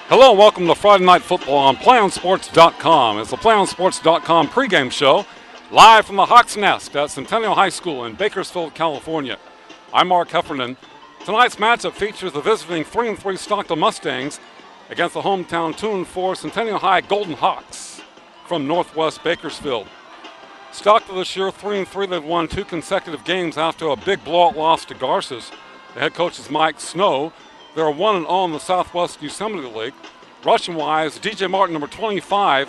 Hello and welcome to Friday Night Football on PlayOnSports.com. It's the PlayOnSports.com pregame show, live from the Hawk's Nest at Centennial High School in Bakersfield, California. I'm Mark Heffernan. Tonight's matchup features the visiting 3-3 Stockdale Mustangs against the hometown 2-4 Centennial High Golden Hawks from Northwest Bakersfield. Stockdale this year, 3-3, they've won 2 consecutive games after a big blowout loss to Garces. The head coach is Mike Snow. They're 1-0 in the Southwest Yosemite League. Rushing-wise, DJ Martin, number 25,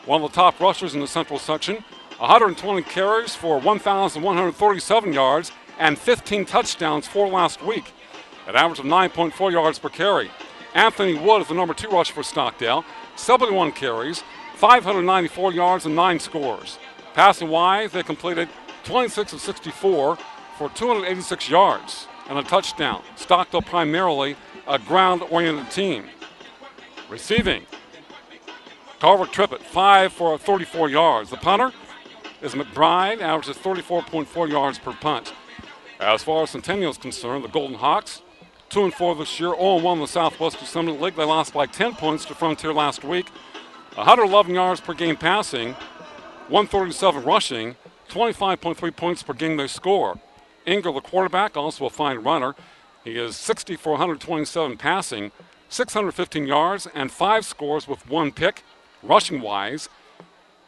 one of the top rushers in the Central section, 120 carries for 1,137 yards and 15 touchdowns for last week, an average of 9.4 yards per carry. Anthony Wood is the number 2 rusher for Stockdale, 71 carries, 594 yards and 9 scores. Passing-wise, they completed 26 of 64 for 286 yards and a touchdown. Stockdale primarily a ground-oriented team. Receiving, Carver Trippett, 5 for 34 yards. The punter is McBride, averages 34.4 yards per punt. As far as Centennial is concerned, the Golden Hawks, 2-4 this year, 0-1 in the Southwest Yosemite League. They lost by 10 points to Frontier last week. 111 yards per game passing, 137 rushing, 25.3 points per game they score. Inger, the quarterback, also a fine runner. He is 60 for 127 passing, 615 yards, and 5 scores with 1 pick. Rushing-wise,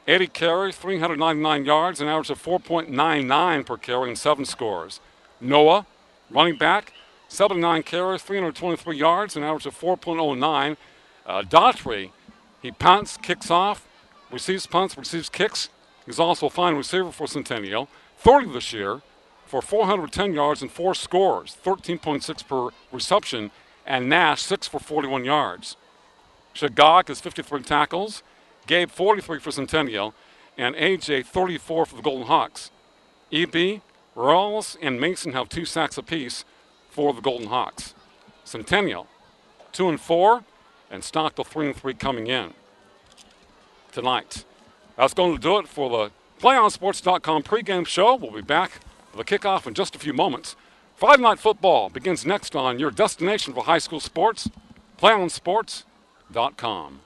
80 carries, 399 yards, an average of 4.99 per carry and 7 scores. Noah, running back, 79 carries, 323 yards, an average of 4.09. Daughtry, he punts, kicks off, receives punts, receives kicks. He's also a fine receiver for Centennial, 30 this year, for 410 yards and 4 scores, 13.6 per reception, and Nash 6 for 41 yards. Shagok is 53 tackles, Gabe 43 for Centennial, and AJ 34 for the Golden Hawks. EB, Rawls, and Mason have 2 sacks apiece for the Golden Hawks. Centennial 2-4, and Stockdale 3-3 coming in tonight. That's going to do it for the PlayOnSports.com pregame show. We'll be back with the kickoff in just a few moments. Friday Night Football begins next on your destination for high school sports, PlayOnSports.com.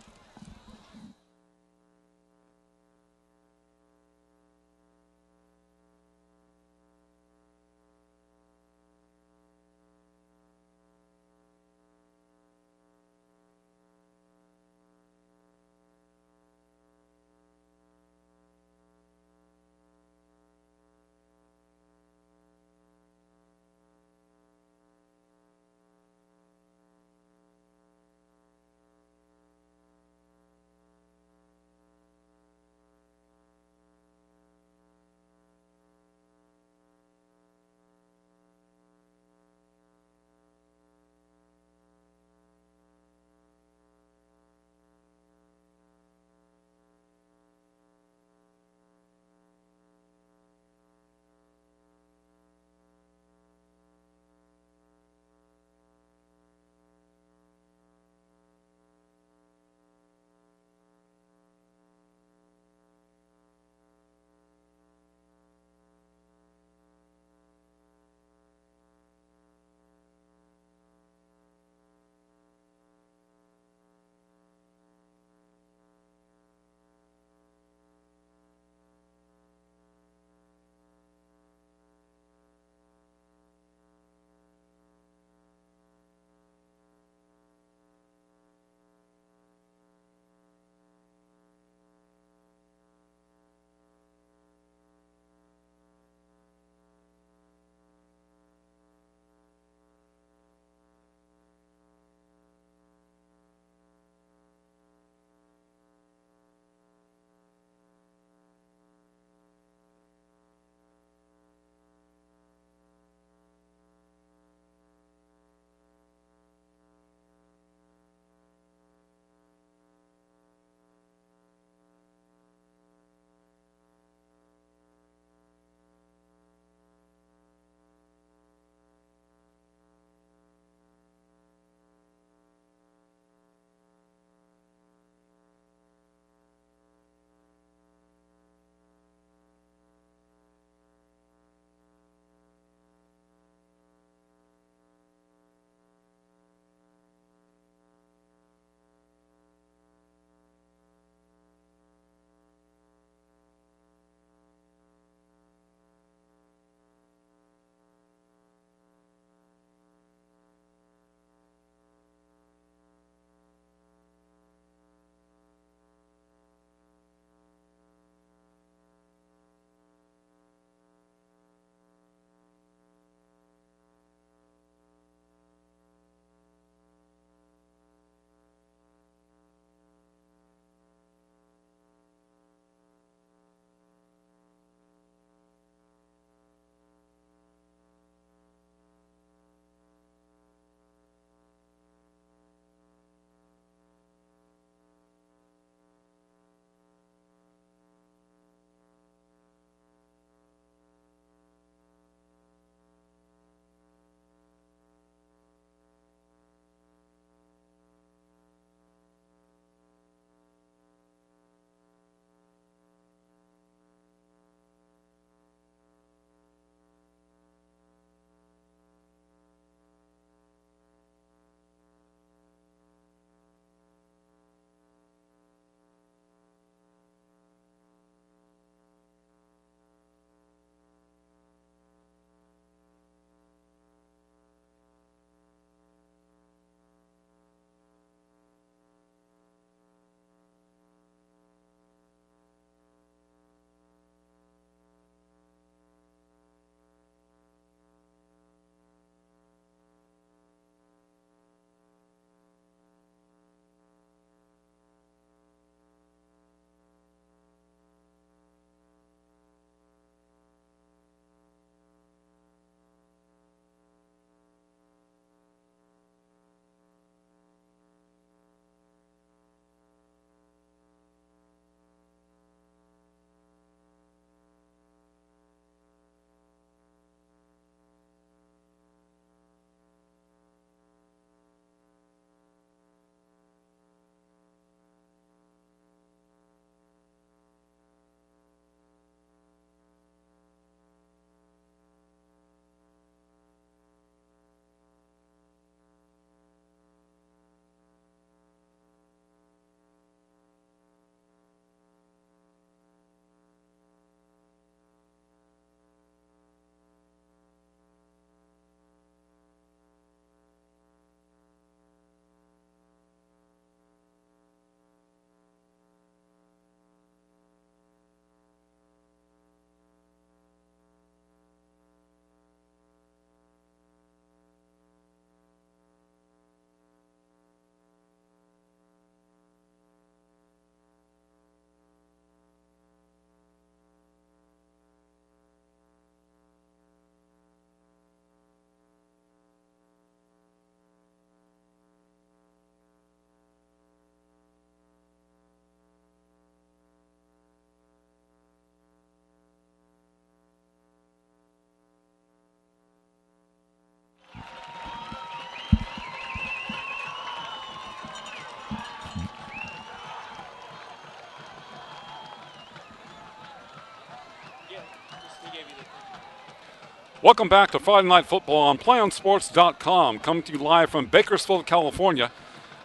Welcome back to Friday Night Football on PlayOnSports.com, coming to you live from Bakersfield, California.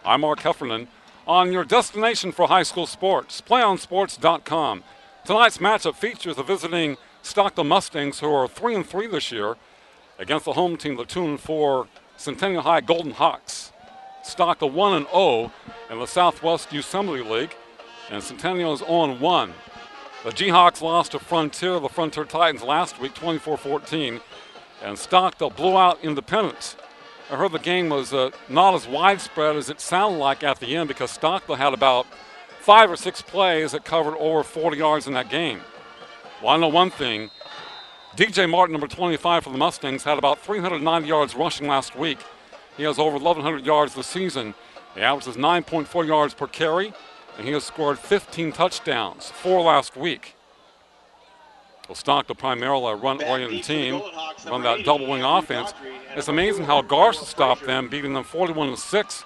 I'm Mark Heffernan, on your destination for high school sports, PlayOnSports.com. Tonight's matchup features the visiting Stockdale Mustangs, who are 3-3 this year, against the home team, the 2-4 Centennial High Golden Hawks. Stockdale 1-0 in the Southwest Assembly League, and Centennial is 0-1. The G-Hawks lost to the Frontier Titans last week, 24-14, and Stockdale blew out Independence. I heard the game was not as widespread as it sounded like at the end, because Stockdale had about 5 or 6 plays that covered over 40 yards in that game. Well, I know one thing. DJ Martin, number 25 for the Mustangs, had about 390 yards rushing last week. He has over 1,100 yards this season. He averages 9.4 yards per carry, and he has scored 15 touchdowns, 4 last week. Well, Stockdale primarily a run-oriented team, run that double-wing offense. It's amazing how Garces stopped them, beating them 41-6.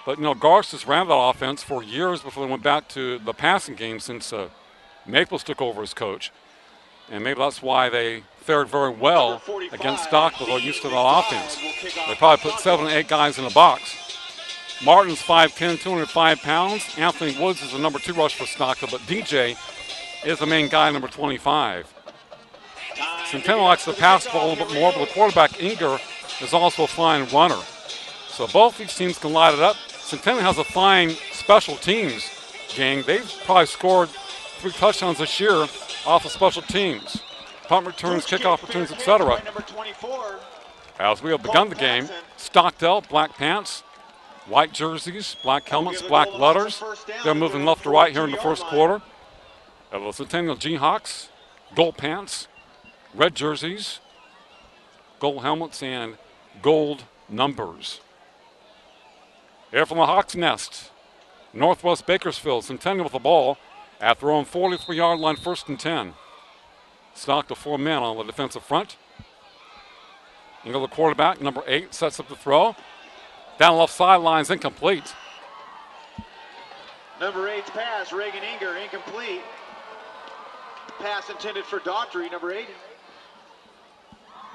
But, Garces ran that offense for years before they went back to the passing game since Maples took over as coach. And maybe that's why they fared very well against Stockdale. They're used to that offense. They probably put 7 or 8 guys in the box. Martin's 5'10", 205 pounds. Anthony Woods is the number 2 rush for Stockdale, but DJ is the main guy, number 25. Centennial likes to pass the ball a little bit more, but the quarterback, Inger, is also a fine runner. So both these teams can light it up. Centennial has a fine special teams gang. They've probably scored 3 touchdowns this year off of special teams. Punt returns, kickoff returns, etc. As we have begun the game, Stockdale, black pants, white jerseys, black helmets, black letters. They're moving left to right here in the first quarter. The Centennial G-Hawks, gold pants, red jerseys, gold helmets, and gold numbers. Here from the Hawks' Nest, Northwest Bakersfield, Centennial with the ball at their own 43-yard line, 1st and 10. Stockdale 4 men on the defensive front. Ingle, the quarterback, number 8, sets up the throw. Down left sidelines, incomplete. Number 8's pass, Reagan Inger, incomplete. Pass intended for Daughtry, number 8.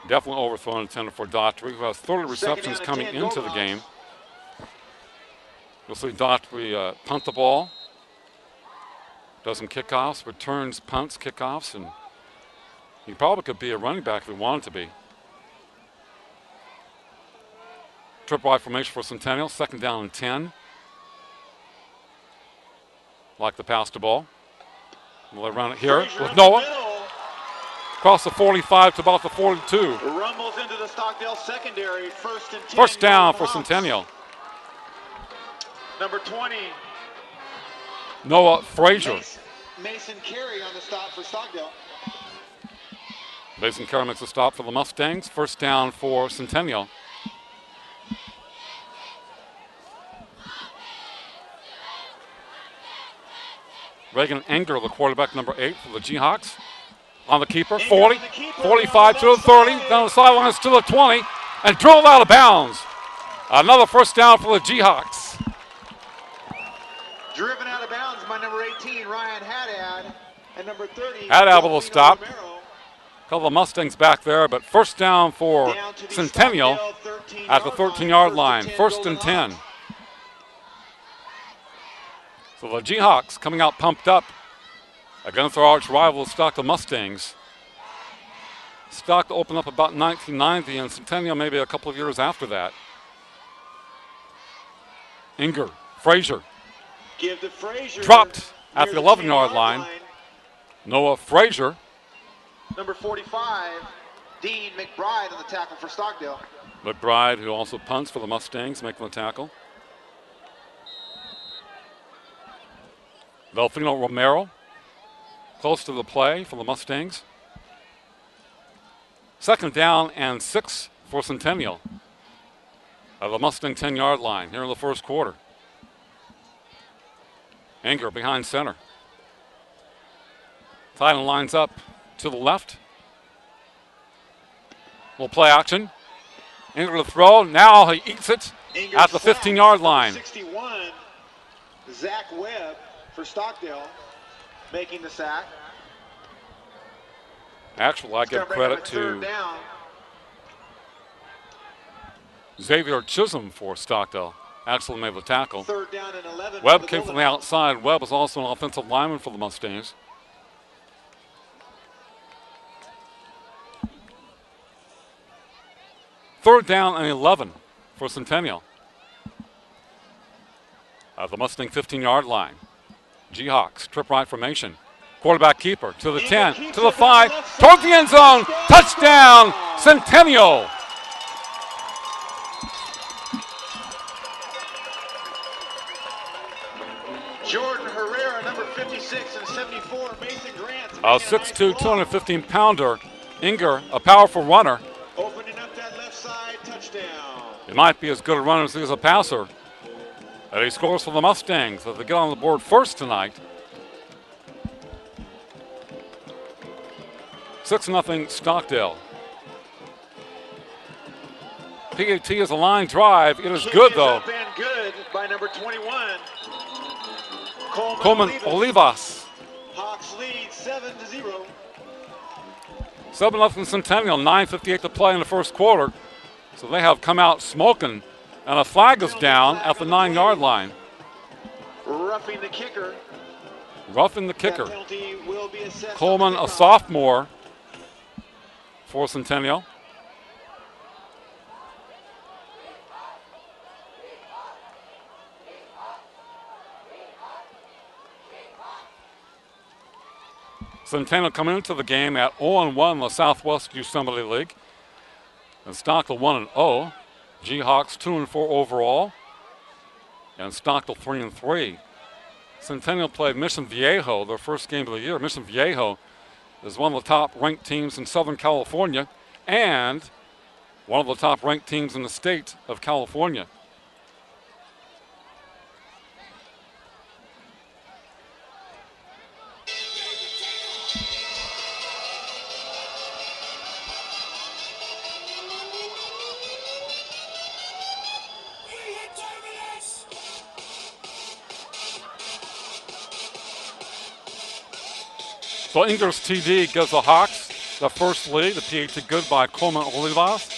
Definitely overthrown, intended for Daughtry, who has 30 receptions coming into the game. You'll see Daughtry punt the ball. Does some kickoffs, returns, punts, kickoffs, and he probably could be a running back if he wanted to be. Triple wide formation for Centennial, 2nd down and 10. Like to pass the ball. Will they run it here with Noah? Across the 45 to about the 42. Rumbles into the Stockdale secondary, 1st and 10. First down for Centennial. Number 20. Noah Frazier. Mason Carey on the stop for Stockdale. Mason Carey makes a stop for the Mustangs. First down for Centennial. Reagan Enger, the quarterback, number 8 for the G-Hawks. On the keeper, 40, 45 to the 30, down the sidelines to the 20, and drilled out of bounds. Another first down for the G-Hawks. Driven out of bounds by number 18, Ryan Haddad, and number 30. Haddad will stop. A couple of Mustangs back there, but first down for Centennial at the 13-yard line, 1st and 10. So the G-Hawks coming out pumped up against their arch rival, Stockdale Mustangs. Stockdale opened up about 1990, and Centennial maybe a couple of years after that. Inger, Frazier. Give to Frazier. Dropped at the 11-yard line. Noah Frazier. Number 45, Dean McBride on the tackle for Stockdale. McBride, who also punts for the Mustangs, making the tackle. Delfino Romero, close to the play for the Mustangs. 2nd down and 6 for Centennial at the Mustang 10-yard line here in the first quarter. Anger behind center. Tight end lines up to the left. Little play action. Anger to throw. Now he eats it at the 15-yard line. 61, Zach Webb for Stockdale making the sack. Actually, I give credit to Xavier Chisholm for Stockdale actually made the tackle. 3rd down and 11. Webb came from the outside. Webb was also an offensive lineman for the Mustangs. Third down and 11 for Centennial. At the Mustang 15-yard line. Jayhawks, trip right formation. Quarterback keeper to the 10, to the 5, toward the end zone. Touchdown, Centennial. Jordan Herrera, number 56 and 74. Mason Grant. A 6'2", 215-pounder. Inger, a powerful runner. Opening up that left side, touchdown. He might be as good a runner as he is a passer. And he scores for the Mustangs as they get on the board first tonight. 6-0 Stockdale. PAT is a line drive. It is good, though. Up and good by number 21. Coleman Olivas. Hawks lead 7-0. 7-0 Centennial, 9:58 to play in the first quarter. So they have come out smoking, and a flag is down at the 9-yard line. Roughing the kicker. Roughing the kicker. That penalty will be assessed. Coleman, a sophomore for Centennial. Centennial coming into the game at 0-1 in the Southwest Yosemite League. And Stockdale 1-0. Jayhawks 2-4 overall. And Stockdale 3-3. Centennial played Mission Viejo their first game of the year. Mission Viejo is one of the top ranked teams in Southern California and one of the top ranked teams in the state of California. So Inger's TD gives the Hawks the first lead. The PAT good by Coleman Olivas.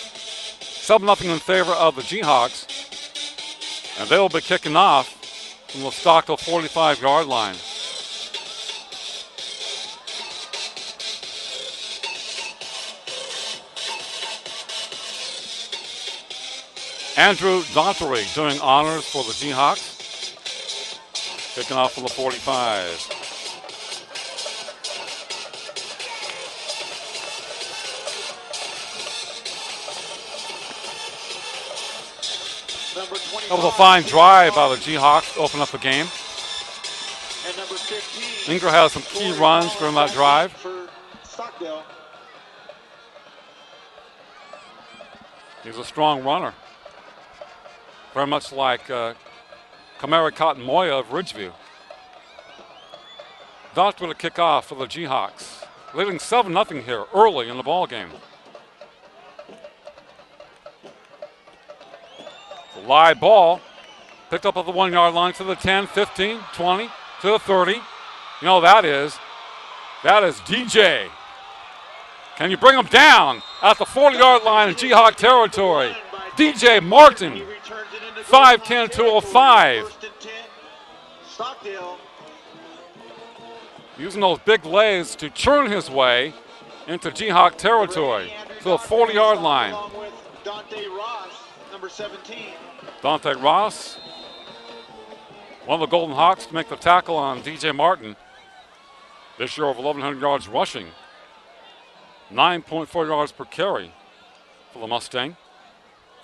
7-0 in favor of the Jayhawks. And they will be kicking off from the Stockdale 45-yard line. Andrew Daughtery doing honors for the Jayhawks. Kicking off from the 45. That was a fine drive by the Jayhawks to open up the game. And number 15. Inger has some key runs during that drive. For Stockdale. He's a strong runner. Very much like Kamari Cotton Moya of Ridgeview. Doctor to kick off for the Jayhawks. Leading 7-0 here early in the ball game. The live ball picked up at the 1-yard line to the 10, 15, 20, to the 30. You know that is DJ. Can you bring him down at the 40-yard line in Jayhawk territory? DJ Martin, 5'10", 205. Stockdale. Using those big legs to churn his way into Jayhawk territory to the 40-yard line. Along with Dante Ross, number 17. Dante Ross, one of the Golden Hawks to make the tackle on DJ Martin. This year over 1,100 yards rushing. 9.4 yards per carry for the Mustang.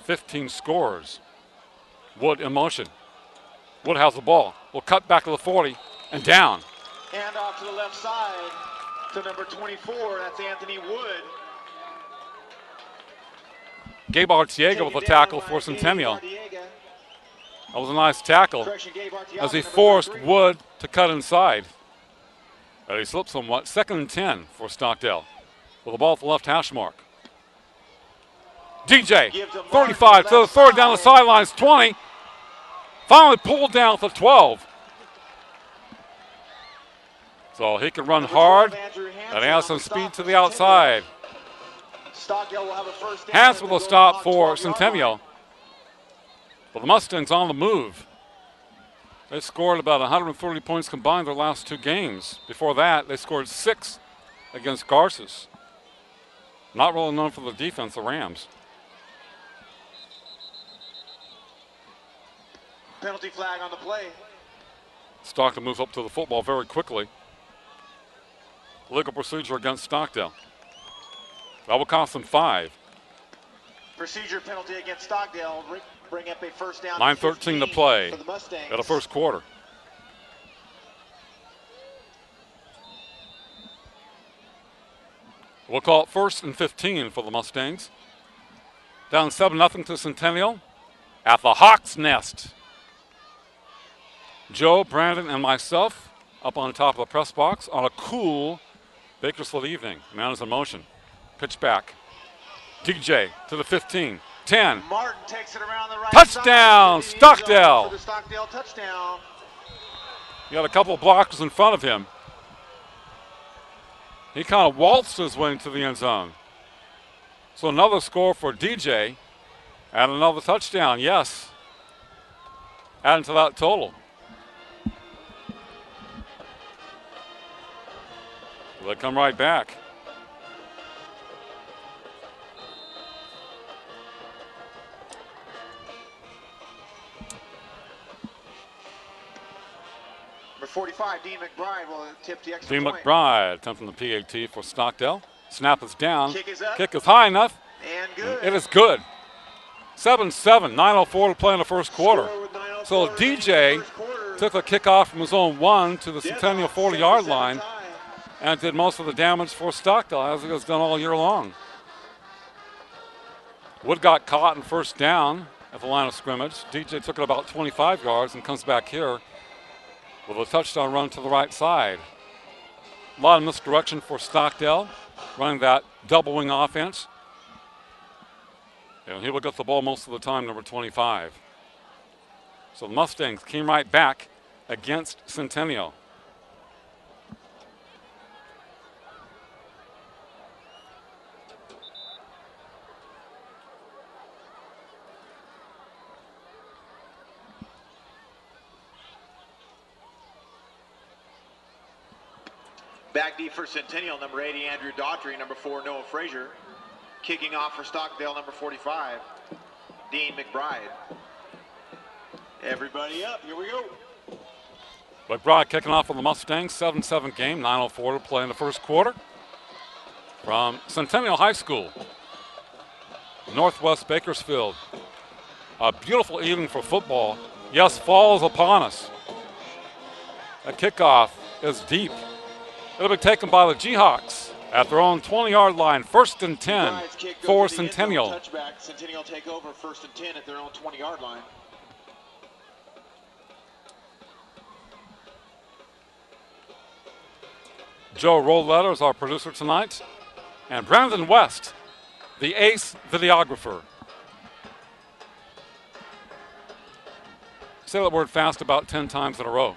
15 scores. Wood in motion. Wood has the ball. Will cut back to the 40 and down. And off to the left side to number 24. That's Anthony Wood. Gabe Artiega with a tackle for Centennial. That was a nice tackle as he forced Wood to cut inside. And he slipped somewhat. 2nd and 10 for Stockdale with the ball at the left hash mark. DJ, 35 to the 3rd down the sidelines, 20. Finally pulled down at the 12. So he can run hard and he has some speed to the outside. Stockdale will have a first down. Hans with a stop for Centennial. But the Mustangs on the move. They scored about 130 points combined their last 2 games. Before that, they scored 6 against Garces. Not really known for the defense, the Rams. Penalty flag on the play. Stockdale moves up to the football very quickly. Legal procedure against Stockdale. That will cost them 5. Procedure penalty against Stockdale. Bring up a first down. 9:13 to play for the Mustangs. at the first quarter. We'll call it 1st and 15 for the Mustangs. Down 7-0 to Centennial at the Hawk's Nest. Joe, Brandon, and myself up on top of the press box on a cool Bakersfield evening. Man is in motion. Pitch back. DJ to the 15. 10. Martin takes it around the right touchdown, side. Stockdale. For the Stockdale touchdown. He got a couple of blockers in front of him. He kind of waltzed his way into the end zone. So another score for DJ and another touchdown, yes. Adding to that total. They come right back. Number 45, Dean McBride will tip the extra Dean point. McBride attempting the PAT for Stockdale. Snap is down. Kick is up. Kick is high enough. And good. It is good. 7-7, 9:04 to play in the first quarter. So DJ took a kickoff from his own 1 to the Centennial 40-yard line and did most of the damage for Stockdale, as he has done all year long. Wood got caught in first down at the line of scrimmage. DJ took it about 25 yards and comes back here with a touchdown run to the right side. A lot of misdirection for Stockdale, running that double wing offense. And he will get the ball most of the time, number 25. So the Mustangs came right back against Centennial. Back deep for Centennial, number 80, Andrew Daughtry, number 4, Noah Frazier. Kicking off for Stockdale, number 45, Dean McBride. Everybody up, here we go. McBride kicking off on the Mustangs, 7-7 game, 9:04 to play in the first quarter. From Centennial High School, Northwest Bakersfield. A beautiful evening for football. Yes, fall is upon us. A kickoff is deep. It'll be taken by the Jayhawks at their own 20-yard line, 1st and 10 for Centennial. Touchback. Centennial take over 1st and 10 at their own 20-yard line. Joe Rolletter is our producer tonight, and Brandon West, the ace videographer. Say that word fast about 10 times in a row.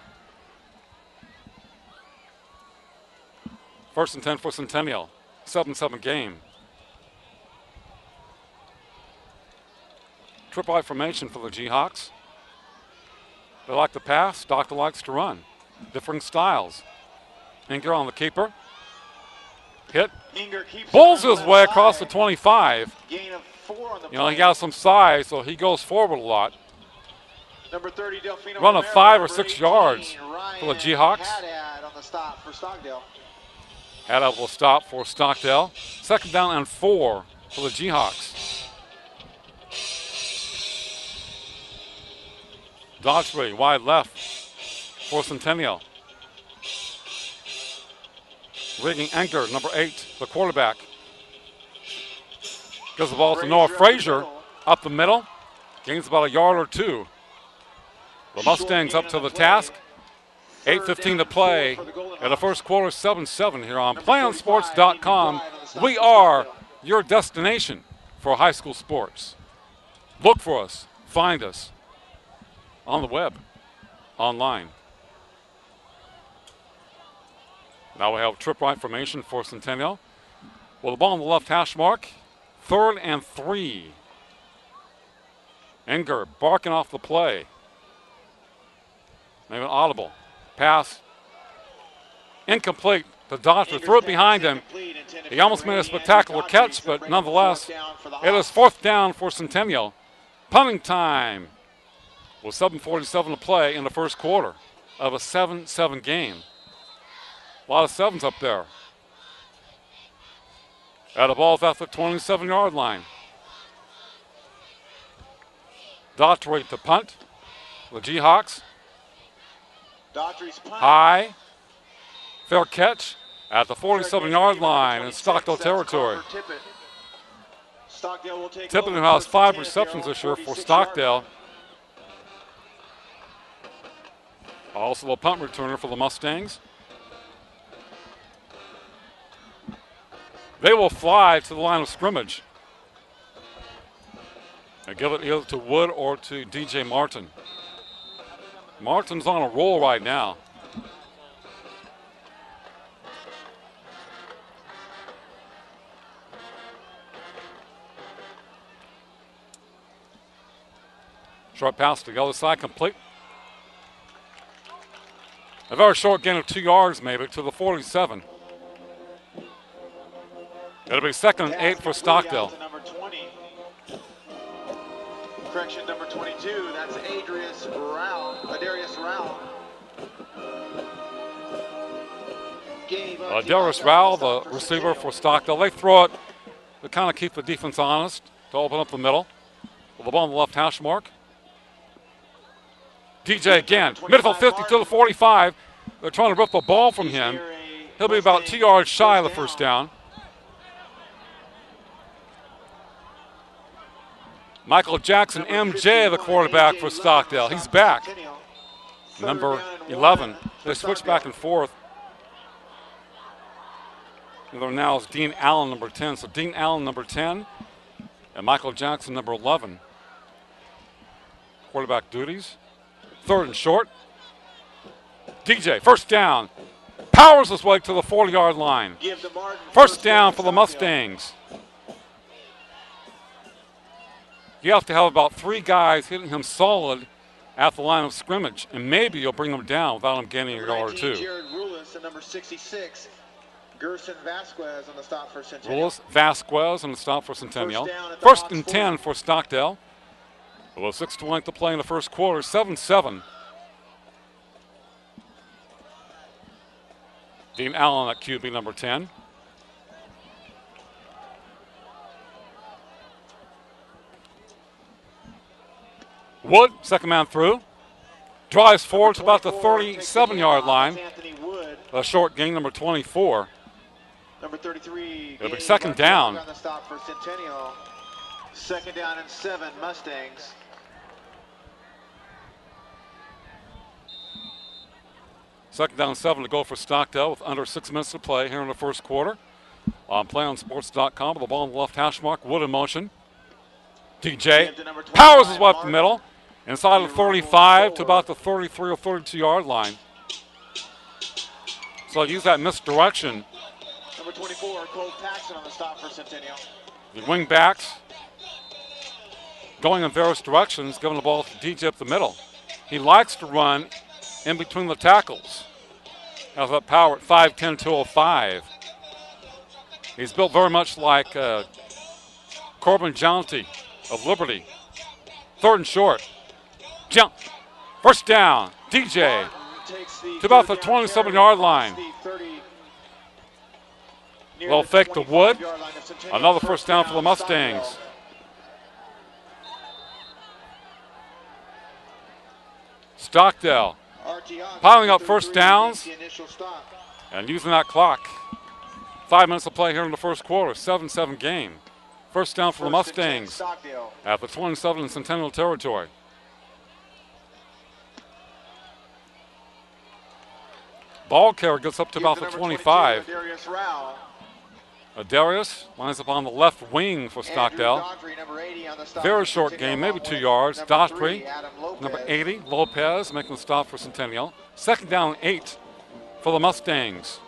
1st and 10 for Centennial, 7-7 game. Triple I formation for the Jayhawks. They like to pass, Stockdale likes to run. Different styles. Inger on the keeper. Hit. Bulls his way across the 25. Gain of 4 on the You know, he got some size, so he goes forward a lot. Number 30, Delfino Run of Romero, 5 or number 6 18, yards Ryan for the Jayhawks. Haddad on the stop for Stockdale. Haddad will stop for Stockdale. 2nd down and 4 for the Jayhawks. Daughtry wide left for Centennial. Rigging Anchor, number 8, the quarterback. Gives the ball to Noah Frazier up the middle. Gains about a yard or 2. The Mustangs up to the task. 8:15 to play in the first quarter, 7-7 here on PlayOnSports.com. We are your destination for high school sports. Look for us, find us on the web, online. Now we have trip right formation for Centennial. Well, the ball on the left hash mark, 3rd and 3. Enger barking off the play. Maybe an audible. Pass incomplete. The Daughtry threw it behind him. He almost made a spectacular catch, but nonetheless, it is 4th down for Centennial. Punting time with 7:47 to play in the first quarter of a 7-7 game. A lot of sevens up there. The ball's at the 27-yard line. Daughtry to punt. The Jayhawks. High. Fair catch at the 47-yard line in Stockdale territory. Tippett, who has 5 receptions this year for Stockdale. Also a punt returner for the Mustangs. They will fly to the line of scrimmage and give it either to Wood or to DJ Martin. Martin's on a roll right now. Short pass to the other side, complete. A very short gain of 2 yards, maybe, to the 47. It'll be 2nd and 8 for Stockdale. Number 20. Correction, number 22. That's Adarius Rowell. Darius Rowell, the receiver for Stockdale. They throw it to kind of keep the defense honest, to open up the middle. With the ball on the left hash mark. DJ again, midfield 50 to the 45. They're trying to rip the ball from him. He'll be about 2 yards shy of the first down. Michael Jackson, MJ, the quarterback for Stockdale. He's back. Number 11. They switch back and forth. And there now is Dean Allen, number 10. So Dean Allen, number 10, and Michael Jackson, number 11. Quarterback duties. 3rd and short. DJ, first down. Powers his way to the 40-yard line. First down for the Mustangs. You have to have about 3 guys hitting him solid at the line of scrimmage, and maybe you'll bring him down without him gaining a yard or 2. Jared Rulis and number 66, Gerson Vasquez on the stop for Centennial. Rulis, Vasquez on the stop for Centennial. First and 10 for Stockdale. With 6:20 to play in the first quarter, 7-7. Dean Allen at QB number 10. Wood, second man through. Drives forward to about the 37-yard line. A short gain, number 24. Number 33. It'll be 2nd down. On the stop for Centennial. 2nd down and 7, Mustangs. Second down and 7 to go for Stockdale with under 6 minutes to play here in the first quarter. On PlayOnSports.com with the ball on the left hash mark. Wood in motion. DJ powers his way up the middle. Inside of the 35 to about the 33 or 32-yard line. So use that misdirection. Number 24, Cole Paxton on the stop for Centennial. The wing backs going in various directions, giving the ball to DJ up the middle. He likes to run in between the tackles. Has that power at 5'10", 205. He's built very much like Corbin Jonty of Liberty. 3rd and short. Jump. First down. DJ to about the 27-yard line. They'll fake the Wood. Another first down for the Mustangs. Stockdale piling up first downs and using that clock. 5 minutes to play here in the first quarter. 7-7 game. First down for the Mustangs at the 27 in Centennial territory. Ball carrier gets up to about the 25. Darius lines up on the left wing for Stockdale. Very short game, maybe 2 yards. Daughtry, number 80, Lopez making the stop for Centennial. 2nd down and 8 for the Mustangs.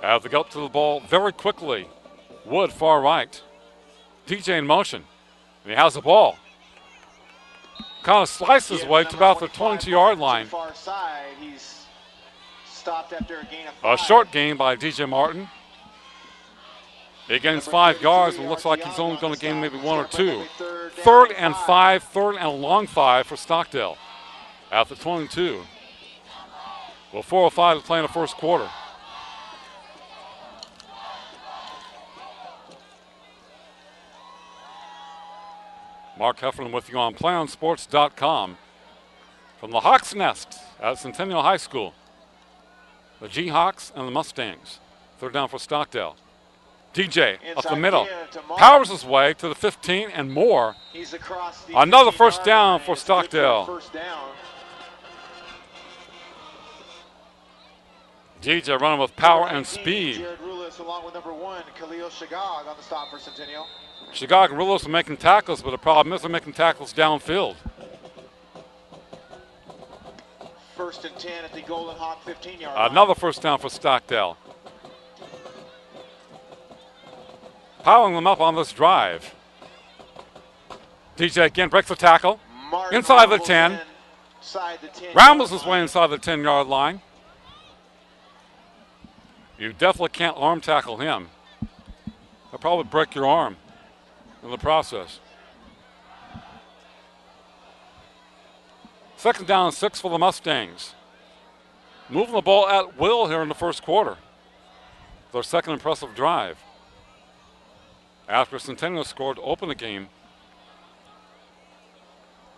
As they get up to the ball very quickly. Wood far right. DJ in motion. And he has the ball. Kind of slices his way to about the 22-yard line. Far side, he's stopped after a gain of 5. A short gain by DJ Martin. He gains 5 yards and looks like he's only going to gain maybe 1 or 2. Third and 5, third and a long 5 for Stockdale at the 22. Well, 4:05 to play in the first quarter. Mark Heffernan with you on PlayOnSports.com from the Hawks Nest at Centennial High School. The G-Hawks and the Mustangs. Third down for Stockdale. DJ up the middle. Powers his way to the 15 and more. He's across the Another first down for Stockdale. First down. DJ running with power and speed. Jared Rulis along with number 1, Khalil Shagag on the stop for Centennial. Shagag and Rulis are making tackles, but the problem is they're making tackles downfield. First and 10 at the Golden Hawk 15-yard line. Another first down for Stockdale. Piling them up on this drive. DJ again breaks the tackle. Martin Inside the 10. Rambles his way inside the 10-yard line. You definitely can't arm tackle him. He'll probably break your arm in the process. Second down and 6 for the Mustangs. Moving the ball at will here in the first quarter. Their second impressive drive. After Centennial scored to open the game,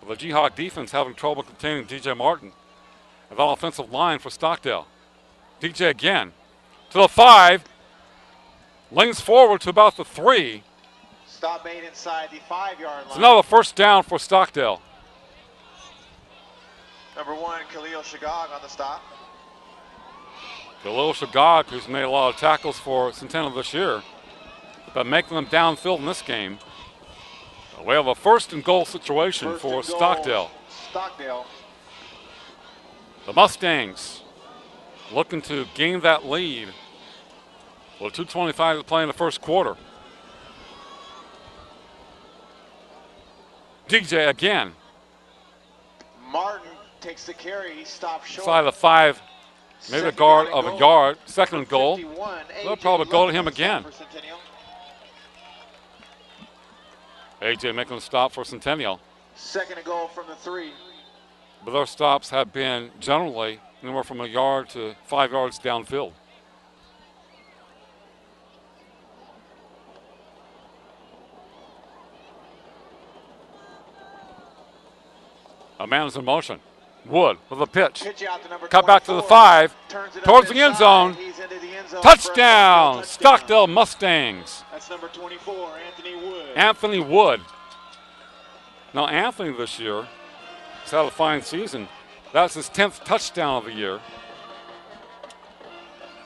the G-Hawk defense having trouble containing DJ Martin. And that offensive line for Stockdale. DJ again to the 5, leans forward to about the 3. Stop made inside the 5-yard line. It's another first down for Stockdale. Number 1, Khalil Shagag on the stop. Khalil Shagag, who's made a lot of tackles for Centennial this year, but making them downfield in this game. We have a first and goal situation for Stockdale. Stockdale. The Mustangs looking to gain that lead with 2:25 to play in the first quarter. DJ again. Martin takes the carry. He stops short. Inside the 5, maybe a guard of a yard. Second and goal. They'll probably go to him again. AJ making a stop for Centennial. Second and goal from the 3. But their stops have been generally anywhere from a yard to 5 yards downfield. A man is in motion. Wood with a pitch. Cut back to the 5. Towards the end zone. Touchdown, Stockdale Mustangs. That's number 24, Anthony Wood. Anthony Wood. Now Anthony this year has had a fine season. That's his 10th touchdown of the year.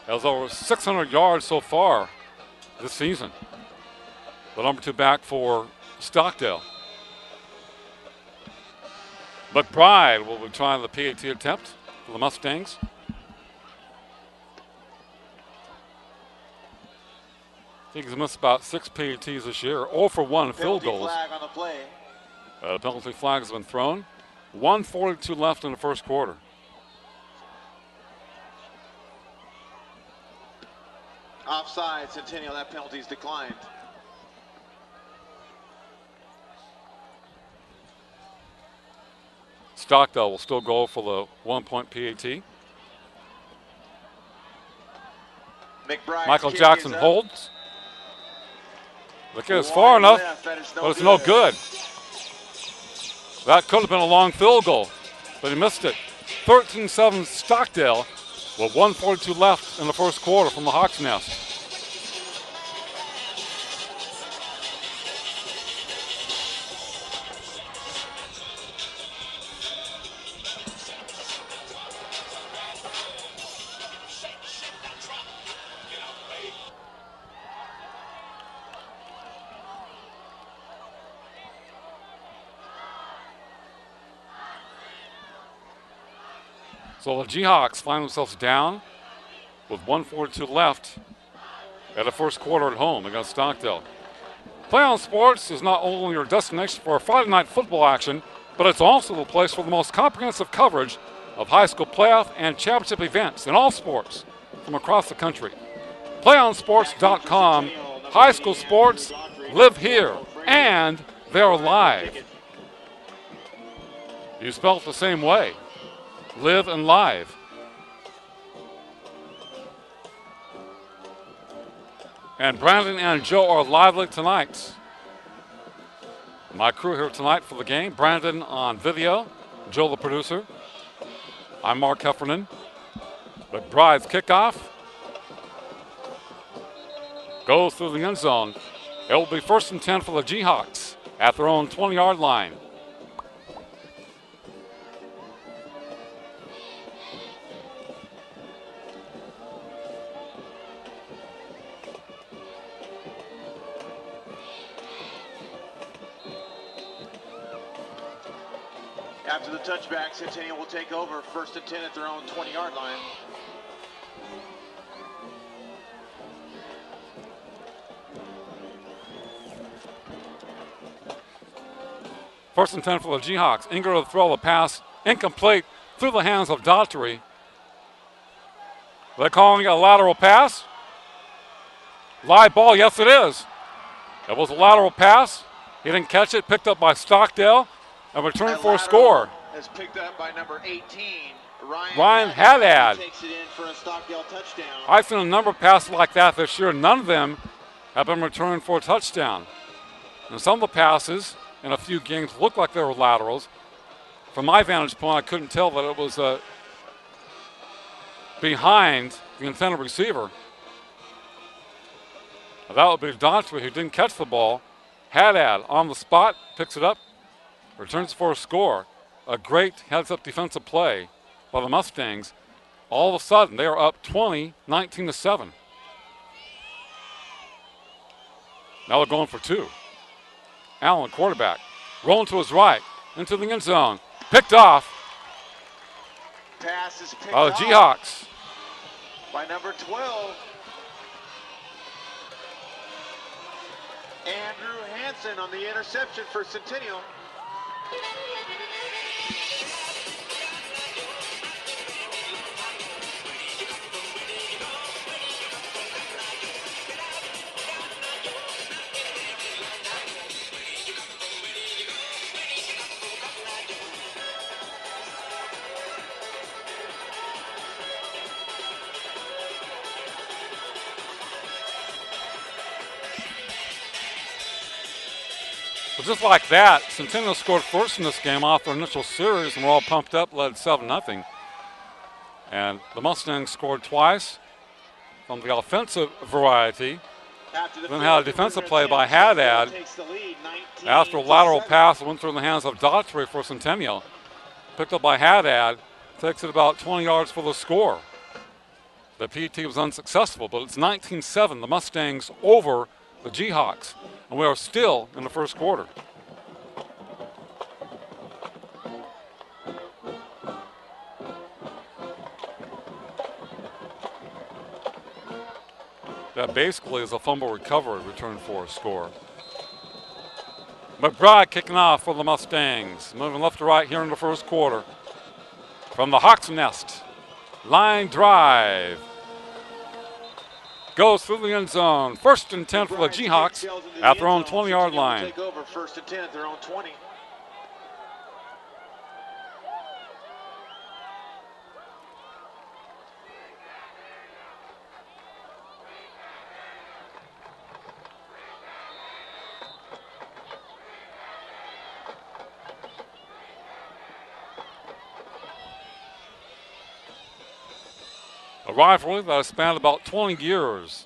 Has over 600 yards so far this season. The number 2 back for Stockdale. McBride will be trying the PAT attempt for the Mustangs. I think he's missed about 6 PATs this year, 0 for 1 field goals. Flag on the play. The penalty flag has been thrown. 1:42 left in the first quarter. Offside, Centennial, that penalty is declined. Stockdale will still go for the 1-point PAT. Michael Jackson holds. The kick is far enough, but it's no good. That could have been a long field goal, but he missed it. 13-7 Stockdale with 1:42 left in the first quarter from the Hawks Nest. So the G-Hawks find themselves down with 1:42 left at the first quarter at home against Stockdale. PlayOn Sports is not only your destination for Friday night football action, but it's also the place for the most comprehensive coverage of high school playoff and championship events in all sports from across the country. PlayOnSports.com, high school sports live here, and they're live. You spell it the same way, live and live. And Brandon and Joe are lively tonight. My crew here tonight for the game, Brandon on video, Joe the producer. I'm Mark Heffernan. McBride's kickoff goes through the end zone. It will be 1st and 10 for the Jayhawks at their own 20-yard line. After the touchback, Centennial will take over 1st and 10 at their own 20-yard line. First and 10 for the Jayhawks. Inger to throw the pass, incomplete through the hands of Daughtry. They're calling it a lateral pass. Live ball, yes it is. It was a lateral pass. He didn't catch it, picked up by Stockdale, and returned for a score. Is picked up by number 18, Ryan Haddad. Takes it in for a Stockdale touchdown. I've seen a number of passes like that this year. None of them have been returned for a touchdown. And some of the passes in a few games looked like they were laterals. From my vantage point, I couldn't tell that it was behind the intended receiver. That would be Daughtry, who didn't catch the ball. Haddad on the spot, picks it up, returns for a score. A great heads-up defensive play by the Mustangs. All of a sudden, they are up 20, 19-7. Now they're going for two. Allen, quarterback, rolling to his right, into the end zone. Picked off Pass is picked by the off Jayhawks. by number 12. Andrew Hansen on the interception for Centennial. But just like that, Centennial scored first in this game off their initial series, and we're all pumped up, led 7-0. And the Mustangs scored twice from the offensive variety. Then had a defensive play by Haddad after a lateral pass that went through the hands of Daughtry for Centennial. Picked up by Haddad, takes it about 20 yards for the score. The PT was unsuccessful, but it's 19-7, the Mustangs over the Jayhawks. And we are still in the first quarter. That basically is a fumble recovery return for a score. McBride kicking off for the Mustangs. Moving left to right here in the first quarter. From the Hawk's Nest. Line drive. Goes through the end zone. 1st and 10 for the Jayhawks at their own 20-yard line. Take over 1st and 10 at their own 20. A rivalry that has spanned about 20 years.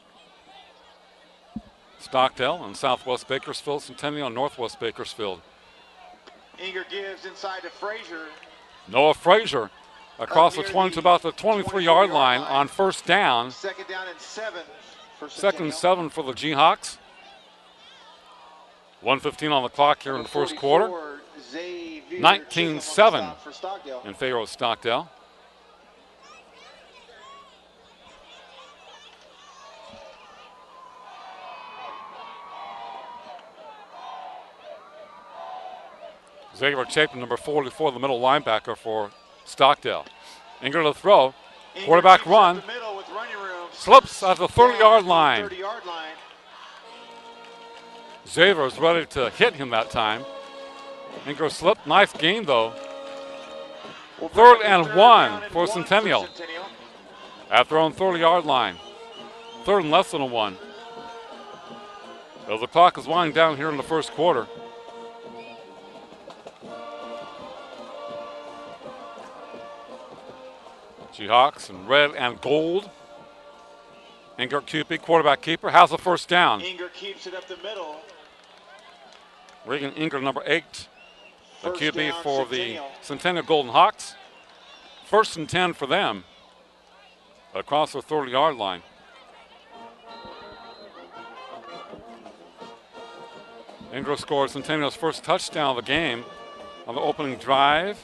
Stockdale and Southwest Bakersfield, Centennial and Northwest Bakersfield. Inger gives inside to Frazier. Noah Frazier across the 20 to about the 23-yard line on first down. 2nd down and 7 for Second and 7 for the Jayhawks. 1:15 on the clock here in the first quarter. 19-7 in favor of Stockdale. Xavier Chapin, number 44, the middle linebacker for Stockdale. Inger to throw. Quarterback run. Slips at the 30-yard line. Xavier is ready to hit him that time. Inger slipped. Nice gain, though. 3rd and 1 for Centennial. At their own 30-yard line. 3rd and less than a 1. As the clock is winding down here in the first quarter. Jayhawks in red and gold. Inger Cupid, quarterback keeper, has the first down. Inger keeps it up the middle. Regan Inger, number 8, the QB for the Centennial Golden Hawks. 1st and 10 for them across the 30-yard line. Inger scored Centennial's first touchdown of the game on the opening drive.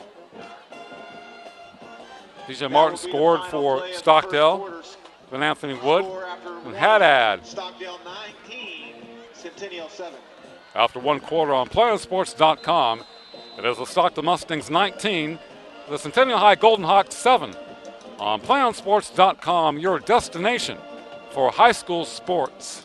DJ Martin scored for Stockdale. Then Anthony Wood and Haddad. Stockdale 19, Centennial 7. After 1 quarter on PlayOnSports.com, it is the Stockdale Mustangs 19, the Centennial High Golden Hawks 7. On PlayOnSports.com, your destination for high school sports.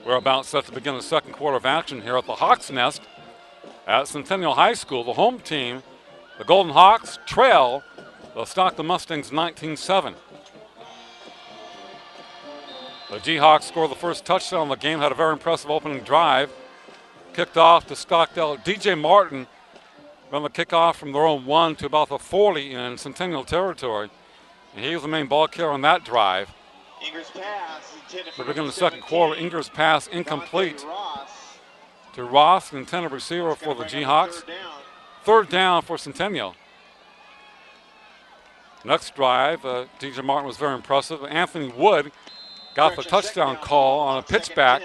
We're about set to begin the second quarter of action here at the Hawks Nest at Centennial High School. The home team, the Golden Hawks, trail the Stockdale Mustangs 19-7. The Jayhawks scored the first touchdown of the game, had a very impressive opening drive. Kicked off to Stockdale. DJ Martin ran the kickoff from their own 1 to about the 40 in Centennial territory. And he was the main ball carrier on that drive. Inger's pass intended for we begin the second quarter. Inger's pass incomplete to Ross, the intended receiver for the Jayhawks. 3rd down for Centennial. Next drive, DJ Martin was very impressive. Anthony Wood got the touchdown call on a pitchback.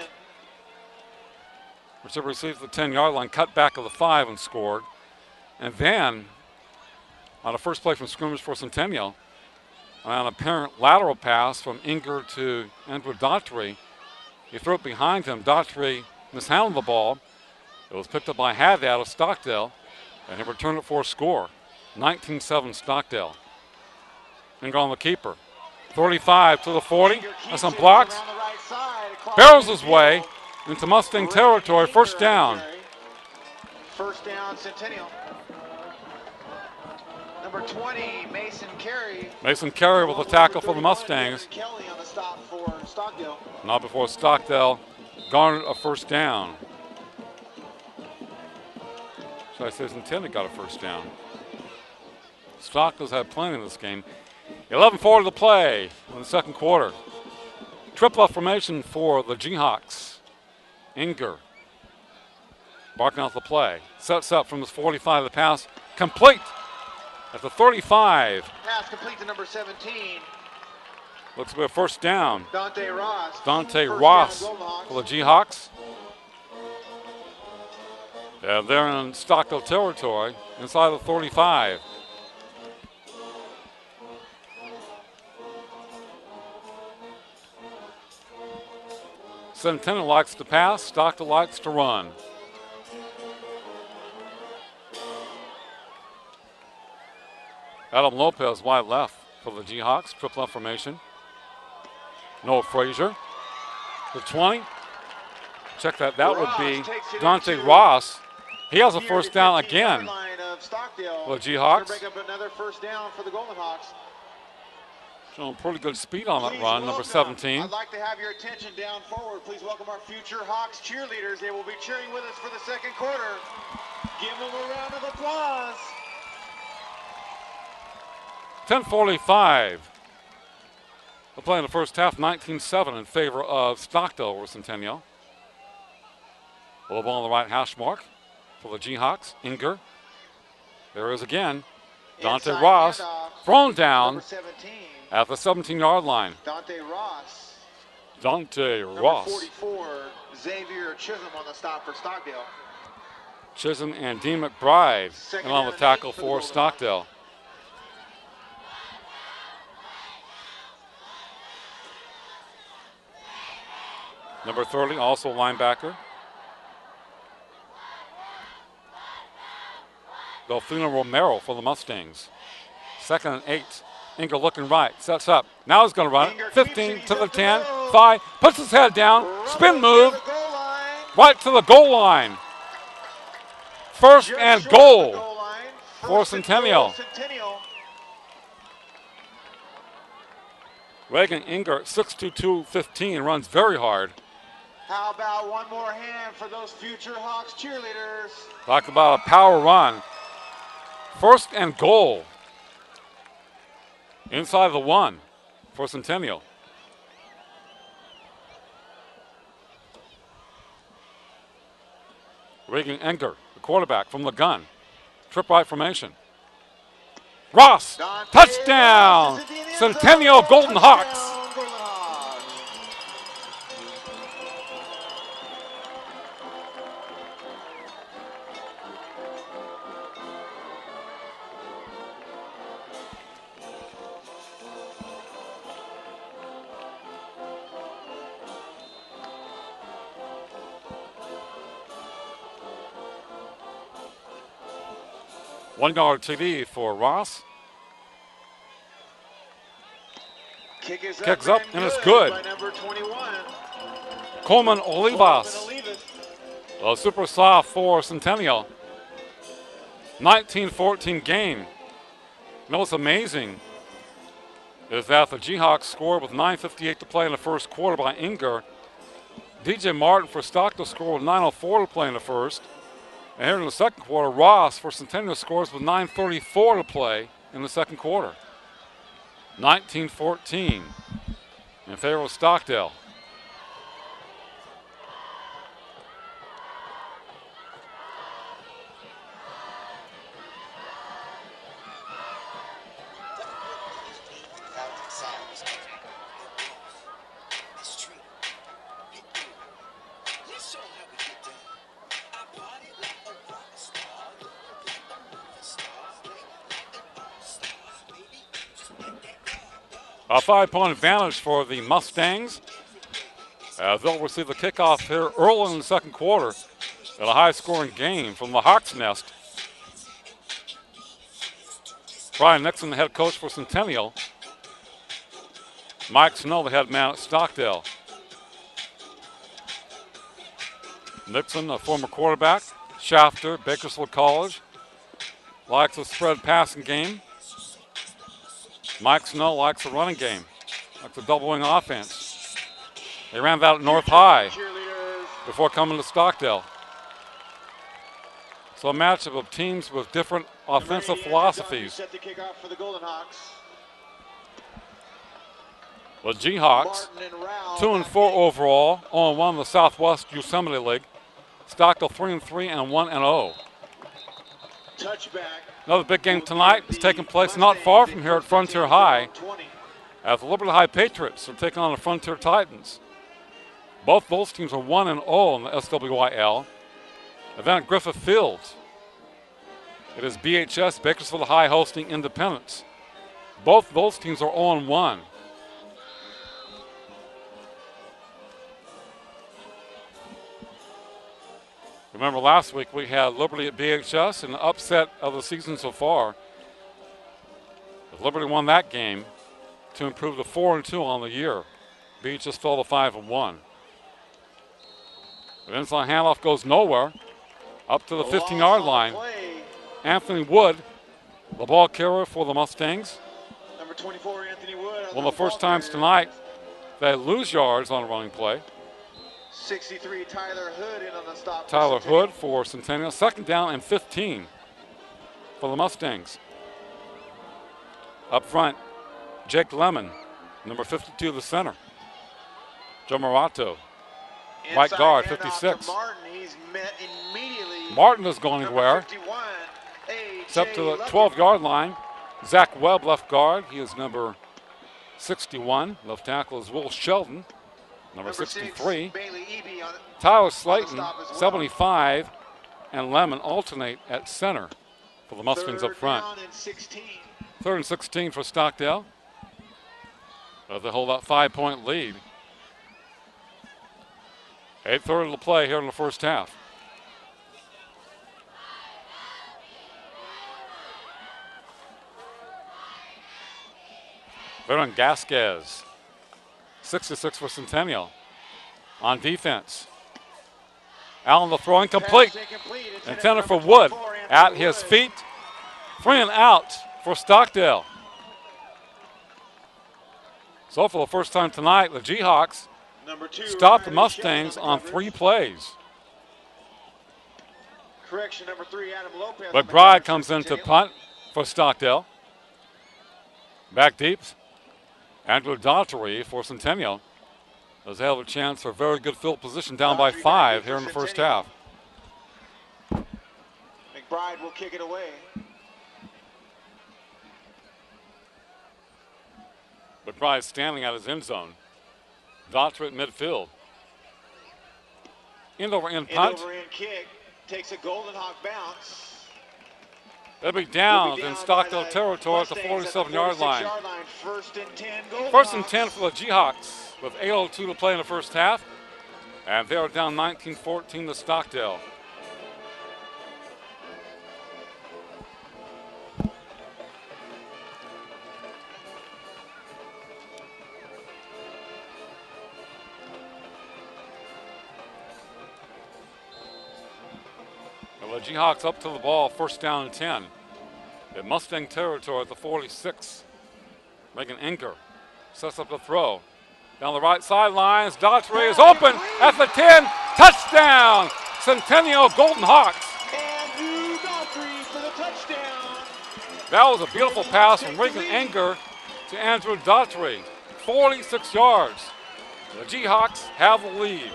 Receiver receives the 10-yard line, cut back of the 5 and scored. And then, on a first play from scrimmage for Centennial, an apparent lateral pass from Inger to Andrew Daughtry. He threw it behind him. Daughtry mishandled the ball. It was picked up by Haddad of Stockdale, and he returned it for a score. 19-7 Stockdale. Inger on the keeper. 35 to the 40. Has some blocks. Barrels his way into Mustang territory. First down. First down, Centennial. Number 20, Mason Carey. Mason Carey with a tackle for the Mustangs. Kelly on the stop for Stockdale. Not before Stockdale garnered a first down. So I say Centennial got a first down. Stockdale's had plenty in this game. 11:40 to play in the second quarter. Triple formation for the Jayhawks. Inger barking out the play. Sets up from his 45. The pass complete at the 35. Pass complete to number 17. Looks to be a first down. Dante Ross. Dante Ross for the Jayhawks. Yeah, they're in Stockdale territory inside the 35. Centennial likes to pass, Stockdale likes to run. Adam Lopez wide left for the Jayhawks, triple left formation. Noah Frazier, the 20. Check that, that would be Dante Ross. He has a first down again for the Jayhawks. Break up another first down for the Golden Hawks. Showing pretty good speed on that run, number 17. I'd like to have your attention down forward. Please welcome our future Hawks cheerleaders. They will be cheering with us for the second quarter. Give them a round of applause. 10:45 The play in the first half, 19-7 in favor of Stockdale over Centennial. Ball on the right hash mark for the Jayhawks. Inger. There is again Dante Inside Ross handoff, thrown down number 17. at the 17-yard line. Dante Ross. Dante Number Ross. 44, Xavier Chisholm on the stop for Stockdale. Chisholm and Dean McBride Second and on the down and tackle 8 for the for Golden Stockdale. Number 30, also a linebacker. Delfino Romero for the Mustangs. 2nd and 8. Inger looking right, sets up. Now he's going to run it. 15 to the 10, 5, puts his head down, spin move, right to the goal line. First and goal for Centennial. Reagan Inger, 6'2", 215, runs very hard. How about one more hand for those future Hawks cheerleaders? Talk about a power run. First and goal. Inside the 1 for Centennial. Reagan Inger, the quarterback from the gun. Trip right formation. Ross, touchdown! Centennial Golden Hawks. $1 TD for Ross. Kicks up and it's good. By number 21. Coleman Olivas. A super soft for Centennial. 19-14 game. You know what's amazing is that the Jayhawks scored with 9:58 to play in the first quarter by Inger. DJ Martin for Stockdale scored with 9:04 to play in the first. And here in the second quarter, Ross for Centennial scores with 9:34 to play in the second quarter. 19-14 in favor of Stockdale. A 5-point advantage for the Mustangs as they'll receive the kickoff here early in the second quarter at a high-scoring game from the Hawks' Nest. Brian Nixon, the head coach for Centennial. Mike Snow, the head man at Stockdale. Nixon, a former quarterback, Shafter, Bakersfield College, likes a spread passing game. Mike Snow likes a running game, likes a double wing offense. They ran that at North High before coming to Stockdale. So a matchup of teams with different offensive philosophies. Set the kickoff for the Golden Hawks. The Jayhawks, 2-4 overall, 0-1 in the Southwest Yosemite League. Stockdale 3-3 and 1-0. Touchback. Another big game tonight is taking place not far from here at Frontier High, as the Liberty High Patriots are taking on the Frontier Titans. Both those teams are 1-0 in the SWYL. And then at Griffith Field, it is BHS, Bakersfield High, hosting Independence. Both those teams are 0-1. Remember last week we had Liberty at BHS, and the upset of the season so far. Liberty won that game to improve to 4-2 on the year. BHS fell to 5-1. The inside handoff goes nowhere. Up to the 15-yard line. Anthony Wood, the ball carrier for the Mustangs. Number 24, Anthony Wood. One of the first times tonight they lose yards on a running play. 63, Tyler Hood in on the stop. Tyler Hood for Centennial. 2nd down and 15 for the Mustangs. Up front, Jake Lemon Number 52, the center. Joe Morato. Right guard, 56. Martin. He's met immediately. Martin is going anywhere. 51, Except to the 12-yard line. Zach Webb, left guard. He is number 61. Left tackle is Will Sheldon, number 63. Tyler Slayton, 75. And Lemon alternate at center for the Mustangs up front. 3rd and 16 for Stockdale. They hold that 5-point lead. 8:30 to play here in the first half. Veron Gasquez, 66 for Centennial. On defense. Allen the throw incomplete. Intended for Wood at his feet. 3 and out for Stockdale. So for the first time tonight, the Jayhawks stopped the Mustangs on 3 plays. Correction, number 3, Adam Lopez. McBride comes in to punt for Stockdale. Back deep. Andrew Daughtry for Centennial. Does have a chance for a very good field position down by 5 here in the first half. McBride will kick it away. McBride standing at his end zone. Daughtry at midfield. End over end punt. End over end kick. Takes a Golden Hawk bounce. They'll be down in Stockdale territory at the 47-yard line. First and 10. First and 10 for the Jayhawks with 8:02 to play in the first half. And they are down 19-14 to Stockdale. The Jayhawks up to the ball, first down and 10. In Mustang territory at the 46. Megan Inker sets up the throw. Down the right sidelines, Daughtry is open at the 10. Touchdown! Centennial Golden Hawks. And Daughtry for the touchdown. That was a beautiful pass from Regan Inker to Andrew Daughtry. 46 yards. The Jayhawks have the lead.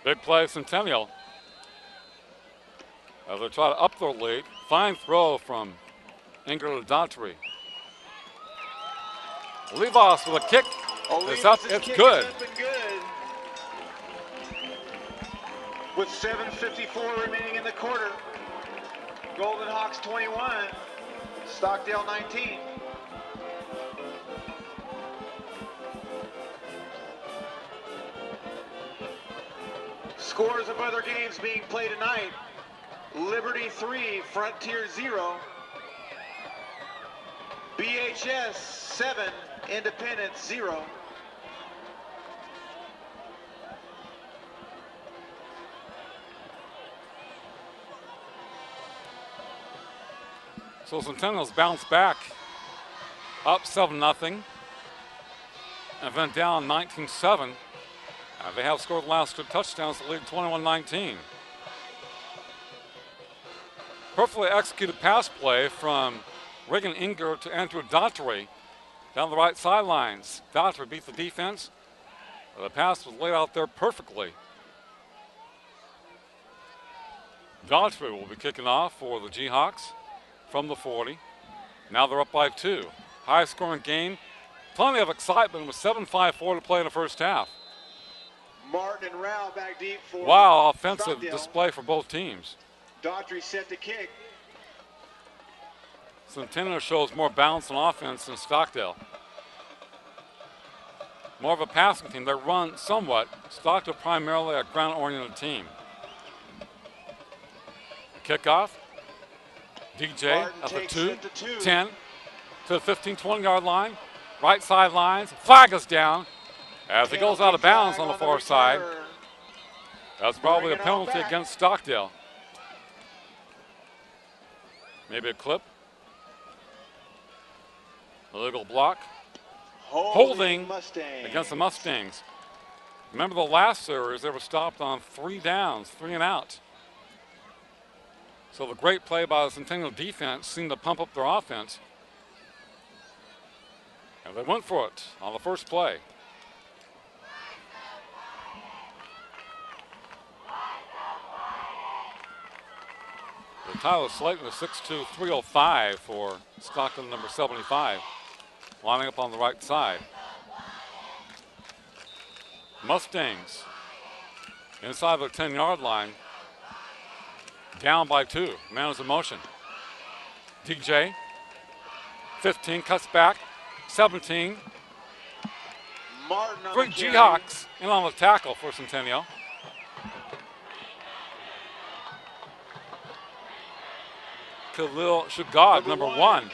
Big play, Centennial. As they try to up their lead. Fine throw from Inger to Daughtry. Olivas with a kick. It's up, it's good. With 7:54 remaining in the quarter. Golden Hawks 21, Stockdale 19. Scores of other games being played tonight. Liberty 3, Frontier 0. BHS 7, Independence 0. So Centennial's bounced back, up 7-0, and then down 19-7. They have scored the last 2 touchdowns to lead 21-19. Perfectly executed pass play from Regan Inger to Andrew Daughtry down the right sidelines. Daughtry beat the defense. The pass was laid out there perfectly. Daughtry will be kicking off for the Jayhawks from the 40. Now they're up by 2. High scoring game. Plenty of excitement with 7:54 to play in the first half. Martin and Rao back deep for wow, offensive Stockdale. Display for both teams. Daughtry set to kick. Centennial shows more balance and offense than Stockdale. More of a passing team. They run somewhat. Stockdale primarily a ground-oriented team. Kickoff. DJ Martin at the takes 2, it to 2. 10 to the 15, 20-yard line. Right sidelines. Flag is down as he goes out of bounds on the far side. That's probably a penalty against Stockdale. Maybe a clip. Illegal block. Holding against the Mustangs. Remember the last series, they were stopped on 3 downs, 3 and out. So the great play by the Centennial defense seemed to pump up their offense. And they went for it on the first play. Tyler Slayton is 6'2", 305 for Stockdale number 75, lining up on the right side. Mustangs inside the 10-yard line, down by 2. Man is in motion. DJ, 15, cuts back, 17. Martin on 3 the carry. Jayhawks in on the tackle for Centennial. Khalil Shagad, number 1,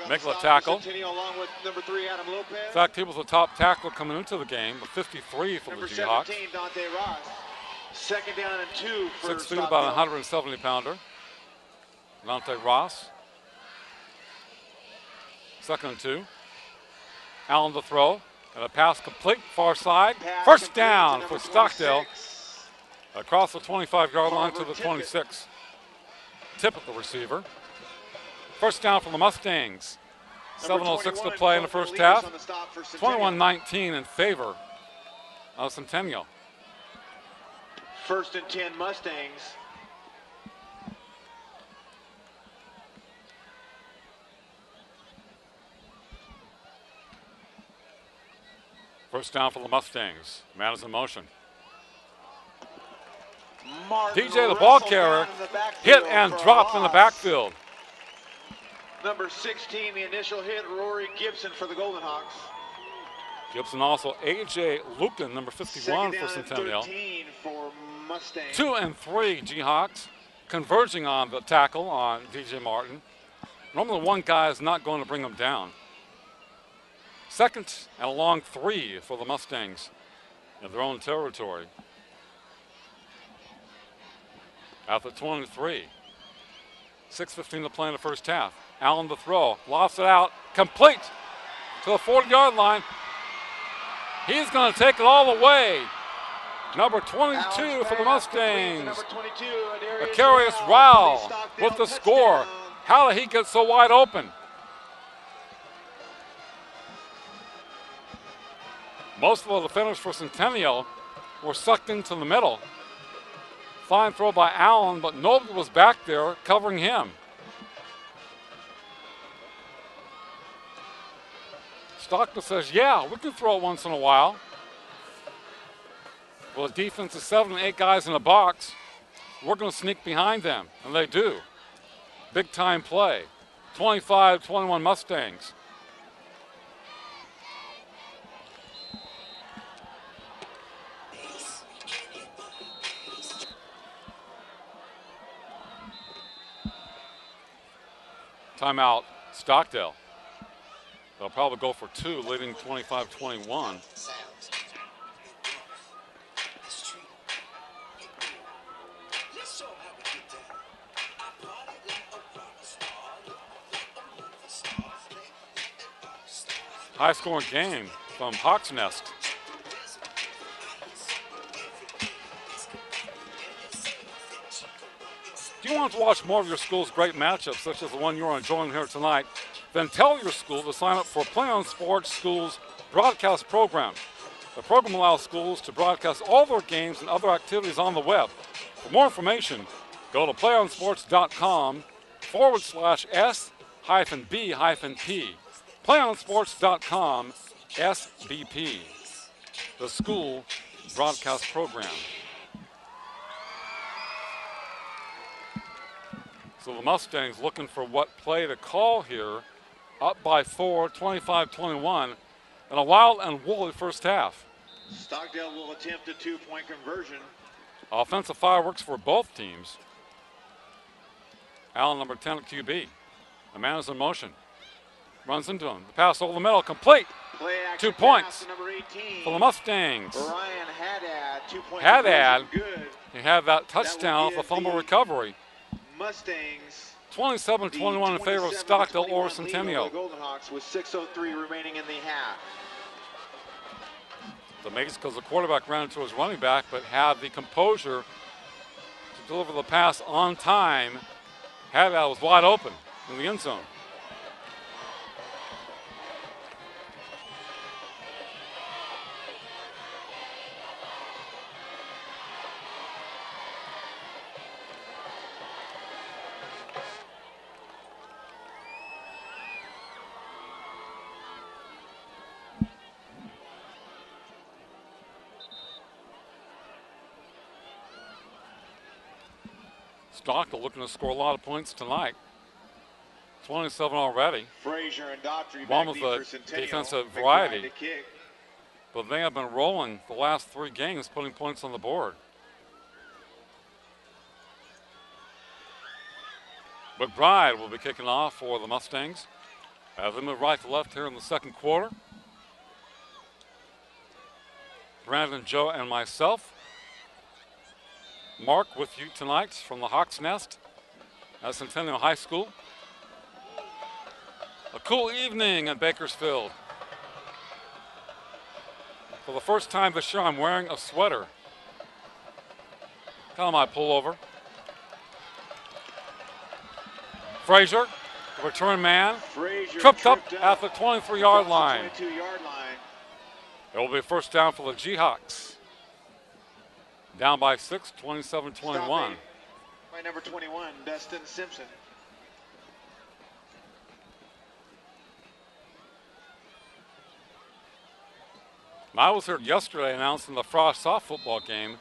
making the tackle. Along with number 3, Adam Lopez. In fact, he was the top tackler coming into the game, with 53 for Number the Jayhawks. 17, Dante Ross. Second down and 2 for 6 feet, Stockdale. about 170-pounder. Dante Ross. Second and 2. Allen to throw, and a pass complete, far side. Pass First complete down to for number Stockdale. 26. Across the 25-yard line to Oliver the Tippett. 26. Tippett, the receiver. First down for the Mustangs. Number 7:06 to 21, play in the Colton first Leaders half. on the stop for Centennial. 21-19 in favor of Centennial. First and 10 Mustangs. First down for the Mustangs. Man is in motion. Martin DJ, the ball wrestled carrier, down in the backfield hit and for a dropped in the loss. backfield. Number 16, the initial hit, Rory Gibson for the Golden Hawks. Gibson also A.J. Lucan, number 51 Second for down and Centennial. 13 for Mustangs. 2 and 3 Jayhawks converging on the tackle on DJ Martin. Normally one guy is not going to bring him down. Second and a long 3 for the Mustangs in their own territory. At the 23. 6:15 to play in the first half. Allen to throw, lofts it out, complete to the 40-yard line. He's going to take it all the way. Number 22 for the Mustangs. Number 22, Acarius Rowell with the score. How did he get so wide open? Most of the defenders for Centennial were sucked into the middle. Fine throw by Allen, but nobody was back there covering him. Stockdale says, yeah, we can throw it once in a while. Well, the defense is 7 and 8 guys in the box. We're going to sneak behind them, and they do. Big time play. 25-21 Mustangs. Timeout, Stockdale. They'll probably go for 2, leading 25-21. High-scoring game from Hawks Nest. If you want to watch more of your school's great matchups, such as the one you're enjoying here tonight, then tell your school to sign up for PlayOn Sports School's broadcast program. The program allows schools to broadcast all their games and other activities on the web. For more information, go to playonsports.com/S-B-P. PlayOnsports.com SBP, the school broadcast program. So the Mustangs looking for what play to call here, up by 4, 25-21, and a wild and woolly first half. Stockdale will attempt a 2-point conversion. Offensive fireworks for both teams. Allen, number 10 at QB. The man is in motion. Runs into him. The pass over the middle, complete. Play 2 points number 18. for the Mustangs. Ryan Haddad, 2-point Haddad, conversion. Good. he had that touchdown be off a fumble the recovery. Mustangs. 27-21 in favor of Stockdale or 27-21 Centennial. lead over the Golden Hawks with 6:03 remaining in the half. The makes because the quarterback ran into his running back, but had the composure to deliver the pass on time. Had that was wide open in the end zone. Stockdale looking to score a lot of points tonight. 27 already. Frazier and Daughtry One back with deep the for Centennial. defensive McBride variety. to kick. But they have been rolling the last 3 games, putting points on the board. McBride will be kicking off for the Mustangs as they move right to left here in the second quarter. Brandon, Joe, and myself, Mark, with you tonight from the Hawk's Nest at Centennial High School. A cool evening in Bakersfield. For the first time this year, I'm wearing a sweater. Kind of my pullover. Frazier, the return man, tripped up at the 23-yard line. 22-yard line. It will be first down for the Jayhawks. Down by 6, 27-21. By number 21, Dustin Simpson. I was here yesterday announcing the Frost soft football game.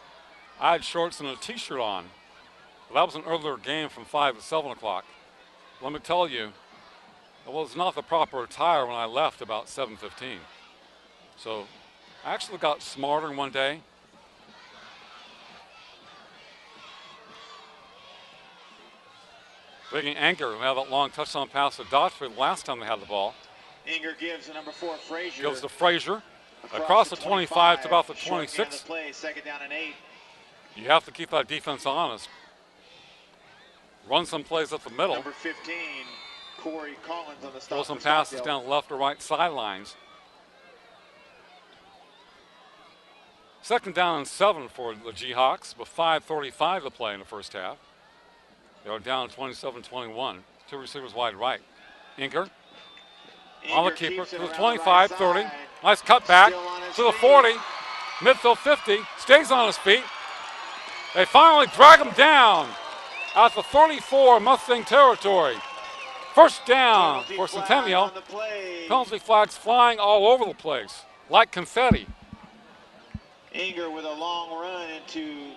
I had shorts and a t-shirt on. That was an earlier game from 5 to 7 o'clock. Let me tell you, it was not the proper attire when I left about 7:15. So I actually got smarter in one day. Bringing Anchor, who had that long touchdown pass to Daughtry the last time they had the ball. Inger gives the number 4, Frazier. Goes to Frazier. Across the 25 to about the 26. Play, second down and 8. You have to keep that defense honest. Run some plays up the middle. Number 15, Corey Collins on the stop. Throw some passes down left or right sidelines. Second down and 7 for the Jayhawks with 5:35 to play in the first half. They are down 27-21. 2 receivers wide right. Inker on the keeper to the 25, 30. Nice cut back to the 40. Midfield 50. Stays on his feet. They finally drag him down at the 34 Mustang territory. First down for Centennial. Penalty flags flying all over the place like confetti. Inger with a long run into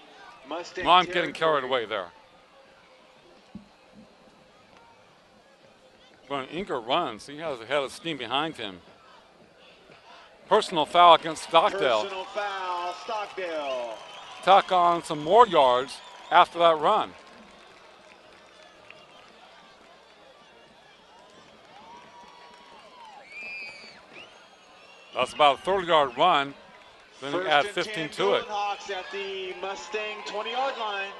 Mustang. I'm getting carried away there. When Inger runs, he has a head of steam behind him. Personal foul against Stockdale. Personal foul, Stockdale. Tack on some more yards after that run. That's about a 30-yard run. Then you add 15 to it. Hawks at the Mustang 20-yard line.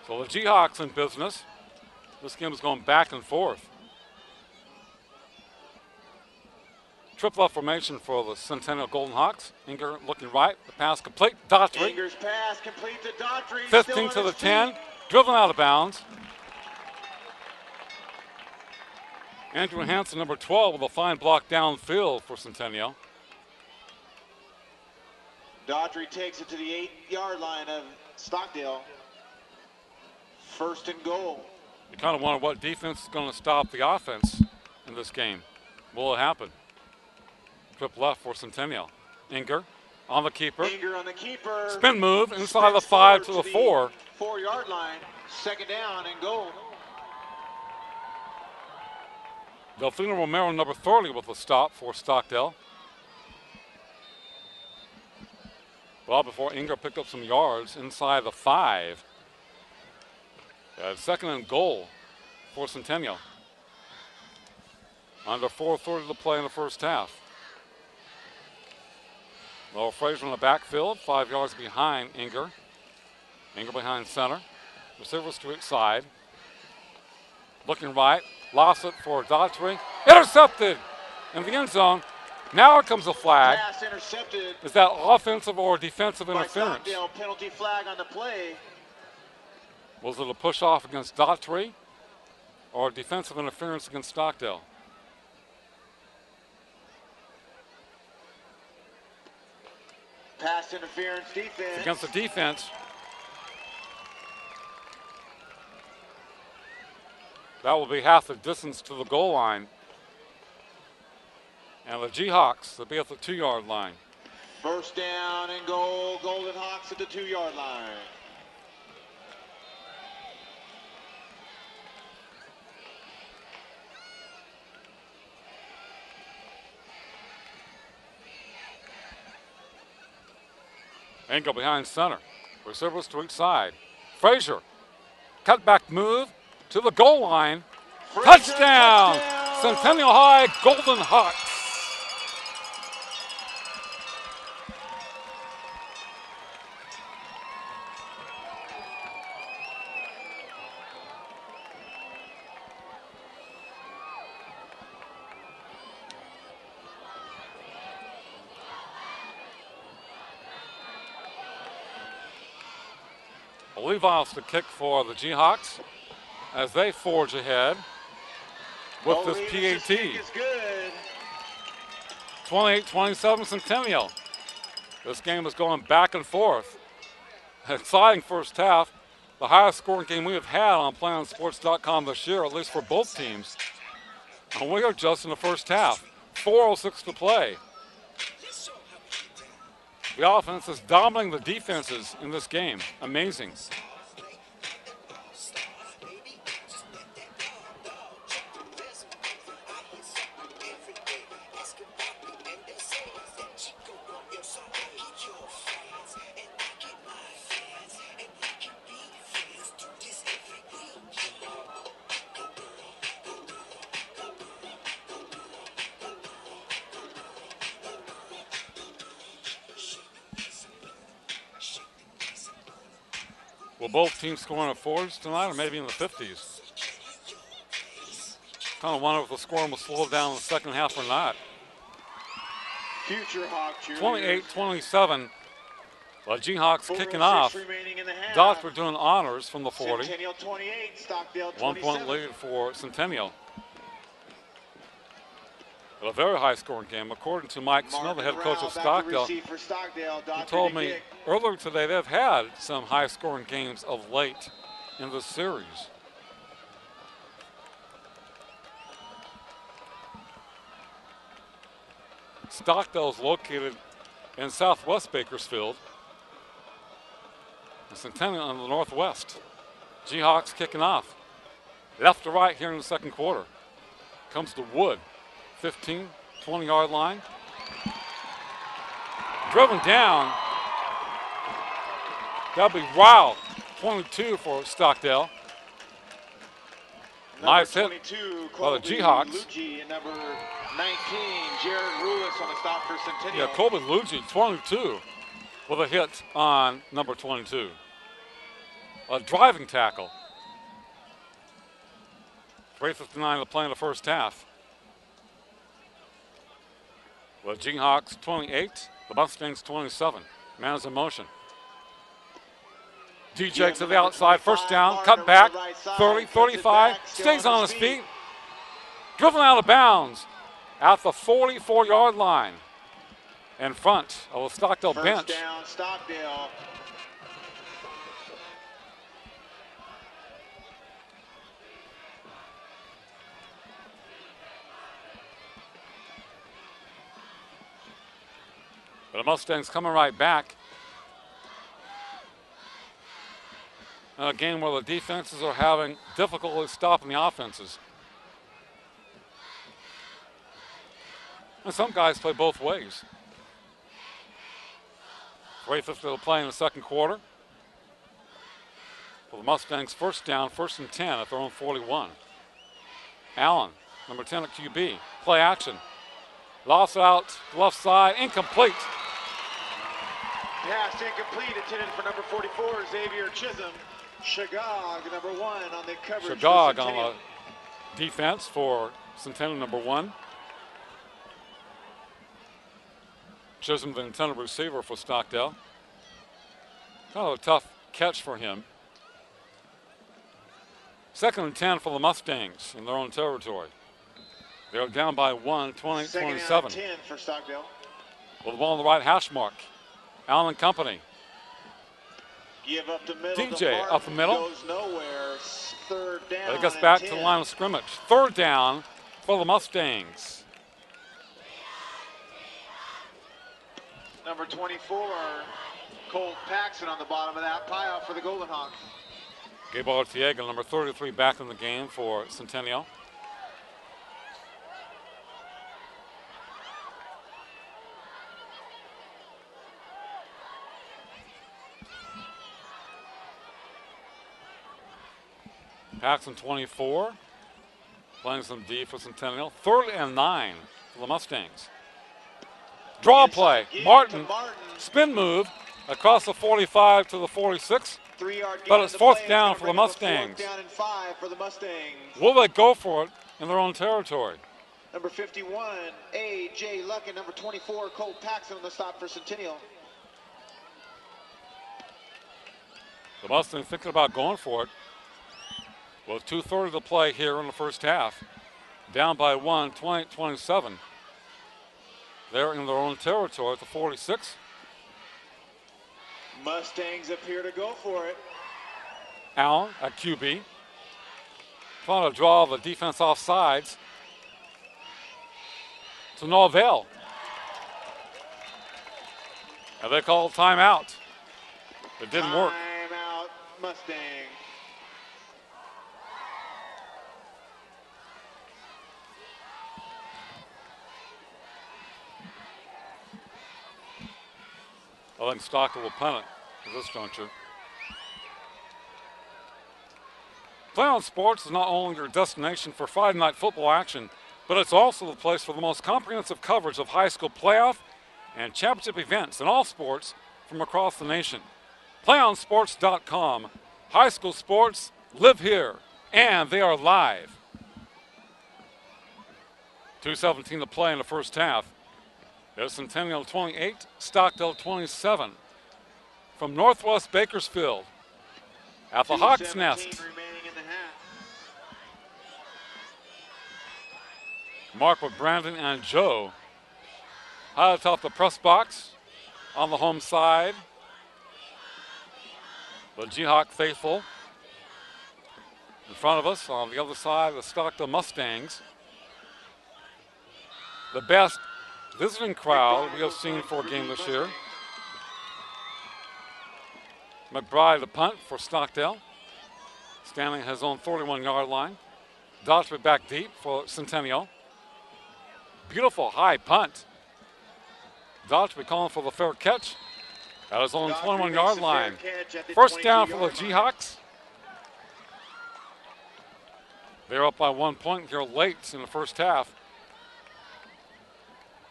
So the Jayhawks in business. This game is going back and forth. Triple up formation for the Centennial Golden Hawks. Inger looking right. The pass complete. Daughtry. Inger's pass complete to Daughtry. 15 to the 10. Driven out of bounds. Andrew Hansen, number 12, with a fine block downfield for Centennial. Daughtry takes it to the 8-yard line of Stockdale. First and goal. You kind of wonder what defense is going to stop the offense in this game. Will it happen? Trip left for Centennial. Inger on the keeper. Inger on the keeper. Spin move inside the 5 to the 4. 4-yard line. Second down and goal. Delfino Romero, number 30, with a stop for Stockdale. Well, before Inger picked up some yards inside the 5. Second and goal for Centennial. Under 4:30 to play in the first half. Well, Frazier in the backfield, 5 yards behind Inger. Inger behind center. Receivers to its side. Looking right. Lost it for Daughtry. Intercepted in the end zone. Now comes a flag. Pass intercepted. Is that offensive or defensive By interference? Stockdale, penalty flag on the play. Was it a push off against Daughtry or defensive interference against Stockdale? Pass interference defense. Against the defense. That will be half the distance to the goal line. And the Jayhawks will be at the 2-yard line. First down and goal. Golden Hawks at the 2-yard line. Angle behind center. Receivers to each side. Frazier. Cutback move to the goal line. Touchdown! Centennial High Golden Hawks. Levi's to kick for the Jayhawks as they forge ahead with this PAT. 28-27 Centennial. This game is going back and forth. Exciting first half. The highest scoring game we have had on PlayOnSports.com this year, at least for both teams. And we are just in the first half. 4:06 to play. The offense is dominating the defenses in this game. Amazing. Will both teams score in the 40s tonight or maybe in the 50s? Kind of wonder if the scoring will slow down in the second half or not. Future Hawk 28-27. The Jayhawks kicking off. Daughtry doing honors from the 40. Centennial 28, Stockdale 27. 1 point lead for Centennial. But a very high scoring game. According to Mike Snow, the head coach of Stockdale, he told me earlier today they've had some high scoring games of late in the series. Stockdale is located in southwest Bakersfield. And Centennial in the northwest. Jayhawks kicking off. Left to right here in the second quarter. Comes to Wood. 15, 20-yard line. Driven down. That'll be Ryle. 22 for Stockdale. Nice hit by the Jayhawks. And number 19, Jared Ruiz on the stop for Centennial. Yeah, Colby Luigi, 22, with a hit on number 22. A driving tackle. 3:59 to play in the first half. The Jayhawks 28, the Mustangs 27. Man is in motion. DJ to the outside, first down, cut back, 30, 35, stays on his feet. Driven out of bounds at the 44-yard line in front of the Stockdale bench. First down, Stockdale. But the Mustangs coming right back. A game where the defenses are having difficulty stopping the offenses. And some guys play both ways. 3:50 to play in the second quarter. For the Mustangs, first down, 1st and 10 at their own 41. Allen, number 10 at QB. Play action. Lost out, left side, incomplete. Pass incomplete, intended for number 44, Xavier Chisholm. Shagog, number 1 on the coverage. Shagog on the defense for Centennial, number 1. Chisholm, the intended receiver for Stockdale. Kind of a tough catch for him. 2nd and 10 for the Mustangs in their own territory. They're down by 1, 20-27. 2nd and 10 for Stockdale. With the ball on the right hash mark. Allen and company. Give up the middle. DJ up the middle. Goes nowhere. 3rd down. It gets back to the line of scrimmage. 3rd down for the Mustangs. Number 24, Colt Paxson on the bottom of that pile for the Golden Hawks. Gabe Artiega, number 33, back in the game for Centennial. Paxson 24, playing some D for Centennial. 3rd and 9 for the Mustangs. Draw play, Martin, spin move across the 45 to the 46, but it's 4th down for the Mustangs. 4th down and 5 for the Mustangs. Will they go for it in their own territory? Number 51, A.J. Luck, and number 24, Colt Paxson on the stop for Centennial. The Mustangs thinking about going for it. With 2:30 to play here in the first half. Down by 1, 20-27. They're in their own territory at the 46. Mustangs appear to go for it. Allen at QB. Trying to draw the defense off sides. To no avail. And they call timeout. It didn't work. Timeout, Mustangs. I think Stockdale will punt it at this juncture. PlayOn Sports is not only your destination for Friday night football action, but it's also the place for the most comprehensive coverage of high school playoff and championship events in all sports from across the nation. PlayOnSports.com. High school sports live here, and they are live. 2:17 to play in the first half. There's Centennial 28, Stockdale 27. From Northwest Bakersfield at the Hawk's Nest. Remaining in the half. Mark with Brandon and Joe. High atop the press box on the home side. The G-Hawk faithful. In front of us on the other side, the Stockdale Mustangs. The best visiting crowd we have seen for a game this year. McBride the punt for Stockdale. Standing at his own 31-yard line. Daughtry back deep for Centennial. Beautiful high punt. Daughtry calling for the fair catch at his own 21-yard line. First down for the G-Hawks. They're up by 1 point here late in the first half.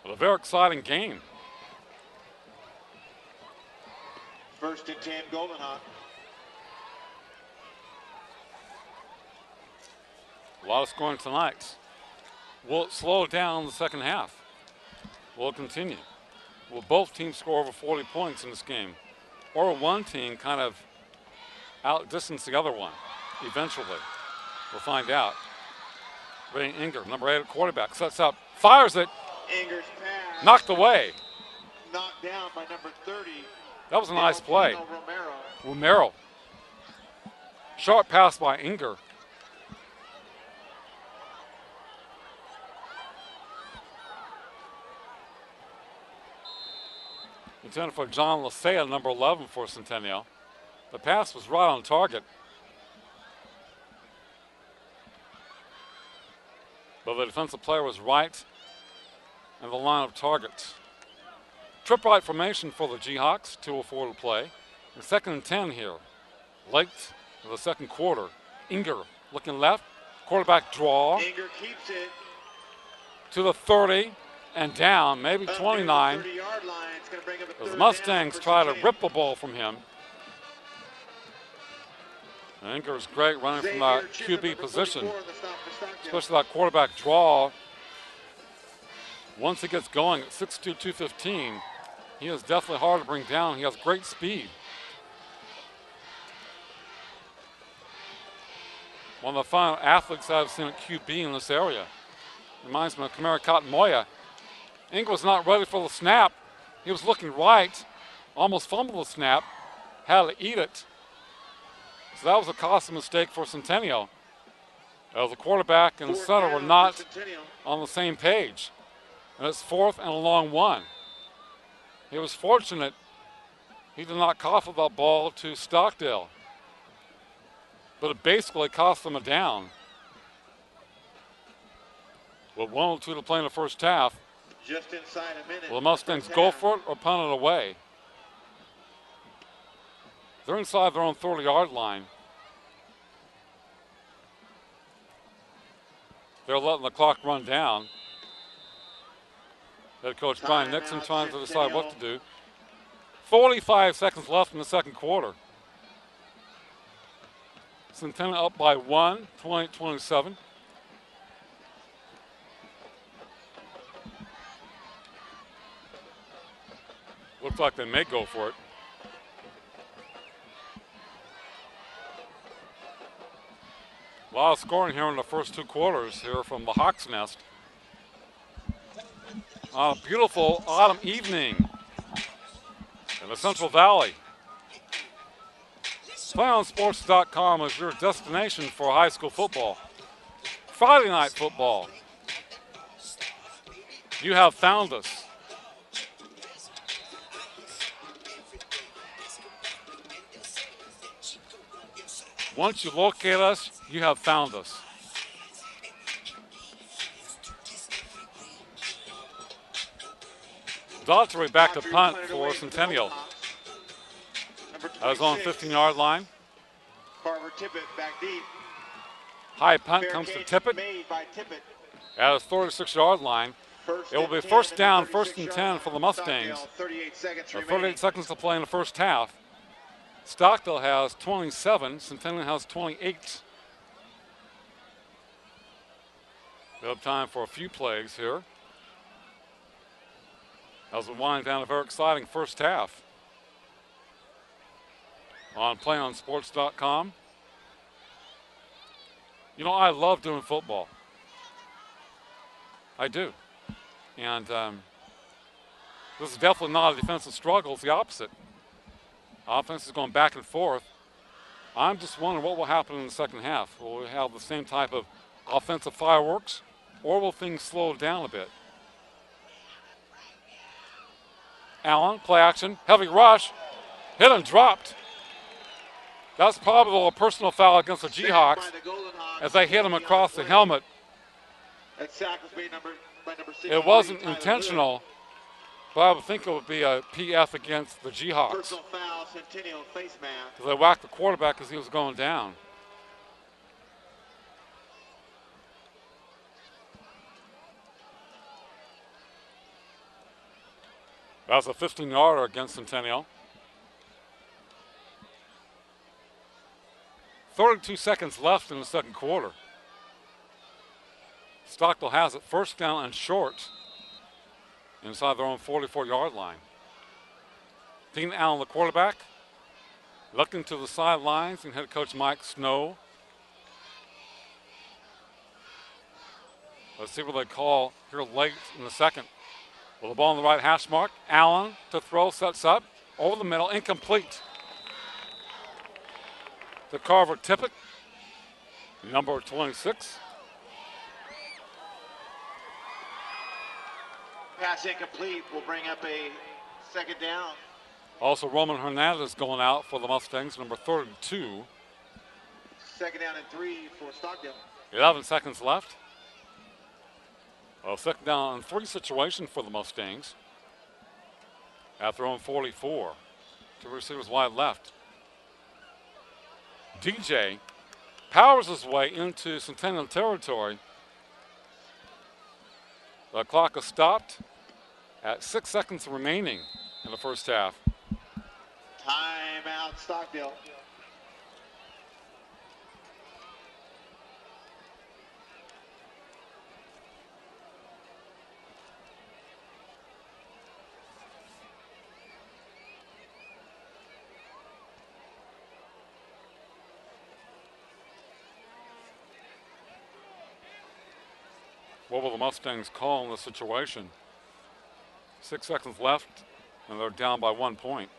But a very exciting game. 1st and 10, Golden Hawk. A lot of scoring tonight. Will it slow down in the second half? Will it continue? Will both teams score over 40 points in this game? Or will one team kind of outdistance the other one eventually? We'll find out. Ray Inger, number 8 at quarterback, sets up, fires it. Inger's pass. Knocked away. Knocked down by number 30. That was a nice play. Romero. Romero. Short pass by Inger. Intended for John Lasea, number 11 for Centennial. The pass was right on target. But the defensive player was right in the line of target. Trip right formation for the G-Hawks, 2:04 to play. And 2nd and 10 here, late in the second quarter. Inger looking left, quarterback draw. Inger keeps it. To the 30 and down, maybe 29. 30-yard line. It's going to bring up a As the third Mustangs down try to Centennial. rip the ball from him. And Inger's great running from that QB position, especially that quarterback draw. Once he gets going at 6'2", 215, He is definitely hard to bring down. He has great speed. One of the final athletes I've seen at QB in this area. Reminds me of Kamara Cotton Moya. Ingram was not ready for the snap. He was looking right, almost fumbled the snap, had to eat it. So that was a costly mistake for Centennial. The quarterback and the center were not on the same page. And it's 4th and a long one. He was fortunate he did not cough that ball to Stockdale. But it basically cost them a down. With 1:02 to play in the first half, Just inside a minute. will the Mustangs go for it or punt it away? They're inside their own 30-yard line. They're letting the clock run down. Head coach Brian Nixon trying to decide what to do. 45 seconds left in the second quarter. Centennial up by 1, 28-27. Looks like they may go for it. A lot of scoring here in the first 2 quarters here from the Hawks Nest. On a beautiful autumn evening in the Central Valley. PlayOnSports.com is your destination for high school football. Friday night football. You have found us. Once you locate us, you have found us. Daughtry back to punt for Centennial. That was on 15-yard line. Carver Tippett back deep. High punt comes to Tippett at his 36-yard line. It will be first down, 1st and 10 for the Mustangs. 38 seconds to play in the first half. Stockdale has 27, Centennial has 28. We have time for a few plays here as we wind down a very exciting first half on PlayOnSports.com. You know, I love doing football. I do. And this is definitely not a defensive struggle. It's the opposite. Offense is going back and forth. I'm just wondering what will happen in the second half. Will we have the same type of offensive fireworks, or will things slow down a bit? Allen, play action, heavy rush, hit and dropped. That's probably a personal foul against the Jayhawks as they hit him across the helmet. It wasn't intentional, but I would think it would be a PF against the Jayhawks. They whacked the quarterback as he was going down. That was a 15-yarder against Centennial. 32 seconds left in the second quarter. Stockdale has it first down and short inside their own 44-yard line. Dean Allen, the quarterback, looking to the sidelines, and head coach Mike Snow. Let's see what they call here late in the second. With the ball on the right hash mark, Allen to throw, sets up, over the middle, incomplete. To Carver Tippett, number 26. Pass incomplete will bring up a second down. Also, Roman Hernandez going out for the Mustangs, number 32. Second down and 3 for Stockdale. 11 seconds left. A second down and 3 situation for the Mustangs at their own 44. 2 receivers wide left. DJ powers his way into Centennial territory. The clock is stopped at 6 seconds remaining in the first half. Timeout, Stockdale. What will the Mustangs call in this situation? 6 seconds left, and they're down by 1 point.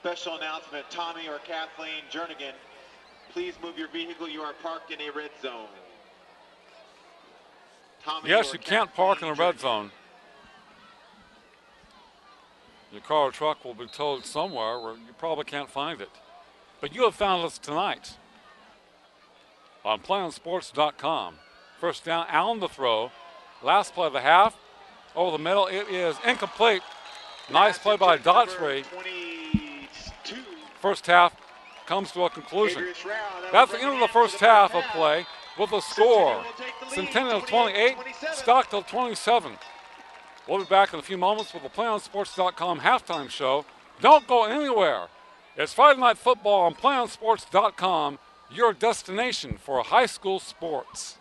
Special announcement, Tommy or Kathleen Jernigan, please move your vehicle. You are parked in a red zone. Tommy Yes, you can't park in a red zone. Your car or truck will be towed somewhere where you probably can't find it. But you have found us tonight on PlayOnSports.com. First down, Allen to throw. Last play of the half. Over the middle, it is incomplete. Nice play by Daughtry. First half comes to a conclusion. That's the end of the first half of play with the score. Centennial 28, Stockdale 27. We'll be back in a few moments with the PlayOnSports.com halftime show. Don't go anywhere. It's Friday Night Football on PlayOnSports.com, your destination for high school sports.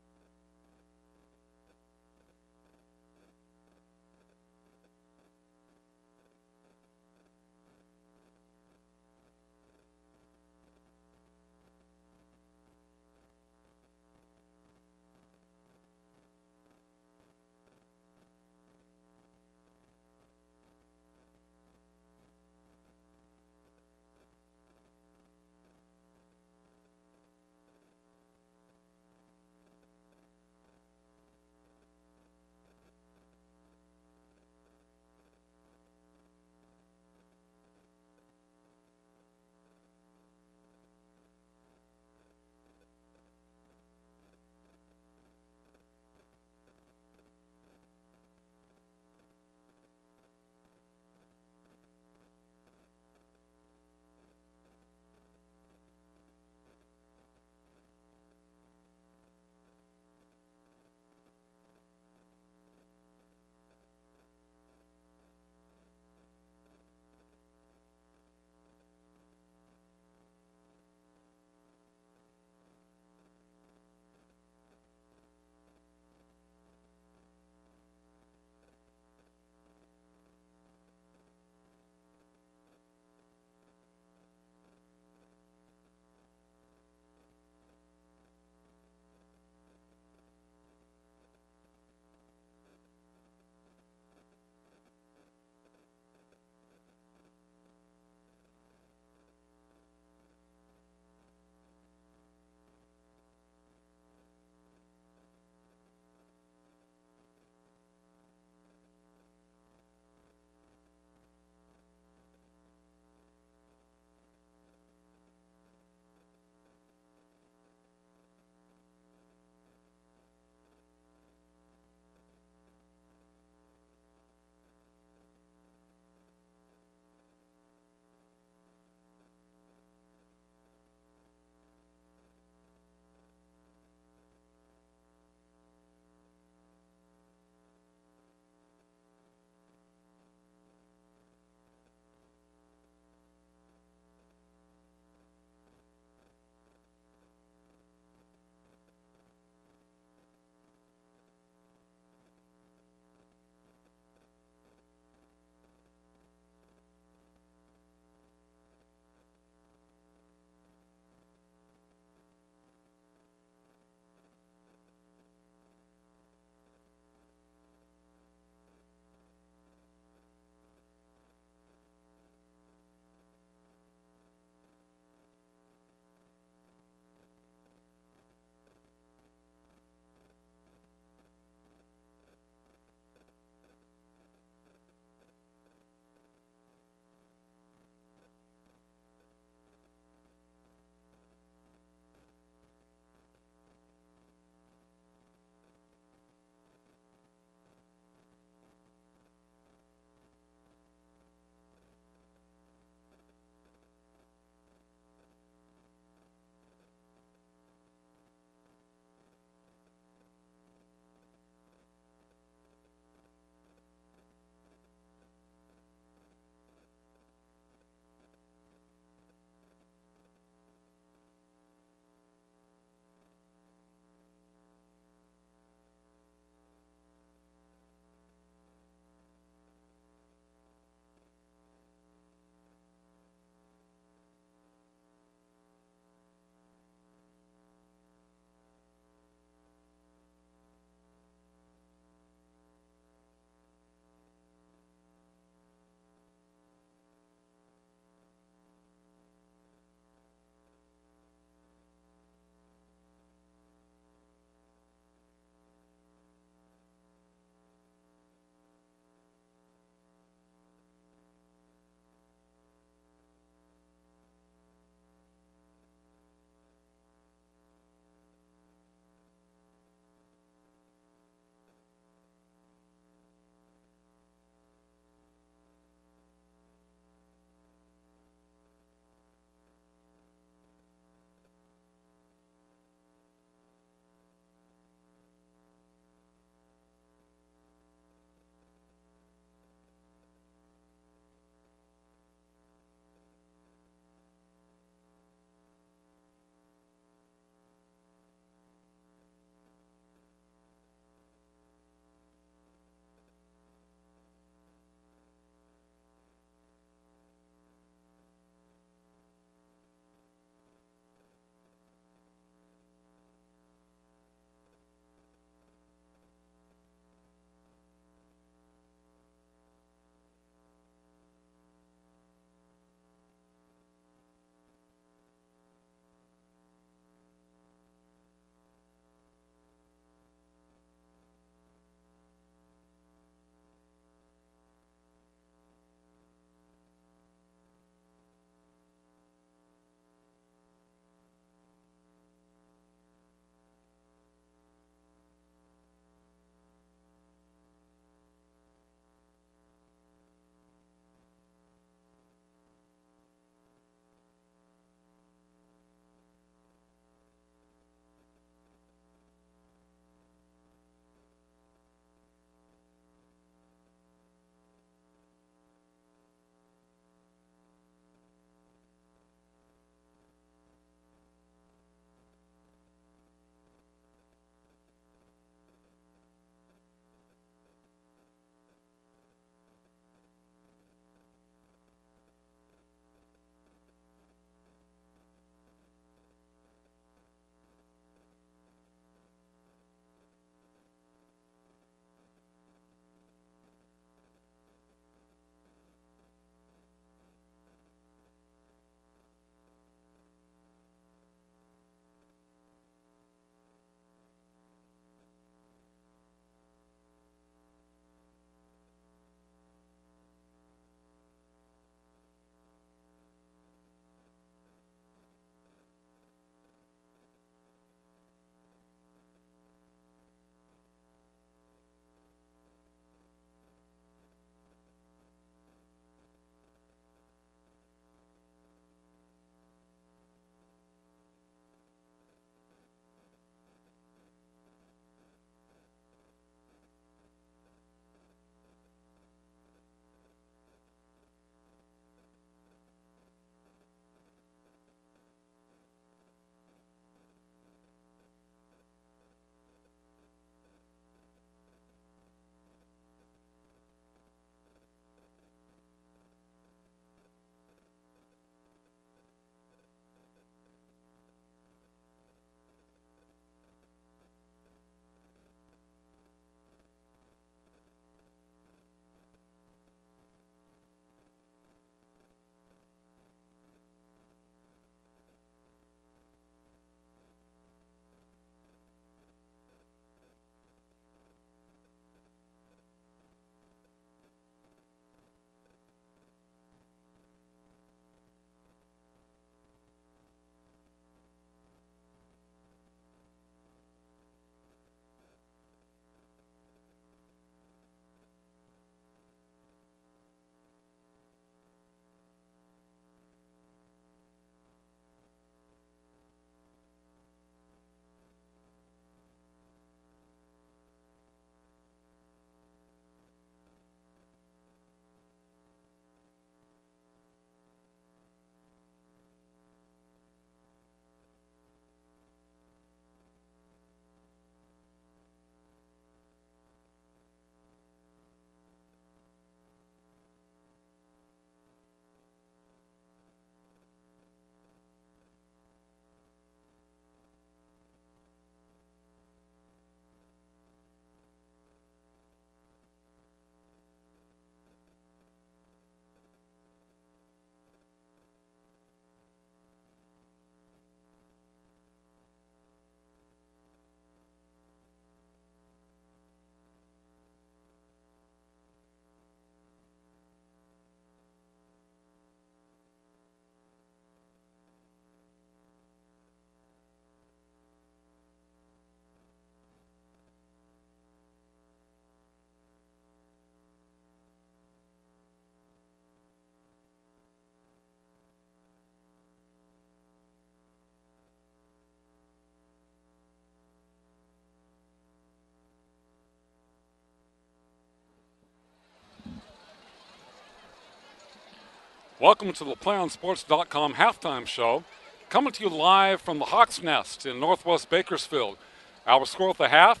Welcome to the PlayOnSports.com halftime show, coming to you live from the Hawk's Nest in northwest Bakersfield. Our score at the half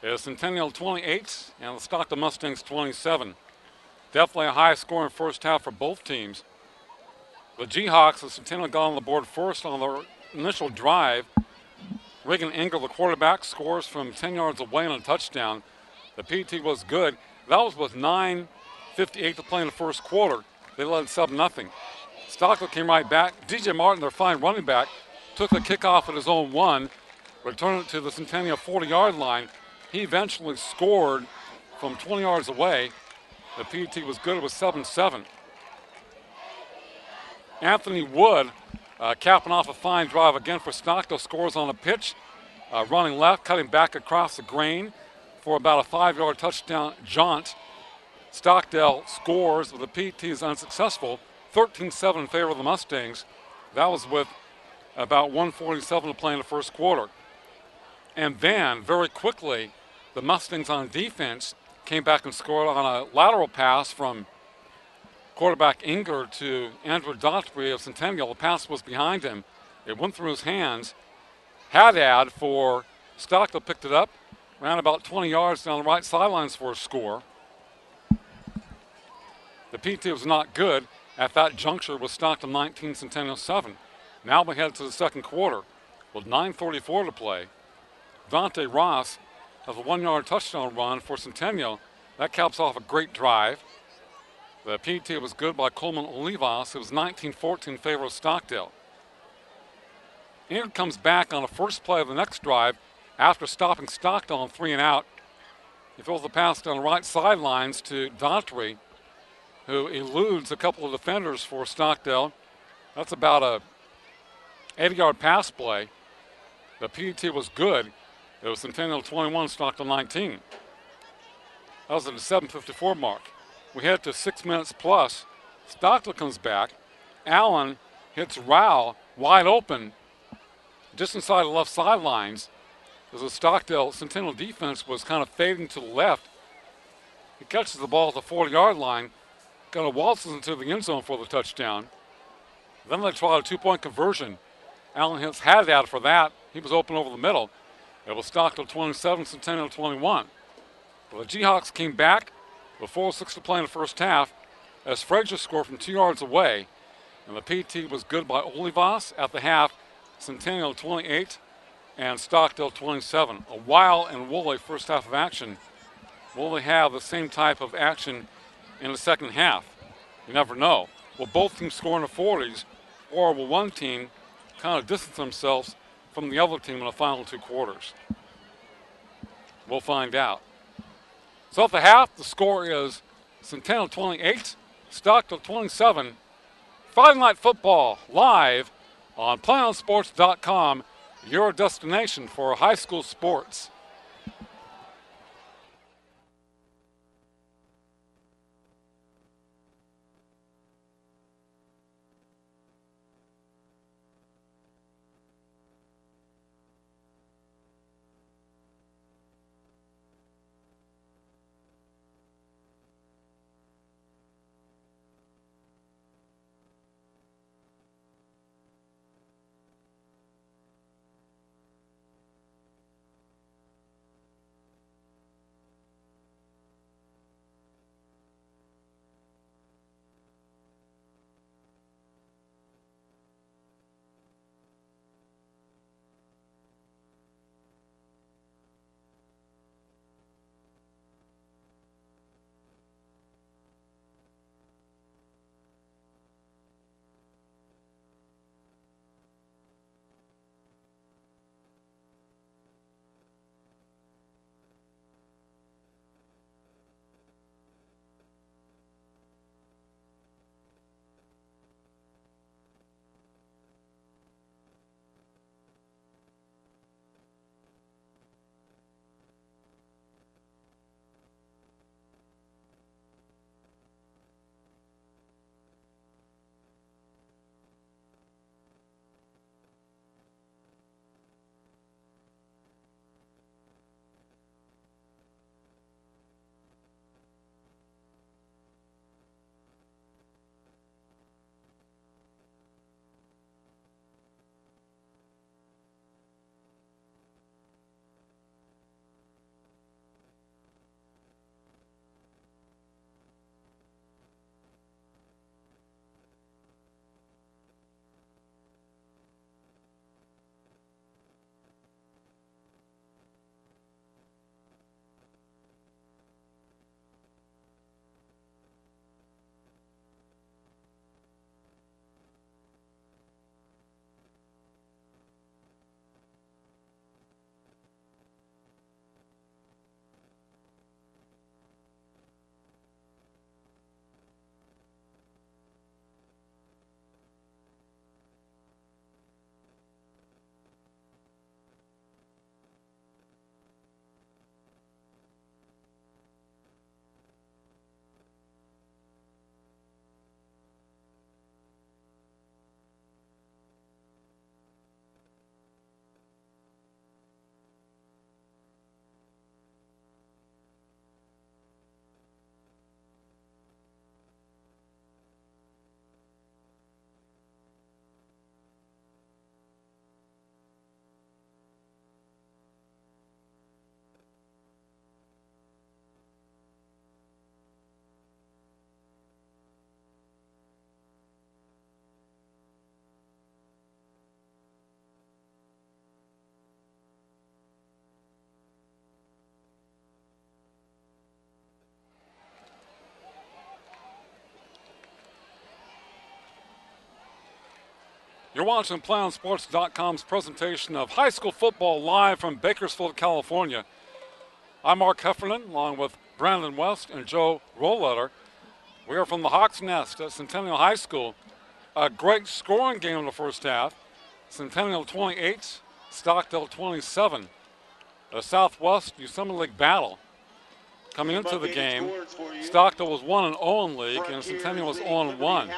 is Centennial 28 and the Stockdale Mustangs 27. Definitely a high-scoring first half for both teams. The Jayhawks of Centennial got on the board first on their initial drive. Reagan Engel, the quarterback, scores from 10 yards away on a touchdown. The PT was good. That was with 9:58 to play in the first quarter. They led 7-0. Stockdale came right back. DJ Martin, their fine running back, took the kickoff at his own one, returned it to the Centennial 40-yard line. He eventually scored from 20 yards away. The PT was good. It was 7-7. Anthony Wood, capping off a fine drive again for Stockdale, scores on a pitch, running left, cutting back across the grain for about a 5-yard touchdown jaunt. Stockdale scores, but the PT is unsuccessful. 13-7 in favor of the Mustangs. That was with about 1:47 to play in the first quarter. And then, very quickly, the Mustangs on defense came back and scored on a lateral pass from quarterback Inger to Andrew Daughtry of Centennial. The pass was behind him. It went through his hands. Haddad for Stockdale picked it up, ran about 20 yards down the right sidelines for a score. The PT was not good at that juncture with Stockdale 19, Centennial 7. Now we head to the second quarter with 9:34 to play. Dante Ross has a 1-yard touchdown run for Centennial. That caps off a great drive. The PT was good by Coleman Olivas. It was 19-14 in favor of Stockdale. Inger comes back on the first play of the next drive after stopping Stockdale on 3 and out. He throws the pass down the right sidelines to Daughtry, who eludes a couple of defenders for Stockdale. That's about a 80-yard pass play. The PT was good. It was Centennial 21, Stockdale 19. That was at the 7:54 mark. We head to 6 minutes plus. Stockdale comes back. Allen hits Rao wide open just inside the left sidelines as the Stockdale Centennial defense was kind of fading to the left. He catches the ball at the 40-yard line, kind of waltzes into the end zone for the touchdown. Then they try a 2-point conversion. Allen hits Haddad for that. He was open over the middle. It was Stockdale 27, Centennial 21. But the Jayhawks came back with 4:06 to play in the first half as Frazier scored from 2 yards away. And the PT was good by Olivas at the half. Centennial 28 and Stockdale 27. A wild and woolly first half of action. Will they have the same type of action in the second half? You never know. Will both teams score in the 40s, or will one team kind of distance themselves from the other team in the final 2 quarters? We'll find out. So at the half, the score is Centennial 28, Stockdale 27. Friday Night Football live on PlayOnSports.com, your destination for high school sports. You're watching PlayOnSports.com's presentation of high school football live from Bakersfield, California. I'm Mark Heffernan, along with Brandon West and Joe Rollletter. We are from the Hawks Nest at Centennial High School. A great scoring game in the first half. Centennial 28, Stockdale 27. A Southwest Yosemite League battle. Coming into the game, Stockdale was 1-0 in league, and Centennial was 0-1. Halftime,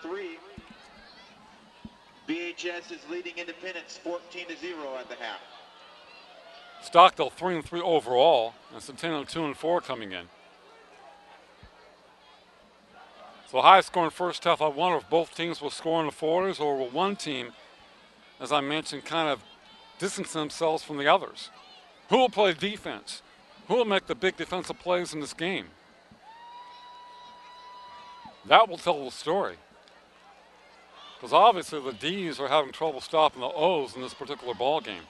9-3. BHS is leading Independence 14-0 at the half. Stockdale 3-3 overall, and Centennial 2-4 coming in. So high scoring first half. I wonder if both teams will score in the 40s, or will one team, as I mentioned, kind of distance themselves from the others. Who will play defense? Who will make the big defensive plays in this game? That will tell the story. Because obviously the D's are having trouble stopping the O's in this particular ball game.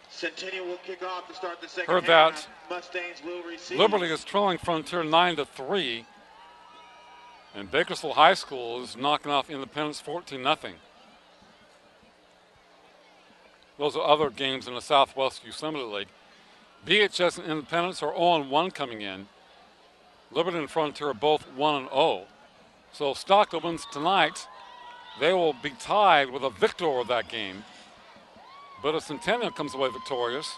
Centennial will kick off to start the second Heard half. that. Mustangs will receive. Liberty is trailing Frontier 9-3. And Bakersfield High School is knocking off Independence 14-0. Those are other games in the Southwest Yosemite League. BHS and Independence are 0-1 coming in. Liberty and Frontier are both 1-0. So if Stockdale wins tonight, they will be tied with a victor of that game. But if Centennial comes away victorious,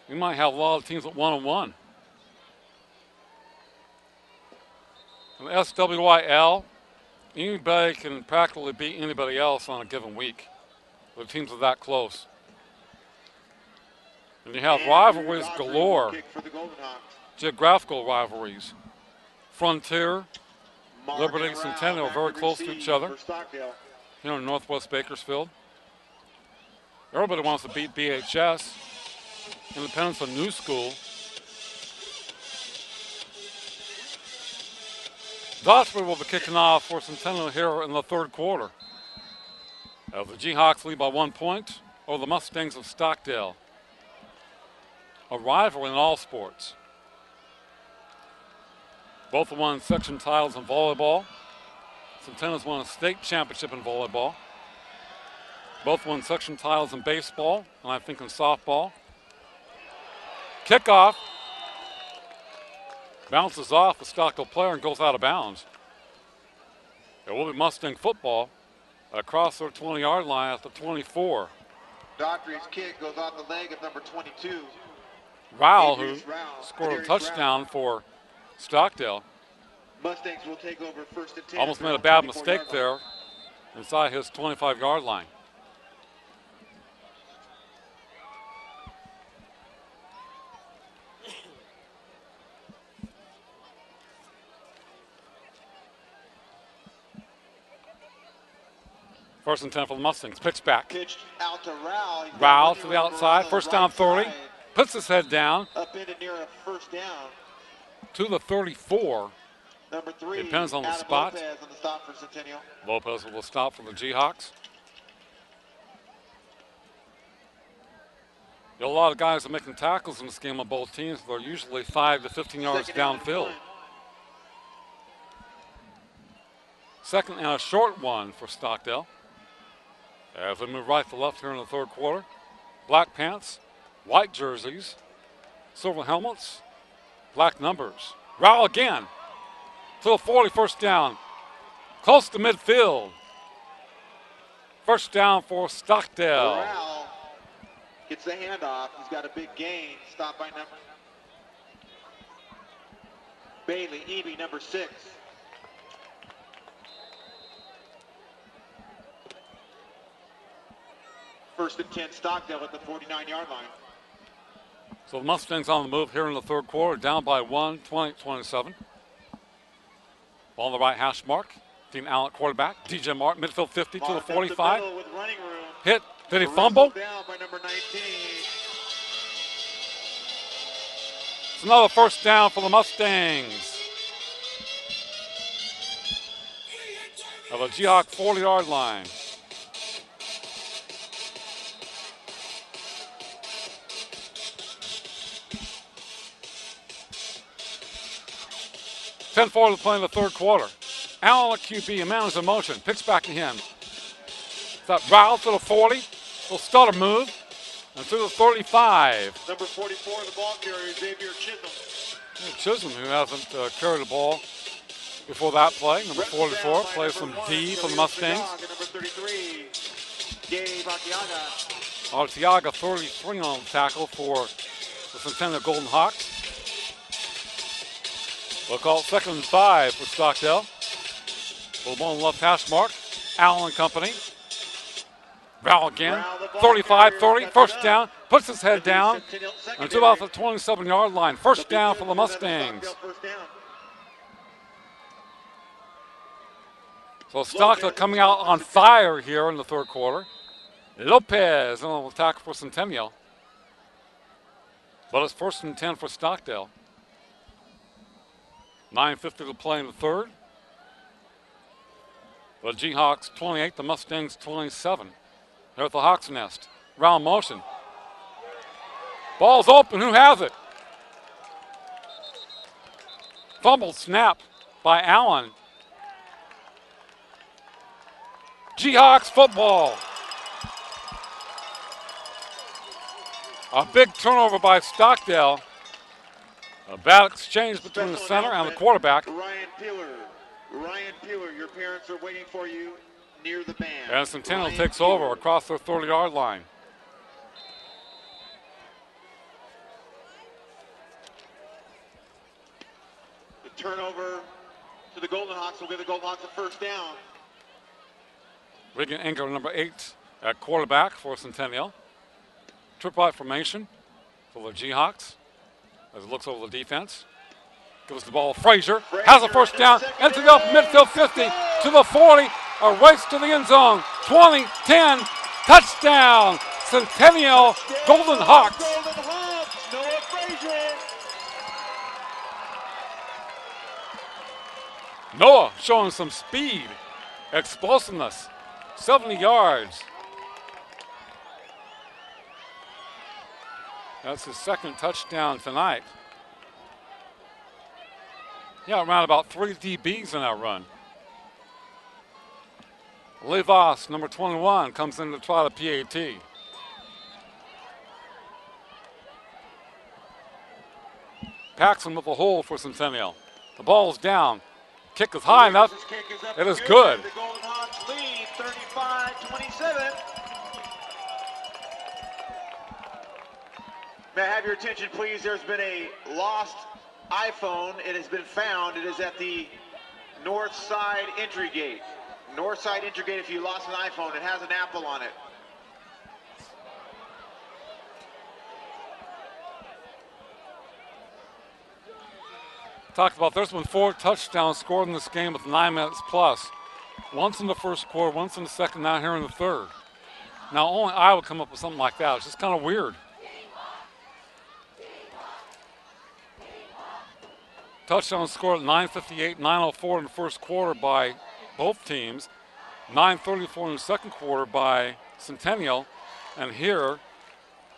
we might have a lot of teams at 1-1. In SWYL, anybody can practically beat anybody else on a given week. The teams are that close. And you have rivalries galore. Geographical rivalries. Frontier, Liberty, Centennial are very close to each other here in Northwest Bakersfield. Everybody wants to beat BHS. Independence, a new school. Dotsbury will be kicking off for Centennial here in the third quarter. The Jayhawks lead by 1 point over the Mustangs of Stockdale. A rivalry in all sports. Both have won section titles in volleyball. Centennial's won a state championship in volleyball. Both won section titles in baseball, and I think in softball. Kickoff. Bounces off the Stockdale player and goes out of bounds. It will be Mustang football across their 20-yard line at the 24. Daughtry's kick goes off the leg of number 22. Rowell, who scored a touchdown for Stockdale. Mustangs will take over first and 10. Almost made a bad mistake there inside his 25-yard line. First and 10 for the Mustangs. Pitch back. Pitched out to Rowell. Rowell to the outside. First down 30. Puts his head down. Up into near a first down. To the 34. Number 3. It depends on the spot. Lopez on the stop for Centennial. Lopez will stop for the Jayhawks. There are a lot of guys that are making tackles in this game on both teams. They're usually 5 to 15 yards downfield. Second and a short one for Stockdale. As they move right to left here in the third quarter. Black pants, white jerseys, silver helmets, black numbers. Rowell again to the 40, first down. Close to midfield. First down for Stockdale. Rowell gets the handoff. He's got a big gain. Stopped by number Bailey Eby, number 6. First and 10, Stockdale at the 49-yard line. So the Mustangs on the move here in the third quarter, down by 1, 20-27. Ball on the right hash mark. Team Allen quarterback. DJ Martin, midfield 50 to the 45. With running room. Hit. Did he fumble? Down by number 19. It's another first down for the Mustangs. Of a Jayhawk 40-yard line. $10-4 to play in the third quarter. Allen at QB, a man is in motion. Pitch back to him. That route to the 40. Will start a move. And to the 35. Number 44 of the ball carrier, Xavier Chisholm. Chisholm, who hasn't carried the ball before that play. Number 44 plays some D for the Mustangs. Number 33, Gabe Arteaga. Arteaga 33 on the tackle for the Centennial Golden Hawks. We'll call it 2nd and 5 for Stockdale. Little ball on the left hash mark. Allen and company. Brow again. 35-30. First down. Puts his head down. And to about the 27-yard line. First down for the Mustangs. So Stockdale coming out on fire here in the third quarter. Lopez on the attack for Centennial. But it's 1st and 10 for Stockdale. 9:50 to play in the third. The G-Hawks 28, the Mustangs 27. They're at the Hawks nest. Round motion. Ball's open. Who has it? Fumbled snap by Allen. G-Hawks football. A big turnover by Stockdale. A bad exchange between the center and the quarterback. Ryan Peeler, your parents are waiting for you near the band. And Centennial takes over across their 30-yard line. The turnover to the Golden Hawks will give the Golden Hawks a first down. Regan Anchor, number 8 at quarterback for Centennial. Triple out formation for the G-Hawks as it looks over the defense. Gives the ball. Frazier has a first down into the midfield 50 to the 40. A race to the end zone. 20, 10, touchdown. Centennial Golden Hawks. Noah Frazier. Noah showing some speed, explosiveness. 70 yards. That's his second touchdown tonight. Yeah, around about 3 DBs in that run. Levas, number 21, comes in to try the PAT. Paxson with a hole for Centennial. The ball's down. Kick is high enough. It is good. The Golden Hawks lead 35-27. May I have your attention, please? There's been a lost iPhone. It has been found. It is at the north side entry gate. North side entry gate. If you lost an iPhone, it has an apple on it. Talked about there's been 4 touchdowns scored in this game with 9 minutes plus. Once in the first quarter, once in the second, now here in the third. Now only I would come up with something like that. It's just kind of weird. Touchdown scored at 9:58, 9:04 in the first quarter by both teams. 9:34 in the second quarter by Centennial. And here,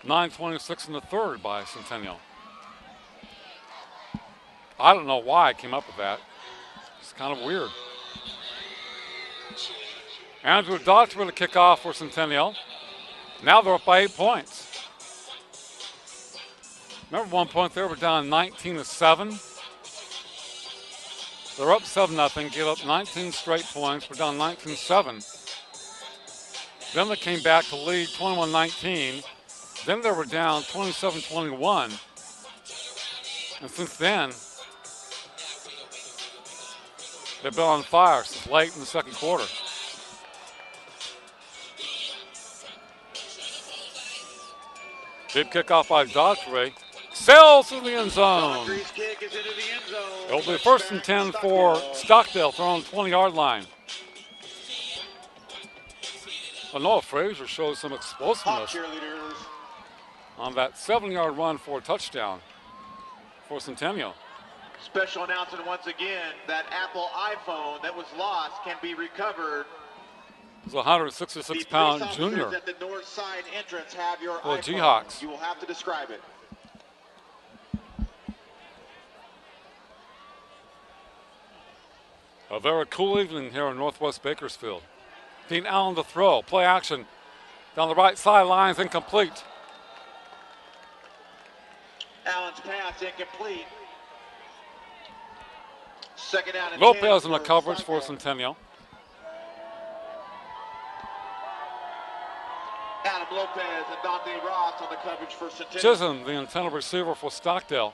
9:26 in the third by Centennial. I don't know why I came up with that. It's kind of weird. Andrew Dodge with a kickoff for Centennial. Now they're up by 8 points. Remember, 1 point there, we're down 19-7. They're up 7-0, give up 19 straight points. We're down 19-7. Then they came back to lead 21-19. Then they were down 27-21. And since then, they've been on fire since late in the second quarter. Deep kickoff by Daughtry. Sails to the end zone. Kick is into the end zone. It'll be 1st and 10 for Stockdale, throwing the 20-yard line. Well, Noah Frazier shows some explosiveness on that 7-yard run for a touchdown for Centennial. Special announcement once again, that Apple iPhone that was lost can be recovered. It's a 166-pound junior. At the north side entrance have your for the iPhone. G-Hawks. You will have to describe it. A very cool evening here in Northwest Bakersfield. Dean Allen to throw. Play action down the right sidelines, incomplete. Allen's pass incomplete. Second down and Lopez 10 in the coverage for Centennial. Adam Lopez and Dante Ross on the coverage for Centennial. Chisholm, the intended receiver for Stockdale.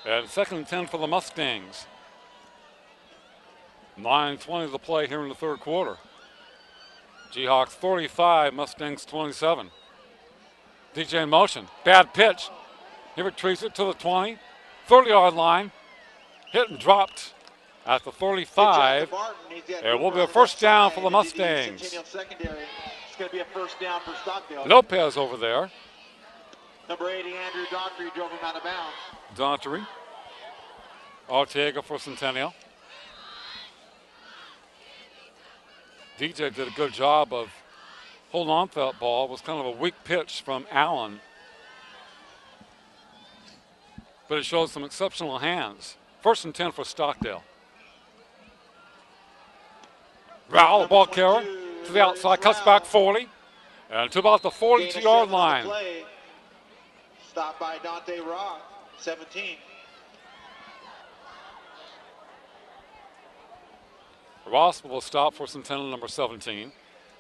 And 2nd and 10 for the Mustangs. 9:20 to play here in the third quarter. Jayhawks 35, Mustangs 27. DJ in motion. Bad pitch. He retrieves it to the 20, 30-yard line. Hit and dropped at the 35. It will be a first down for the Mustangs. It's going to be a first down for Stockdale. Lopez over there. Number 80, Andrew Daughtry, drove him out of bounds. Daughtry. Ortega for Centennial. DJ did a good job of holding on to that ball. It was kind of a weak pitch from Allen. But it shows some exceptional hands. 1st and 10 for Stockdale. Rowell, the ball carrier to the outside, cuts back 40. And to about the 42-yard line. Stopped by Dante Ross, 17. Ross will stop for Centennial, number 17.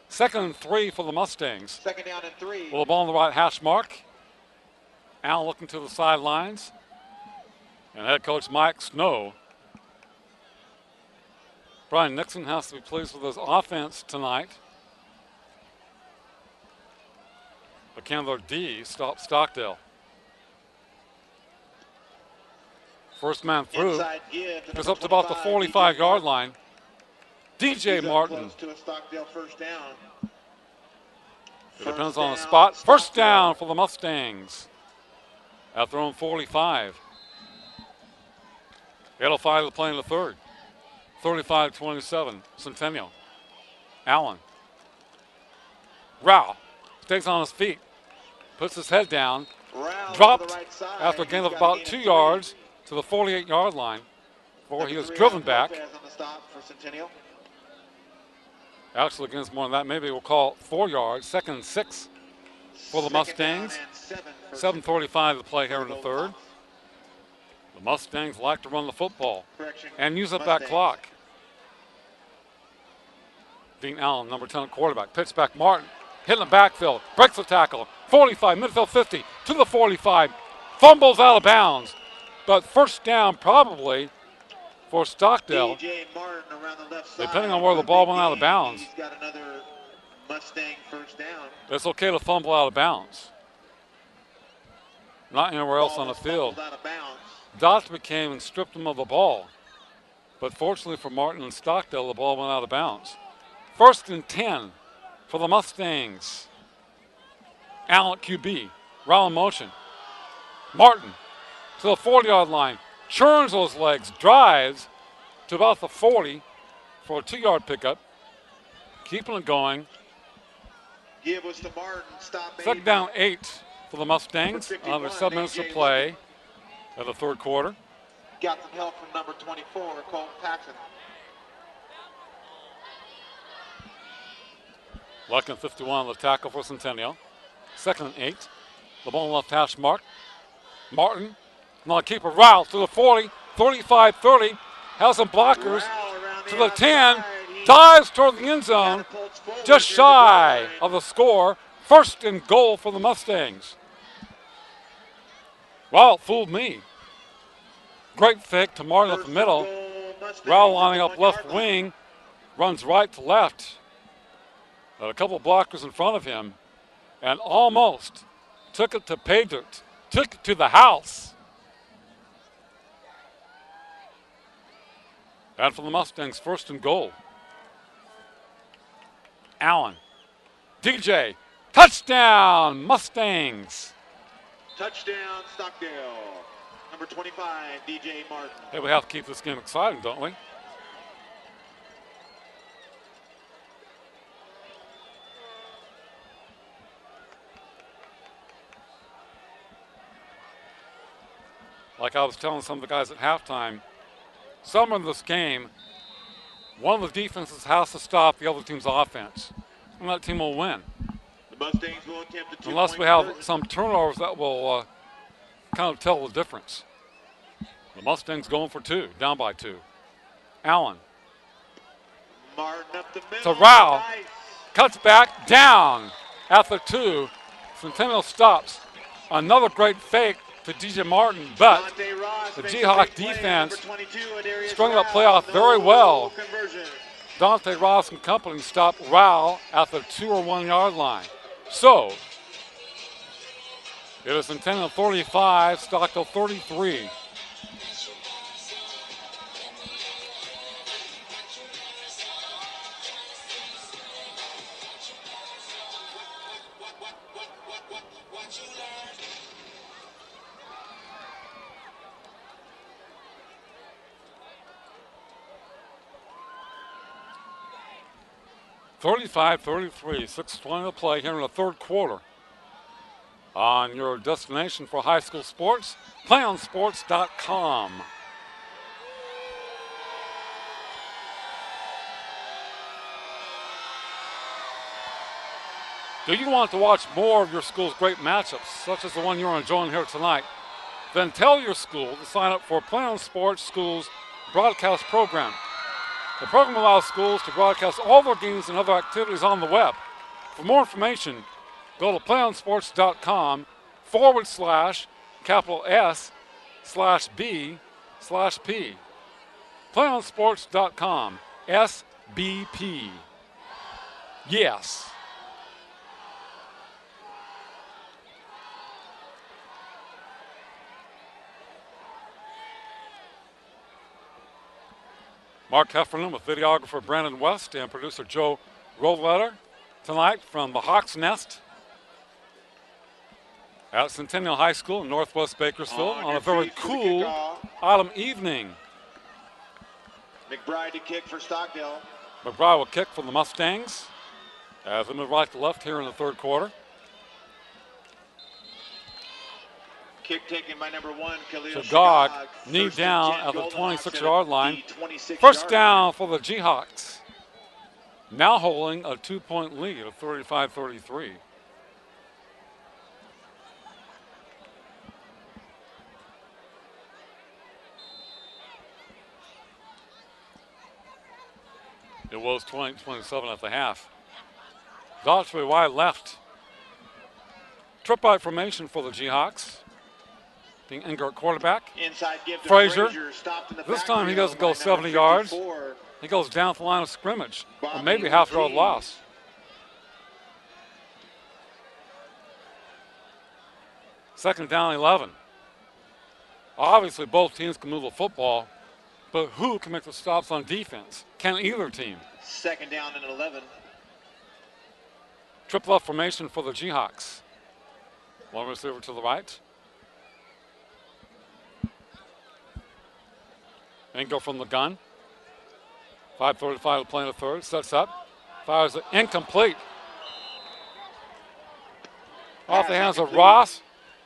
2nd and 3 for the Mustangs. 2nd down and 3. Well, the ball on the right hash mark. Allen looking to the sidelines. And head coach Mike Snow. Brian Nixon has to be pleased with his offense tonight. But can their D stop Stockdale? First man through. Is up to about the 45-yard line. DJ Martin. To a Stockdale first down. It depends on the spot. First down for the Mustangs at their own 45. It'll fire the play in the third. 35-27, Centennial. Allen. Rao stays on his feet. Puts his head down. Dropped after a gain of about 2 yards to the 48-yard line before he was driven back. Actually, against more than that, maybe we'll call 4 yards. 2nd and 6 for the Mustangs. 7:35 to play here in the third. The Mustangs like to run the football and use up that clock. Dean Allen, number 10 quarterback. Pitch back Martin. Hitting the backfield. Breaks the tackle. 45, midfield 50 to the 45. Fumbles out of bounds. But first down probably for Stockdale. Depending on where the ball went out of bounds. He's got another Mustang first down. It's okay to fumble out of bounds. Not anywhere else on the field. Daughtry came and stripped him of the ball. But fortunately for Martin and Stockdale, the ball went out of bounds. 1st and 10 for the Mustangs. Allen QB, Rowell in motion. Martin to the 40-yard line, churns those legs, drives to about the 40 for a 2-yard pickup. Keeping it going. Give us to Martin. Stop 2nd down 8 for the Mustangs. Under 7 minutes to play of the third quarter. Got some help from number 24, Cole Paxson. Lucken 51 on the tackle for Centennial. 2nd and 8. The ball left hash mark. Martin, now keeper Rowell to the 40, 35, 30. Has some blockers to the 10. Dives toward the end zone. Just shy of the score. 1st and goal for the Mustangs. Well, it fooled me. Great fake to Martin up the middle. Rowell lining up left wing. Runs right to left. A couple blockers in front of him. And almost took it to pay dirt. Took it to the house. And for the Mustangs, 1st and goal. Allen. DJ. Touchdown, Mustangs. Touchdown, Stockdale. Number 25, DJ Martin. Hey, we have to keep this game exciting, don't we? Like I was telling some of the guys at halftime, some of this game One of the defenses has to stop the other team's offense, and that team will win. The Mustangs will attempt a 2-point Unless we have conversion. some turnovers that will kind of tell the difference. The Mustangs going for 2, down by 2. Allen Martin up the middle. to Rao, Nice. cuts back, down at the 2. Centennial stops. Another great fake to DJ Martin, but Dante Ross the makes a Jihawk big play. defense Number 22, Adarius strung that Rao. play off very No well. conversion. Dante Ross and company stop Rao at the 2 or 1 yard line. So it is Centennial 35, Stockdale 33. (35-33), 6:20 to play here in the third quarter. On your destination for high school sports, PlayOnSports.com. Do you want to watch more of your school's great matchups, such as the one you're enjoying here tonight? Then tell your school to sign up for PlayOn Sports School's broadcast program. The program allows schools to broadcast all their games and other activities on the web. For more information, go to PlayOnSports.com/S/B/P. PlayOnSports.com, SBP. Yes. Mark Heffernan with videographer Brandon West and producer Joe Rollletter tonight from the Hawk's Nest at Centennial High School in Northwest Bakersfield on a very cool autumn evening. McBride to kick for Stockdale. McBride will kick for the Mustangs as they move right to left here in the third quarter. Kick taken by number 1, Khalil Shagog, Shagog. knee First down and 10, at the Golden 26-yard line. the 26-yard First down line. for the Jihawks. Now holding a 2-point lead of 35-33. It was 20-27 at the half. Daughtry wide left. Trip right formation for the Jihawks. Being Engert quarterback. Inside give to Frazier. stopped in the This time he backfield doesn't go by 70 number yards. 54. He goes down to the line of scrimmage, or Bobby maybe half-yard Ortiz. loss. Second down, 11. Obviously, both teams can move the football, but who can make the stops on defense? Can either team? Second down and 11. Triple left formation for the Jihawks. One receiver to the right. Engel from the gun. 5:35 to play in the third. Sets up. Fires it incomplete. Off the hands of Ross.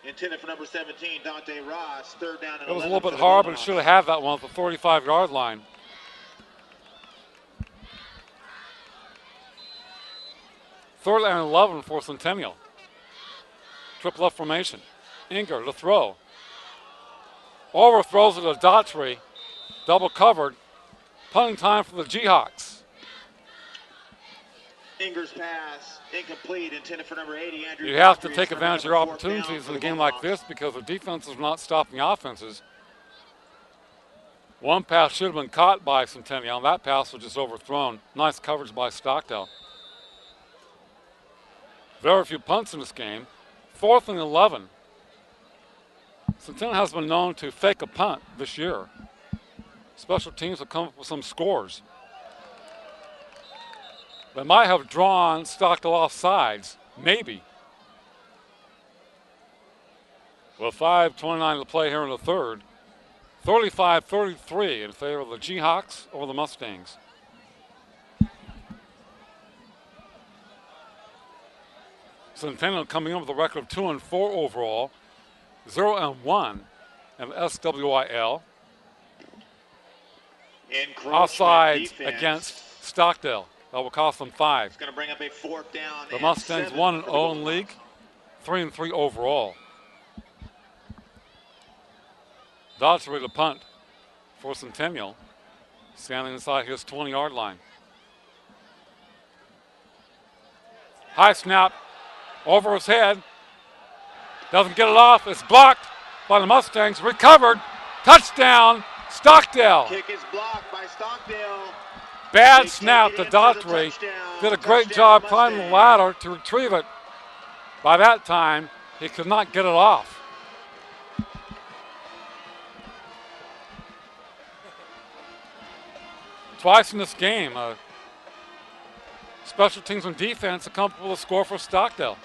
Intended for number 17, Dante Ross. Third down and 11. It was a little for bit the hard, but it Bulldogs. should have had that one at the 35-yard line. Third and 11 for Centennial. Triple left formation. Inger to throw. Overthrows it to Daughtry. Double covered. Punting time for the Jihawks. Inger's pass, incomplete, intended for number 80, Andrew. You have to Daughtry. take It's advantage of your coming up a fourth down opportunities for in a the game like Bulldogs. this because the defense is not stopping offenses. One pass should have been caught by Centennial, and that pass was just overthrown. Nice coverage by Stockdale. Very few punts in this game. 4th and 11. Centennial has been known to fake a punt this year. Special teams have come up with some scores. They might have drawn Stockdale off sides, maybe. With 5:29 to play here in the third. 35-33 in favor of the Jihawks over the Mustangs. Centennial coming in with a record of 2-4 overall, 0-1 in the SWIL. Encroachment defense against Stockdale. That will cost them 5. It's going to bring up a 4th down. The Mustangs 1-0 in league, 3-3 overall. Daughtry to punt for Centennial, standing inside his 20-yard line. High snap over his head. Doesn't get it off. It's blocked by the Mustangs. Recovered. Touchdown, Stockdale. Kick is blocked by Stockdale. Bad snap to Daughtry. Did a great job climbing the ladder to retrieve it. By that time, he could not get it off. Twice in this game, special teams and defense accompanied with a score for Stockdale.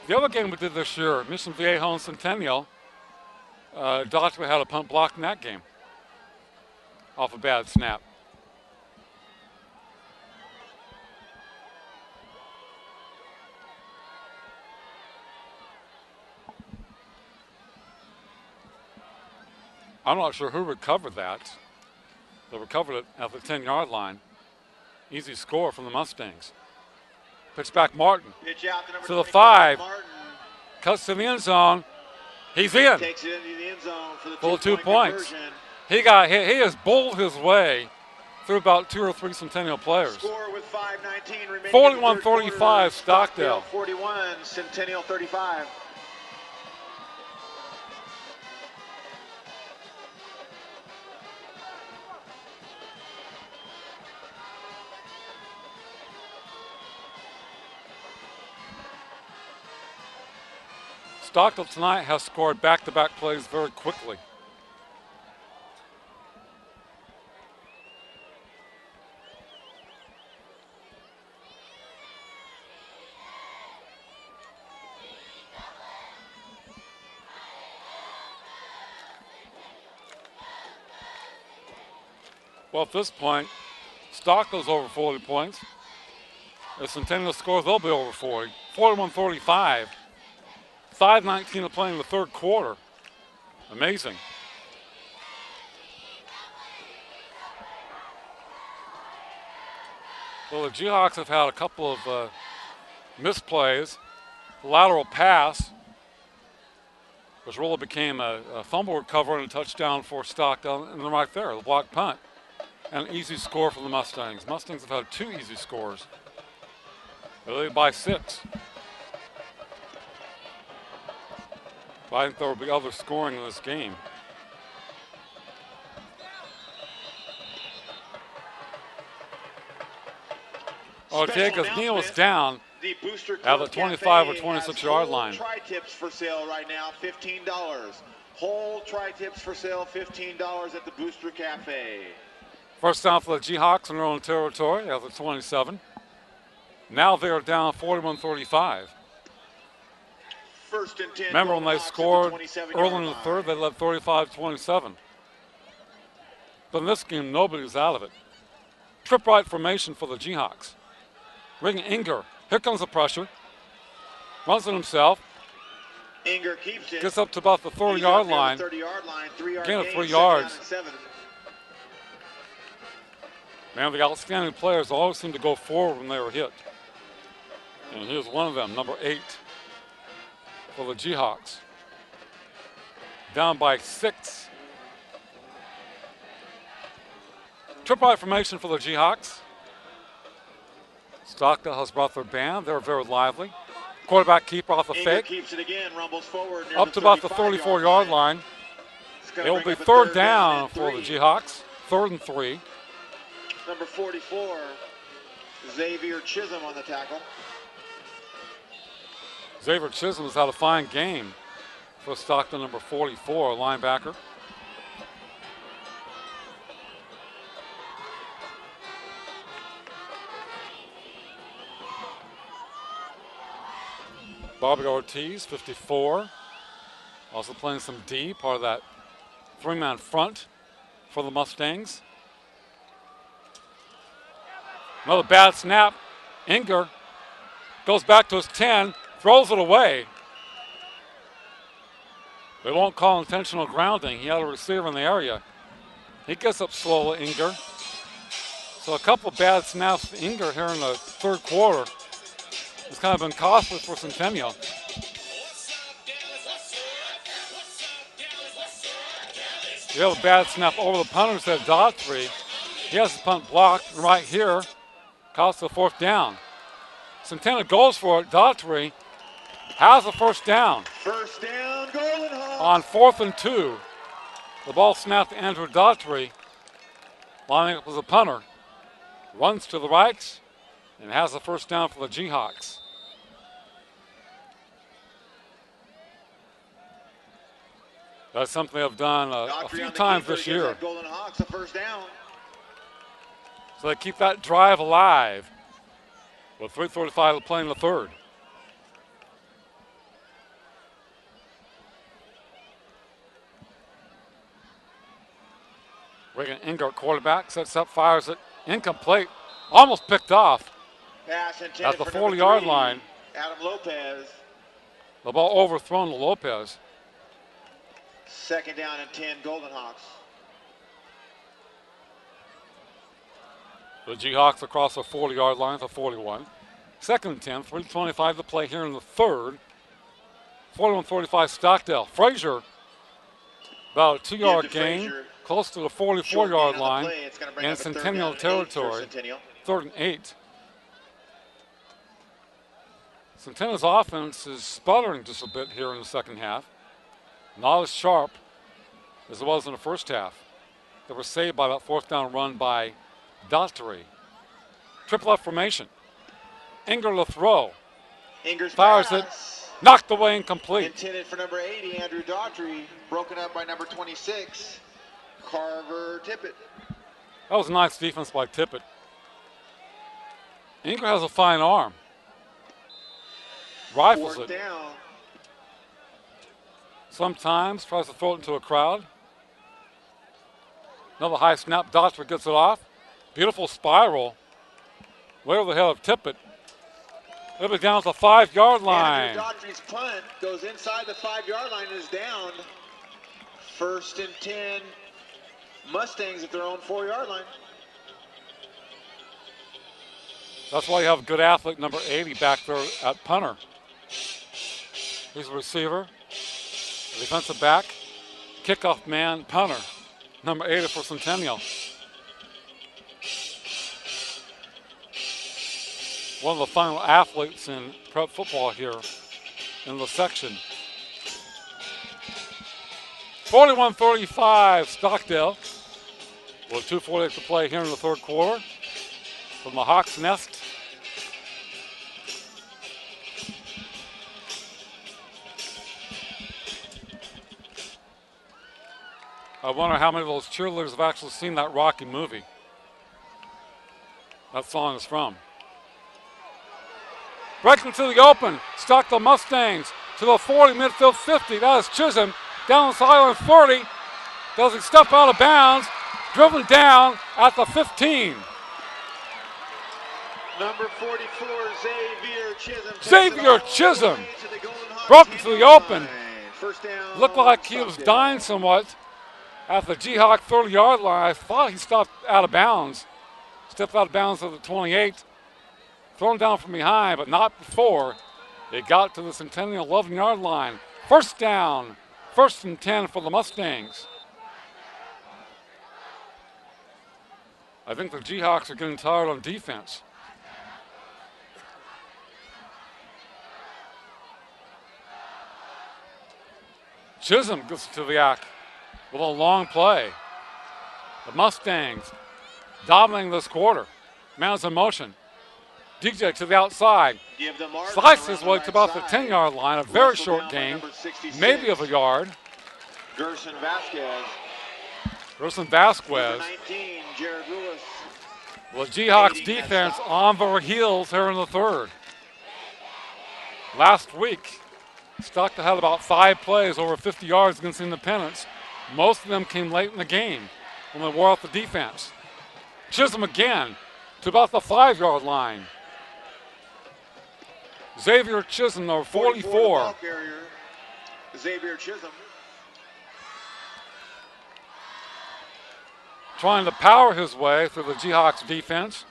The other game we did this year, Mission Viejo and Centennial, Daughtry had a punt blocked in that game off a bad snap. I'm not sure who recovered that. They recovered it at the 10-yard line. Easy score from the Mustangs. Pitch back Martin. Pitch out to the 5. Cuts to the end zone. He's in. Takes it into the end zone for the full 2 2-point points. conversion. He got hit. He has bowled his way through about 2 or 3 Centennial players. Score with 5:19 remaining. 41-35 Stockdale. 41, Centennial 35. Stockdale tonight has scored back-to-back plays very quickly. Well, at this point, Stockdale's over 40 points. If Centennial scores, they'll be over 40. 41-35. 5:19 to play in the third quarter. Amazing. Well, the Jayhawks have had a couple of misplays. The lateral pass, which really became a fumble recovery and a touchdown for Stockdale, and then right there, the block punt. And an easy score for the Mustangs. Mustangs have had 2 easy scores. They lead by 6. But I think there will be other scoring in this game. Ortega's knee was down at the 25 or 26-yard line. Tri-tips for sale right now, $15. Whole tri-tips for sale, $15 at the Booster Cafe. First down for the Jayhawks in their own territory at the 27. Now they are down 41-35. First and 10. Remember when they scored early in the third, they led 35-27. But in this game, nobody's out of it. Trip right formation for the Jayhawks. Ring Inger. Here comes the pressure. Runs it himself. Inger keeps it. Gets up to about the 30-yard line. 30-yard line. 3-yard gain of gain, 3 yards. 7. Man, the outstanding players always seem to go forward when they were hit. And here's one of them, number 8 for the Jayhawks. Down by 6. Trip right formation for the Jayhawks. Stockdale has brought their band. They're very lively. Quarterback keeper off a fake. Keeps it again, rumbles forward up to about the 34-yard line. It will be third down for the Jayhawks. 3rd and 3. Number 44, Xavier Chisholm on the tackle. Xavier Chisholm has had a fine game for Stockton, number 44, linebacker. Bobby Ortiz, 54, also playing some D, part of that 3-man front for the Mustangs. Another bad snap. Inger goes back to his 10, throws it away. They won't call intentional grounding. He had a receiver in the area. He gets up slowly, Inger. So a couple bad snaps for Inger here in the third quarter. It's kind of been costly for Centennial. You have a bad snap over the punter's head, Daughtry. He has the punt blocked right here. Costs the fourth down. Centennial goes for it. Daughtry has a first down. First down, Golden Hawks. On 4th and 2. The ball snapped to Andrew Daughtry. Lining up as a punter. Runs to the right and has the first down for the Jayhawks. That's something they've done a few times this year. Golden Hawks a first down. So they keep that drive alive with 3:35 to play in the third. Reagan Inger, quarterback, sets up, fires it, incomplete, almost picked off Pass at the 40-yard line. Adam Lopez. The ball overthrown to Lopez. Second down and 10, Golden Hawks. The Jayhawks across the 40-yard line to 41. Second and 10, 3:25 to play here in the third. 41-35 Stockdale. Frazier, about a 2-yard gain, close to the 44-yard line in Centennial territory. 3rd and 8. Centennial's offense is sputtering just a bit here in the second half. Not as sharp as it was in the first half. They were saved by that fourth down run by Daughtry. Triple F formation. Inger to throw. Inger's fires it. Knocked away, incomplete. Intended for number 80, Andrew Daughtry. Broken up by number 26, Carver Tippett. That was a nice defense by Tippett. Inger has a fine arm. Rifles Fourth it. Down. Sometimes tries to throw it into a crowd. Another high snap. Daughtry gets it off. Beautiful spiral. Way over the head of Tippett. It'll be down at the 5-yard line. Andrew Daughtry's punt goes inside the 5-yard line and is down. 1st and 10. Mustangs at their own 4-yard line. That's why you have a good athlete, number 80, back there at punter. He's a receiver, defensive back, kickoff man, punter, number 80 for Centennial. One of the final athletes in prep football here in the section. 41-35 Stockdale with 2:48 to play here in the third quarter from the Hawks Nest. I wonder how many of those cheerleaders have actually seen that Rocky movie that song is from. Breaking to the open, Stockdale Mustangs to the 40, midfield 50. That is Chisholm down the sideline 30. Does he step out of bounds? Driven down at the 15. Number 44, Xavier Chisholm. Xavier Chisholm broken to the open. First down. Looked like he was dying somewhat at the Jayhawk 30-yard line. I thought he stopped out of bounds. Stepped out of bounds at the 28. Thrown down from behind, but not before it got to the Centennial 11-yard line. First down, 1st and 10 for the Mustangs. I think the Jayhawks are getting tired on defense. Chisholm gets to the act with a long play. The Mustangs dominating this quarter. Man's in motion. DJ to the outside. Slices his way to about the 10-yard line. A very short gain, maybe of a yard. Gerson Vasquez. Gerson Vasquez. 19, Jared Lewis. Well, Jayhawks defense on their heels here in the third. Last week, Stockdale had about 5 plays over 50 yards against Independence. Most of them came late in the game when they wore out the defense. Chisholm again to about the 5-yard line. Xavier Chisholm, number 44. Xavier Chisholm. trying to power his way through the Jayhawks defense.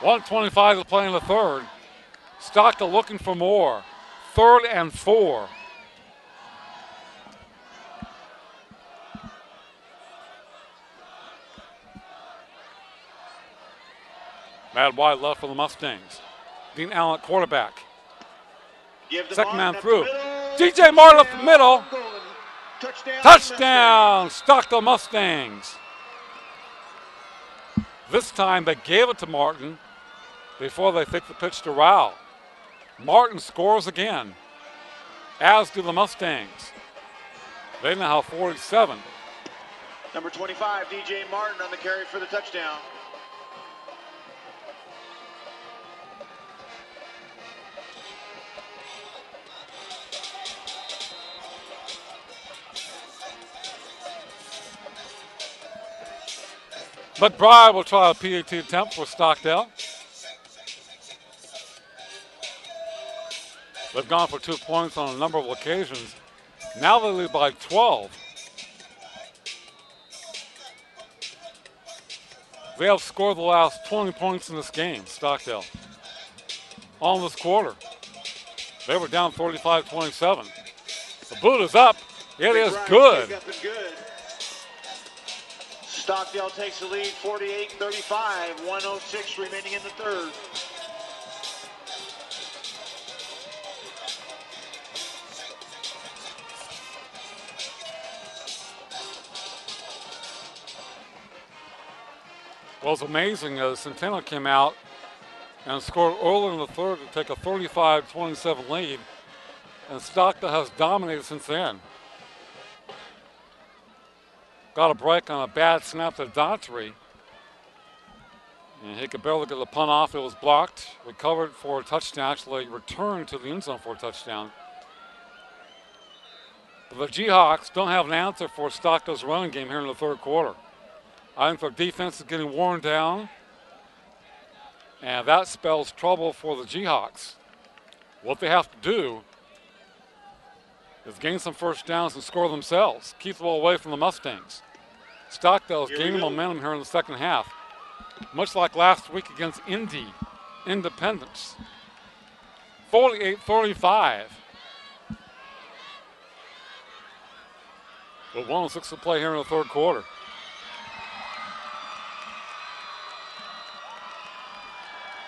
1:25 to play in the third. Stockdale looking for more. 3rd and 4. Mad wide left for the Mustangs. Dean Allen, quarterback. Second man through. DJ Martin up the middle. Touchdown, Stockdale Mustangs. This time they gave it to Martin before they kicked the pitch to Rao. Martin scores again, as do the Mustangs. They now have 47. Number 25, DJ Martin on the carry for the touchdown. McBride will try a PAT attempt for Stockdale. They've gone for 2 points on a number of occasions. Now they lead by 12. They have scored the last 20 points in this game, Stockdale. On this quarter. They were down 35-27. The boot is up. It is good. Stockdale takes the lead, 48-35, 1:06 remaining in the third. What was amazing is Centennial came out and scored early in the third to take a 35-27 lead, and Stockdale has dominated since then. Got a break on a bad snap to Daughtry, and he could barely get the punt off. It was blocked, recovered for a touchdown, actually returned to the end zone for a touchdown. But the Jayhawks don't have an answer for Stockdale's running game here in the third quarter. I think their defense is getting worn down, and that spells trouble for the Jayhawks. What they have to do is gain some first downs and score themselves, keep the ball away from the Mustangs. Stockdale is gaining momentum here in the second half, much like last week against Independence. 48-35. With 1:06 to play here in the third quarter.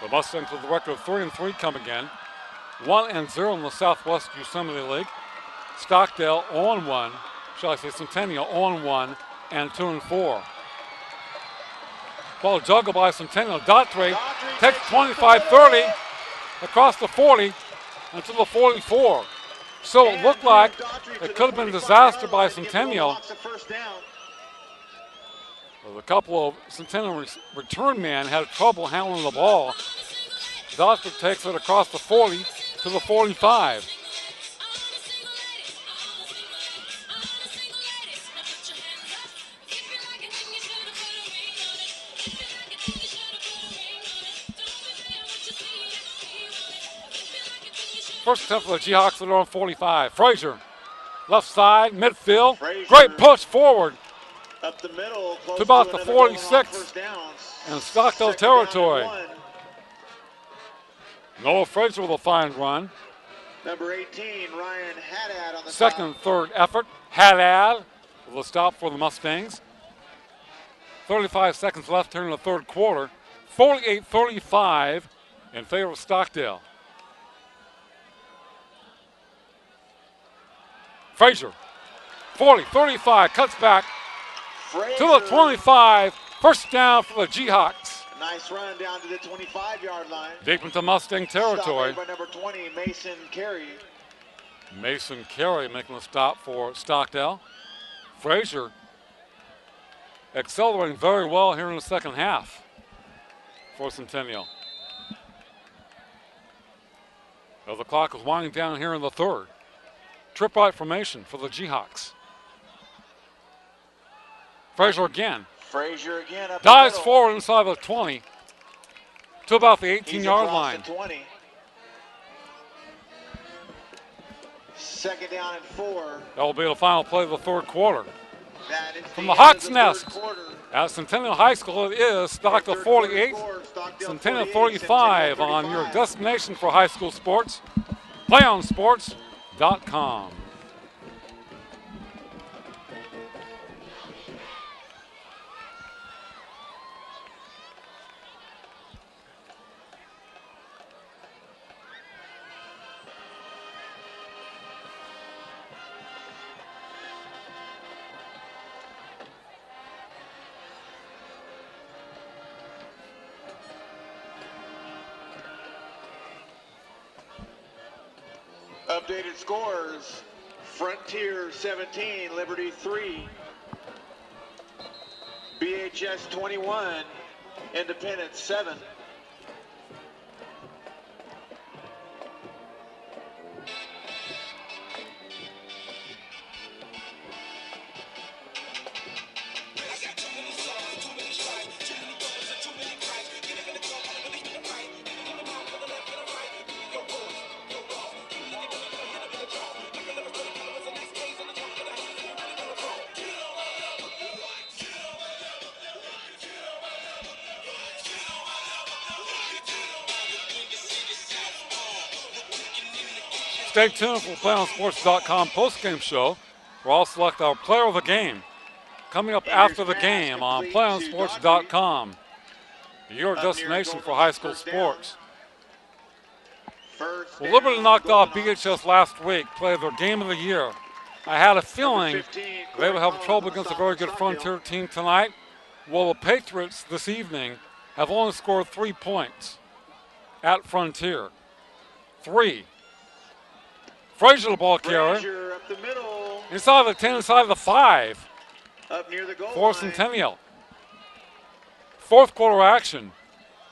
The Mustangs with the record of 3-3 come again. 1-0 in the Southwest Yosemite League. Stockdale 0-1, shall I say Centennial 0-1 and 2-4. Ball juggled by Centennial. Daughtry takes 25-30 across the 40 into the 44. So it looked like it could have been a disaster by Centennial. Well, a couple of Centennial return men had trouble handling the ball. Daughtry takes it across the 40 to the 45. First attempt for the Jayhawks that are on 45. Frazier, left side, midfield. Frazier, great push forward up the middle, close to about to the another 46 in Stockdale territory. Noah Frazier with a fine run. Number 18, Ryan Haddad on the second and third effort. Haddad with a stop for the Mustangs. 35 seconds left here in the third quarter. 48-35 in favor of Stockdale. Frazier, 40, 35, cuts back Frazier, to the 25. First down for the Jayhawks. Nice run down to the 25-yard line. Deep into Mustang territory. Stopped by number 20, Mason Carey. Mason Carey making a stop for Stockdale. Frazier accelerating very well here in the second half for Centennial. Well, the clock is winding down here in the third. Trip right formation for the Jayhawks. Frazier again. Frazier again up dives the middle. forward inside the 20 to about the 18-yard line. The 20. Second down and 4. That will be the final play of the third quarter. From the Hawk's Nest at Centennial High School, it is Stockdale 48, Centennial 45 on your destination for high school sports, PlayOnSports.com. Updated scores: Frontier 17, Liberty 3, BHS 21, Independence 7. Stay tuned for the PlayOnSports.com postgame show. We'll all select our player of the game. Coming up after the game on PlayOnSports.com, your destination for high school sports. Well, Liberty knocked off BHS last week, played their game of the year. I had a feeling they would have trouble against a very good Frontier team tonight. Well, the Patriots this evening have only scored 3 points at Frontier. 3. Frazier, the ball carrier. Up the middle. Inside the 10, inside the 5. Up near the goal For line. Centennial. Fourth quarter action.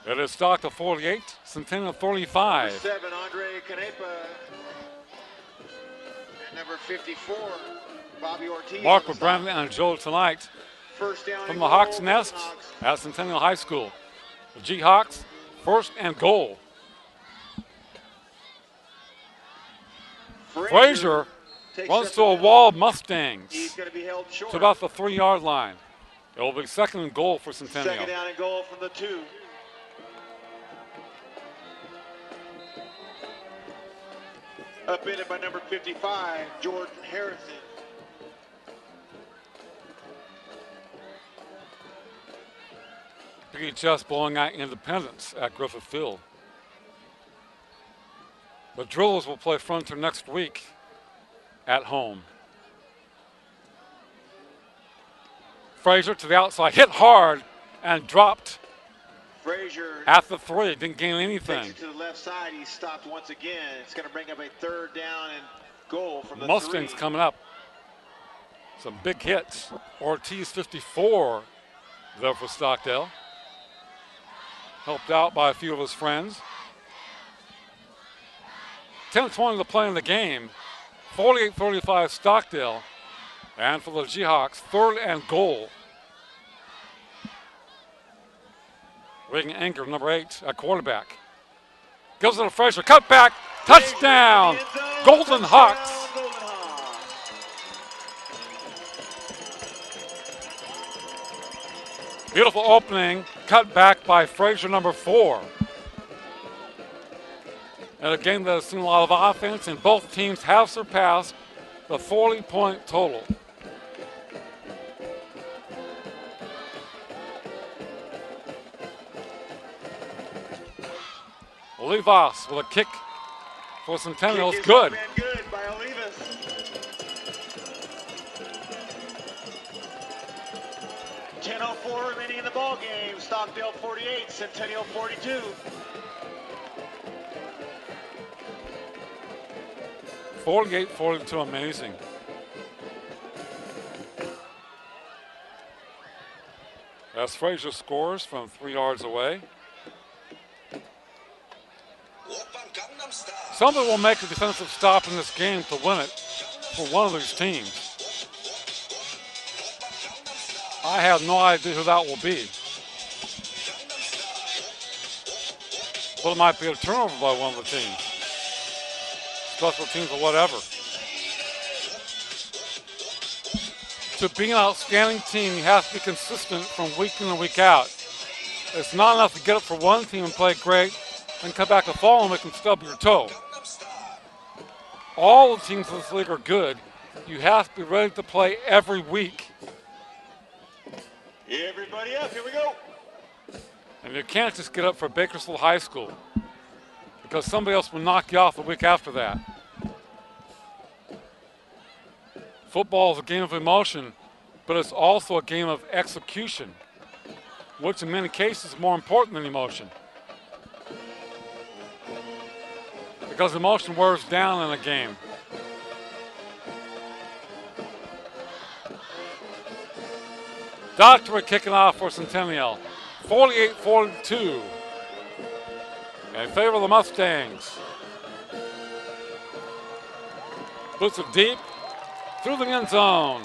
It is Stockdale 48, Centennial 35. Number 7, Andre Canepa. And number 54, Bobby Ortiz. Mark with Brandon and Joe tonight First down from and the goal Hawks for Nest the Hawks. at Centennial High School. The G-Hawks, first and goal. Frazier takes runs up to a the middle. wall of Mustangs He's going to be held short. to about the 3-yard line. It will be second and goal for Centennial. Second down and goal from the 2. Upended by number 55, Jordan Harrison. BHS blowing out Independence at Griffith Field. The Drillers will play Frontier next week at home. Frazier to the outside, hit hard and dropped Frazier at the 3. Didn't gain takes anything. it to the left side. He's stopped once again. It's going to bring up a third down and goal from the Mustangs 3. coming up. Some big hits. Ortiz 54 there for Stockdale. Helped out by a few of his friends. 10-20 to play in the game. 48-35 Stockdale. And for the G-Hawks, third and goal. Reagan Anger, number 8, at quarterback. Gives it to Frazier, cut back, touchdown, Golden Hawks. Beautiful opening, cut back by Frazier, number 4. And a game that has seen a lot of offense, and both teams have surpassed the 40-point total. Olivas with a kick for Centennial is good. Good by Olivas. .10:04 remaining in the ball game. Stockdale 48, Centennial 42. 48-42, amazing. As Frazier scores from 3 yards away. Somebody will make a defensive stop in this game to win it for one of these teams. I have no idea who that will be. But it might be a turnover by one of the teams. Special teams or whatever. to be an outstanding team, you have to be consistent from week in and week out. It's not enough to get up for one team and play great and come back the following week and stub your toe. All the teams in this league are good. You have to be ready to play every week. Everybody up, here we go. And you can't just get up for Bakersfield High School because somebody else will knock you off the week after that. Football is a game of emotion, but it's also a game of execution, which in many cases is more important than emotion. Because emotion wears down in a game. Doctorate kicking off for Centennial. 48-42 in favor of the Mustangs. Boots it deep through the end zone.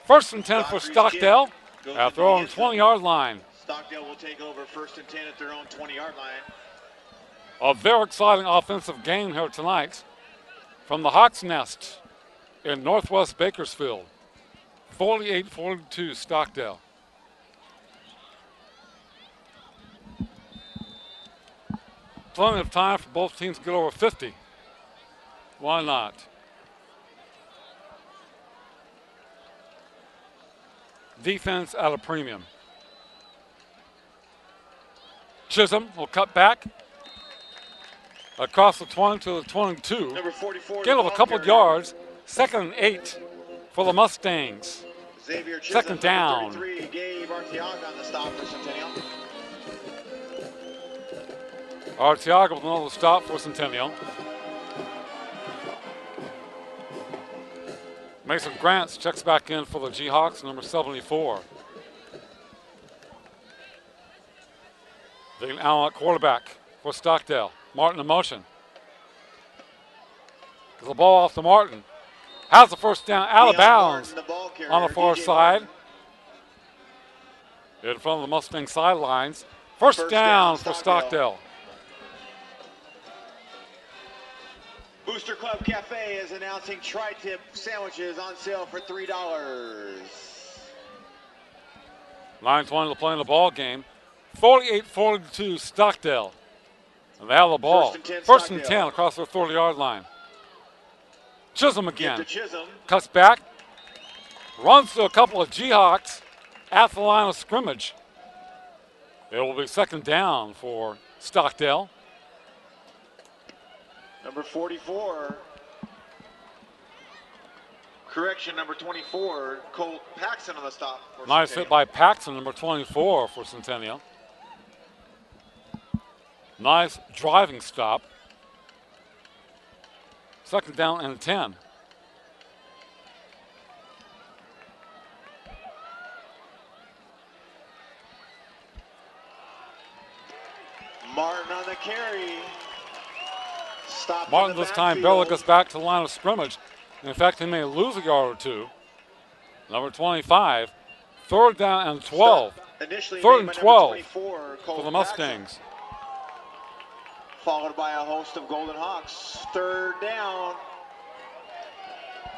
1st and 10 for Stockdale at their own 20-yard line. Stockdale will take over 1st and 10 at their own 20-yard line. A very exciting offensive game here tonight from the Hawks Nest in northwest Bakersfield. 48-42 Stockdale. Plenty of time for both teams to get over 50. Why not? Defense at a premium. Chisholm will cut back across the 20 to the 22. Number 44. Gain of a couple of yards. 2nd and 8 for the Mustangs. Xavier Chisholm, 2nd down. 33, Gabe Arteaga on the stop for Centennial. Arteaga with another stop for Centennial. Mason Grants checks back in for the G-Hawks, number 74. The Allen quarterback for Stockdale. Martin in motion. Gets the ball off to Martin. Has the first down out of bounds on the far side. In front of the Mustang sidelines. First down for Stockdale. Booster Club Cafe is announcing tri-tip sandwiches on sale for $3. 9:20 to play in the ball game. 48-42 Stockdale. And they have the ball. First and 10 across their 30-yard line. Chisholm again. Cuts back. Runs to a couple of G-Hawks at the line of scrimmage. It will be 2nd down for Stockdale. Number 44. Correction, number 24, Colt Paxson on the stop. Nice hit by Paxson, number 24 for Centennial. Nice driving stop. 2nd down and 10. Martin on the carry. Stop Martin this time barely gets back to the line of scrimmage. In fact, he may lose a yard or two. Number 25. 3rd down and 12. 3rd and 12 for the Mustangs. Followed by a host of Golden Hawks. 3rd down.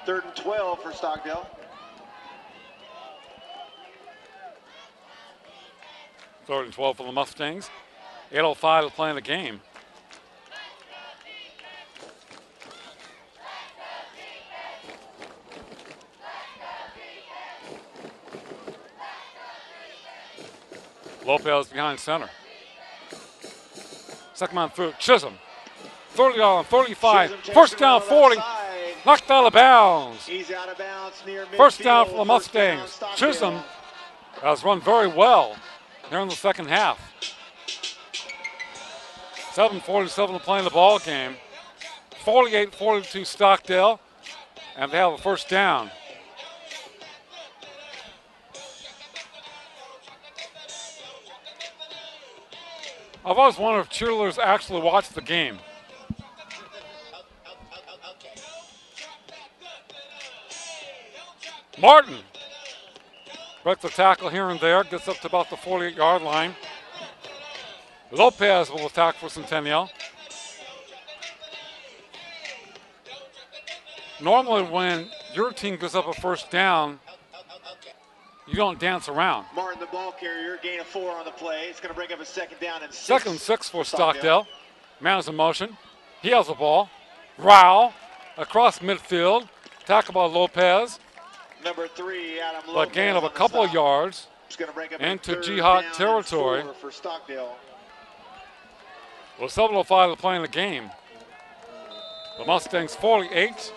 3rd and 12 for Stockdale. 3rd and 12 for the Mustangs. 8:05 to play in the game. Lopez behind center. 2nd man through. Chisholm. 30 on 35. First down 40. Knocked out of bounds. He's out of bounds near midfield. First down for the Mustangs. Chisholm has run very well here in the 2nd half. 7:47 to play in the ball game. 48-42 Stockdale. And they have a first down. I've always wondered if cheerleaders actually watch the game. Martin breaks the tackle here and there, gets up to about the 48-yard line. Lopez will attack for Centennial. Normally when your team gives up a first down, you don't dance around. Martin, the ball carrier, gain of 4 on the play. It's going to bring up a 2nd down and 6. 2nd and 6 for Stockdale. Man is in motion. He has the ball. Rao across midfield. Tackle by Lopez. Number 3, Adam Lopez. But gain of a couple of yards into Jihad territory. For Stockdale. With 7:05 to play in the game. The Mustangs 48.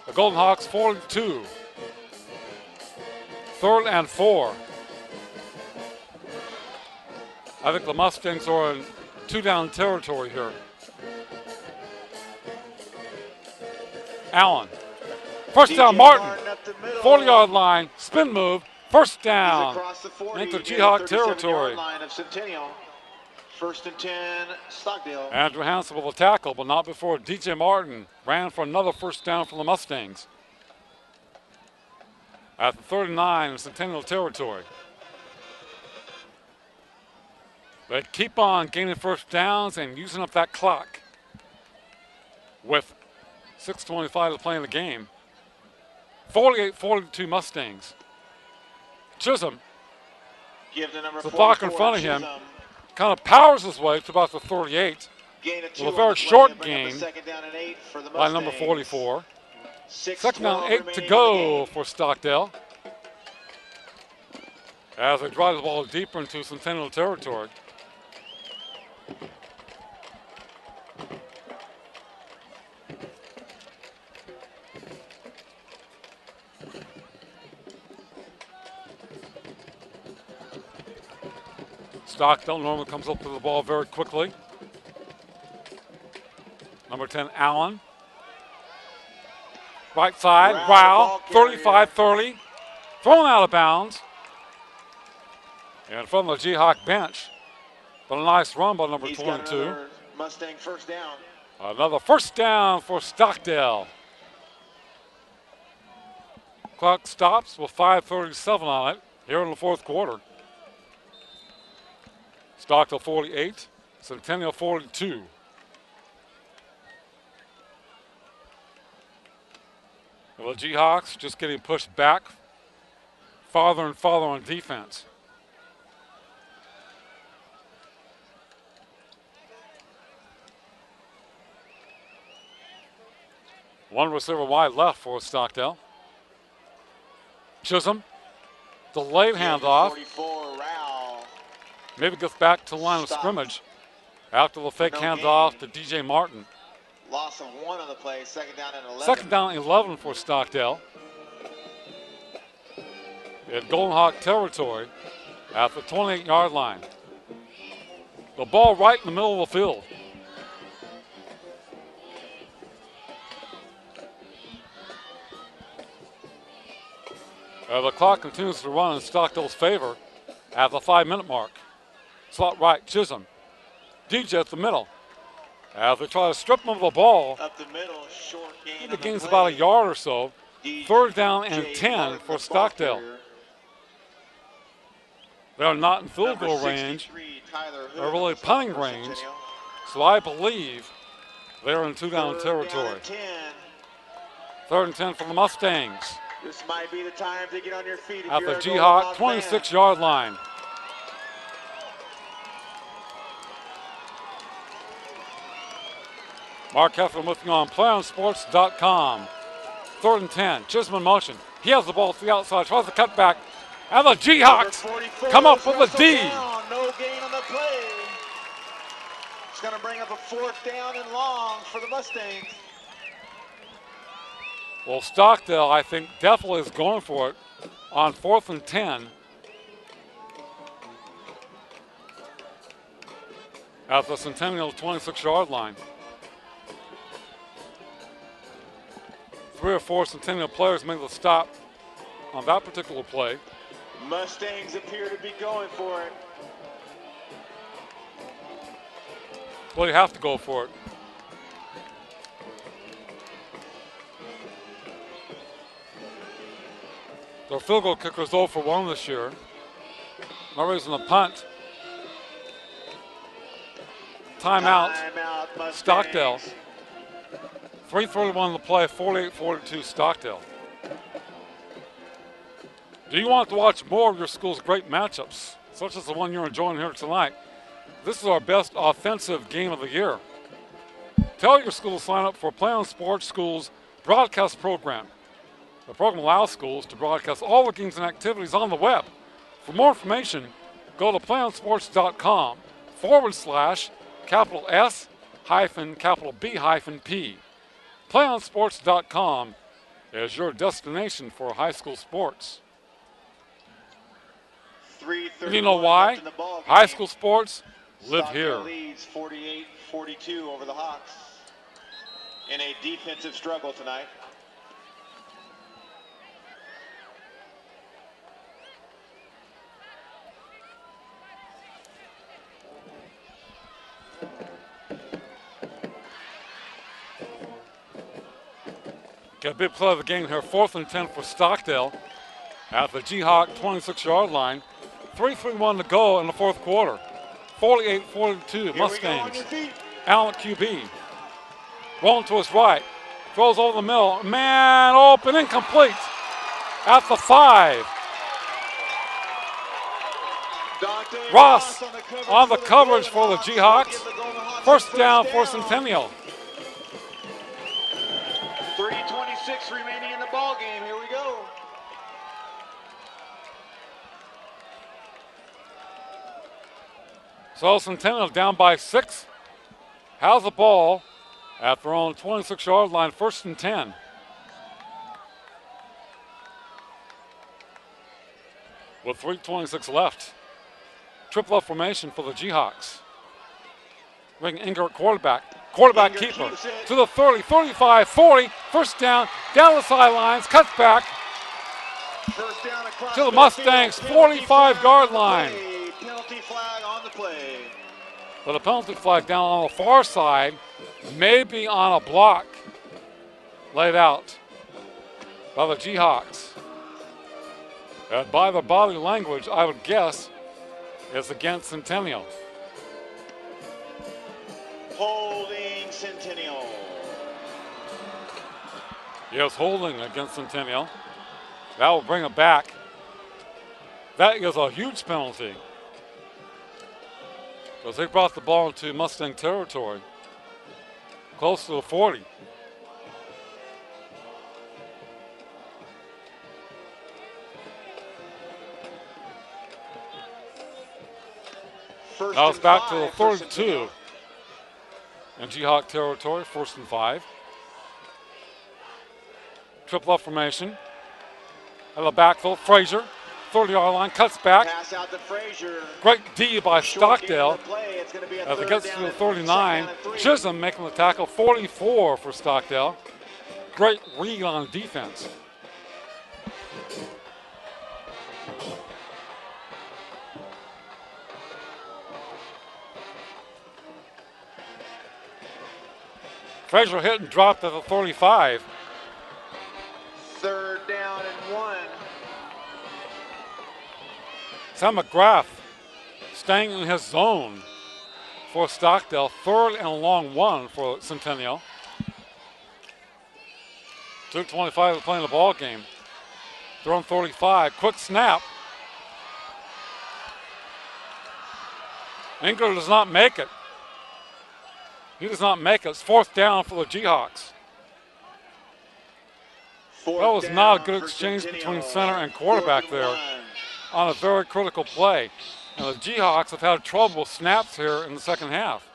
The Golden Hawks 42. 3rd and 4. I think the Mustangs are in 2-down territory here. Allen. First down, Martin. 40-yard line, spin move, first down into Jihad territory. Line of Centennial. 1st and 10, Stockdale. Andrew Hansen with a tackle, but not before DJ Martin ran for another first down for the Mustangs. At the 39 in Centennial territory. They keep on gaining first downs and using up that clock with 6:25 to play in the game. 48-42 Mustangs. Chisholm, the block in front of him, kind of powers his way to about the 38. With a very short gain by number 44. 2nd down, 8 to go for Stockdale. As they drive the ball deeper into Centennial territory. Stockdale normally comes up to the ball very quickly. Number 10, Allen. Right side, Rao, 35-30. Thrown out of bounds. And from the Jihawk bench. But a nice run by number 22. Mustang first down. Another first down for Stockdale. Clock stops with 5:37 on it here in the 4th quarter. Stockdale 48, Centennial 42. The Jihawks just getting pushed back farther and farther on defense. One receiver wide left for Stockdale. Chisholm, delayed handoff. 44, Rao. Maybe gets back to the line of scrimmage after the fake handoff to DJ Martin. Loss of 1 on the play, 2nd down and 11. 2nd down 11 for Stockdale. In Golden Hawk territory at the 28-yard line. The ball right in the middle of the field. The clock continues to run in Stockdale's favor at the 5-minute mark. Slot right, Chisholm. DJ at the middle. As they try to strip him of the ball. Up the middle, short gain. It gains about a yard or so. 3rd down and 10 for Stockdale. They are not in field goal range. They're really punting range. So I believe they're in 2-down territory. 3rd and 10 for the Mustangs. This might be the time to get on your feet. At the Jihawk 26-yard line. Mark Heffernan with you on PlayOnSports.com. 3rd and 10. Chisholm in motion. He has the ball to the outside. Tries to cut back. And the Jihawks come up with a D. No gain on the play. It's going to bring up a 4th down and long for the Mustangs. Well, Stockdale, I think, definitely is going for it on 4th and 10. At the Centennial 26-yard line. 3 or 4 Centennial players made the stop on that particular play. Mustangs appear to be going for it. Well, you have to go for it. Their field goal kicker is 0 for 1 this year. No reason to punt. Timeout. Timeout, Stockdale. 3:31 to play, 48-42 Stockdale. Do you want to watch more of your school's great matchups, such as the one you're enjoying here tonight? This is our best offensive game of the year. Tell your school to sign up for PlayOn Sports School's broadcast program. The program allows schools to broadcast all the games and activities on the web. For more information, go to playonsports.com/S-B-P. PlayOnsports.com is your destination for high school sports. And you know why? High school sports live Stockdale here. leads 48-42 over the Hawks in a defensive struggle tonight. Got a big play of the game here. 4th and 10 for Stockdale at the G-Hawk 26-yard line. 3:31 to go in the fourth quarter. 48-42 Mustangs. Allen QB. Rolling to his right. Throws over the middle. Man open, incomplete. At the 5. Ross on the coverage for the G-Hawks. First down for Centennial. 3:26 remaining in the ball game. Here we go. So Centennial down by 6. Has the ball at their own 26-yard line, 1st and 10. With 3:26 left. Triple up formation for the G-Hawks. Bring Inger at quarterback. Quarterback keeper to the 30, 35, 40. First down the sidelines, cuts back to the Mustangs' 45-yard line. Penalty flag on the play. But a penalty flag down on the far side, maybe on a block laid out by the G-Hawks. And by the body language, I would guess it's against Centennial. Holding Centennial. Yes, holding against Centennial. That will bring it back. That is a huge penalty, because they brought the ball into Mustang territory, close to the 40. Now it's back to the 32 in G-Hawk territory, 1st and 5. Triple up formation. At the backfield, Frazier, 30-yard line, cuts back. Pass out to Frazier. Great D by Stockdale. It's going to be a As it third gets down to the and 39, 2nd and 3. Chisholm making the tackle, 44 for Stockdale. Great read on defense. Frazier hit and dropped at the 35. 3rd down and 1. Sam McGrath staying in his zone for Stockdale. 3rd and a long 1 for Centennial. 2:25 to play in the ball game. Thrown 35, quick snap. Inger does not make it. He does not make it. It's 4th down for the G-Hawks. That was not a good exchange between center and quarterback there on a very critical play. And the G-Hawks have had trouble with snaps here in the second half.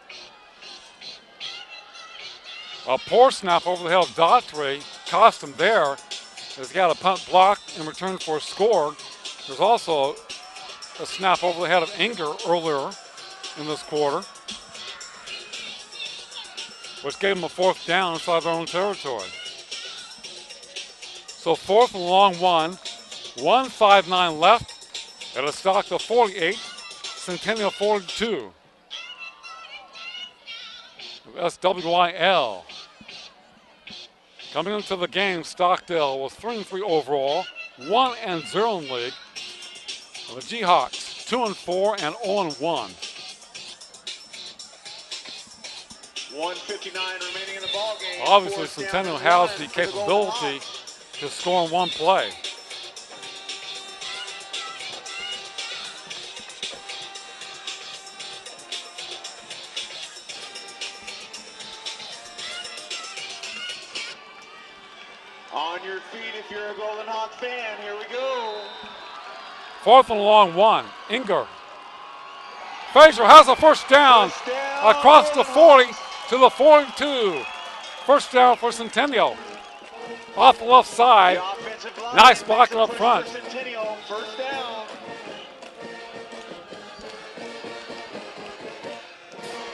A poor snap over the head of Daughtry cost him there. He's got a punt block in return for a score. There's also a snap over the head of Inger earlier in this quarter, which gave him a 4th down inside their own territory. So 4th and long 1, 1:59 left. At a Stockdale 48, Centennial 42. SWIL. Coming into the game, Stockdale was 3-3 overall, 1-0 in league. And the G-Hawks 2-4 and 0-1. 1:59 remaining in the ball game. Obviously, Centennial has the capability to score in one play. On your feet if you're a Golden Hawk fan. Here we go. 4th and long 1. Inger. Frazier has a first down across the 40 to the 42. First down for Centennial. Off the left side. Nice blocking up front. Centennial, first down.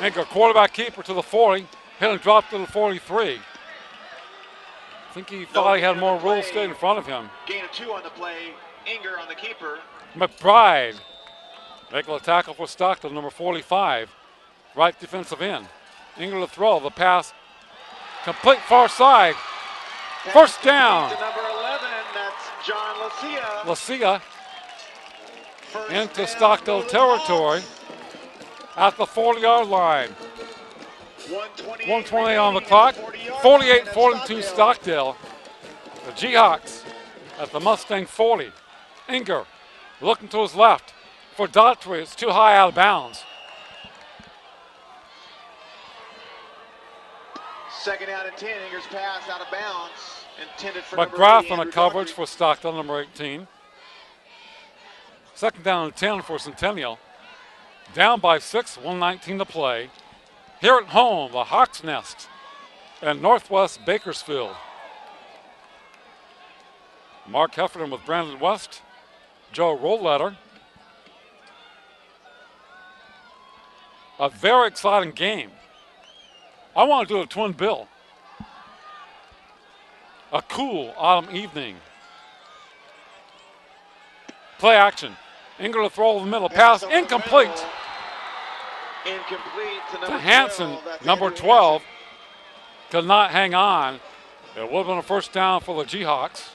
Inger, quarterback keeper to the 40. Hit and drop to the 43. I think he thought he had more real estate in front of him. Gain of 2 on the play. Inger on the keeper. McBride making a tackle for Stockdale, number 45. Right defensive end. Inger to throw. The pass complete far side. First down. To number 11, that's John Lucia. Lucia First into down, Stockdale Golden territory at the 40-yard line. 128 on the clock. 48-42 Stockdale. The Jayhawks at the Mustang 40. Inger looking to his left for Daughtry. It's too high out of bounds. Second down and 10. Inger's pass out of bounds. Intended for McGrath on the coverage for Stockdale, number 18. Second down and 10 for Centennial. Down by 6, 1:19 to play. Here at home, the Hawks Nest and Northwest Bakersfield. Mark Heffernan with Brandon West, Joe Rollletter. A very exciting game. I want to do a twin bill. A cool autumn evening. Play action. Inger to throw over the middle. Pass incomplete. Incomplete To Hansen, number 12. Could not hang on. It would have been a first down for the Jayhawks.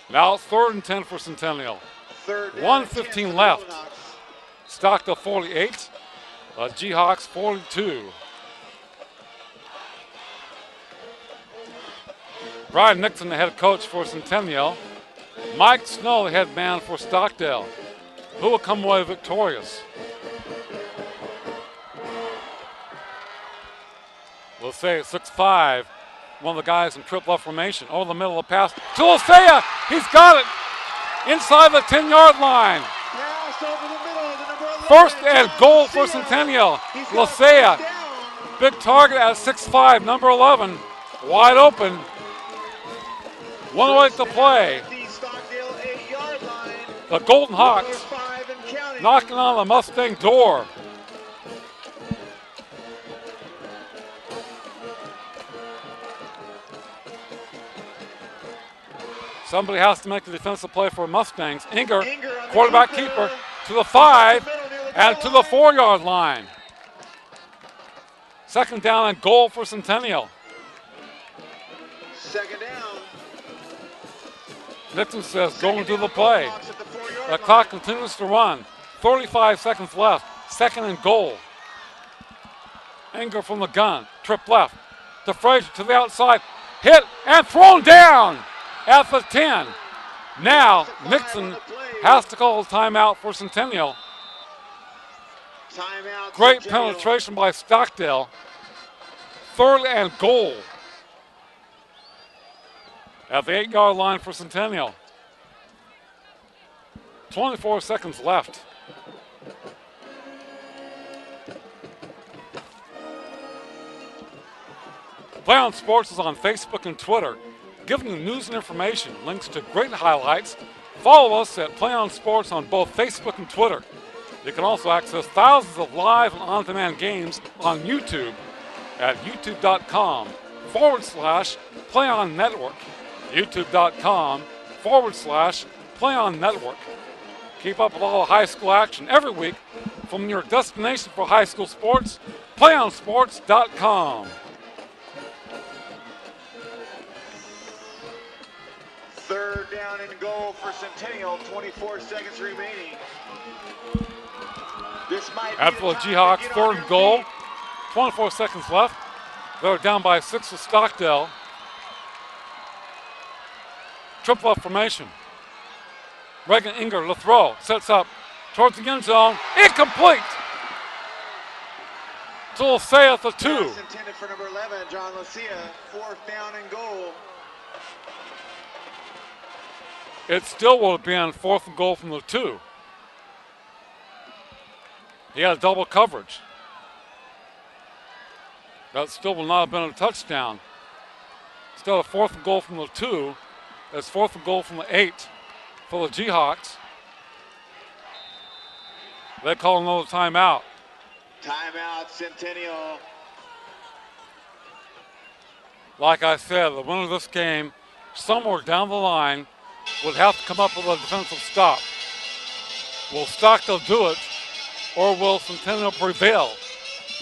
Now it's 3rd and 10 for Centennial. 1:15 left. Stockdale 48. Jayhawks 42. Brian Nixon, the head coach for Centennial. Mike Snow, the head man for Stockdale. Who will come away victorious? We'll say it's 6'5", one of the guys in triple F formation. Over the middle of the pass to Lucia. He's got it inside the 10-yard line. Pass over the middle to number 11. First and goal for Centennial. Lucia, big target at 6'5", number 11, wide open. 1:08 to play. The Stockdale 8-yard line. The Golden Hawks knocking on the Mustang door. Somebody has to make a defensive play for Mustangs. Inger, quarterback keeper, to the 5 and to the 4-yard line. Second down and goal for Centennial. Second down. Nixon says going to the play. The clock continues to run. 35 seconds left. Second and goal. Inger from the gun. Trip left to Frazier to the outside. Hit and thrown down at the 10. Now Nixon has to call a timeout for Centennial. Timeout. Great penetration by Stockdale. 3rd and goal at the 8-yard line for Centennial. 24 seconds left. PlayOn Sports is on Facebook and Twitter, giving you news and information, links to great highlights. Follow us at PlayOn Sports on both Facebook and Twitter. You can also access thousands of live and on-demand games on YouTube at youtube.com/PlayOn Network. youtube.com/PlayOn Network. Keep up with all the high school action every week from your destination for high school sports, PlayOnSports.com. Third down and goal for Centennial. 24 seconds remaining. This might be After the time to Jayhawks, get on 3rd your and goal. feet. 24 seconds left. They're down by 6 with Stockdale. Triple up formation. Reagan Inger, the throw, sets up towards the end zone. Incomplete. To Lucia at the 2. Pass intended for number 11, John Lucia. 4th down and goal. It still would have been 4th and goal from the 2. He had double coverage. That still will not have been a touchdown. Instead of 4th and goal from the 2, it's 4th and goal from the 8 for the Jayhawks. They call another timeout. Timeout, Centennial. Like I said, the winner of this game, somewhere down the line, would have to come up with a defensive stop. Will Stockdale do it, or will Centennial prevail?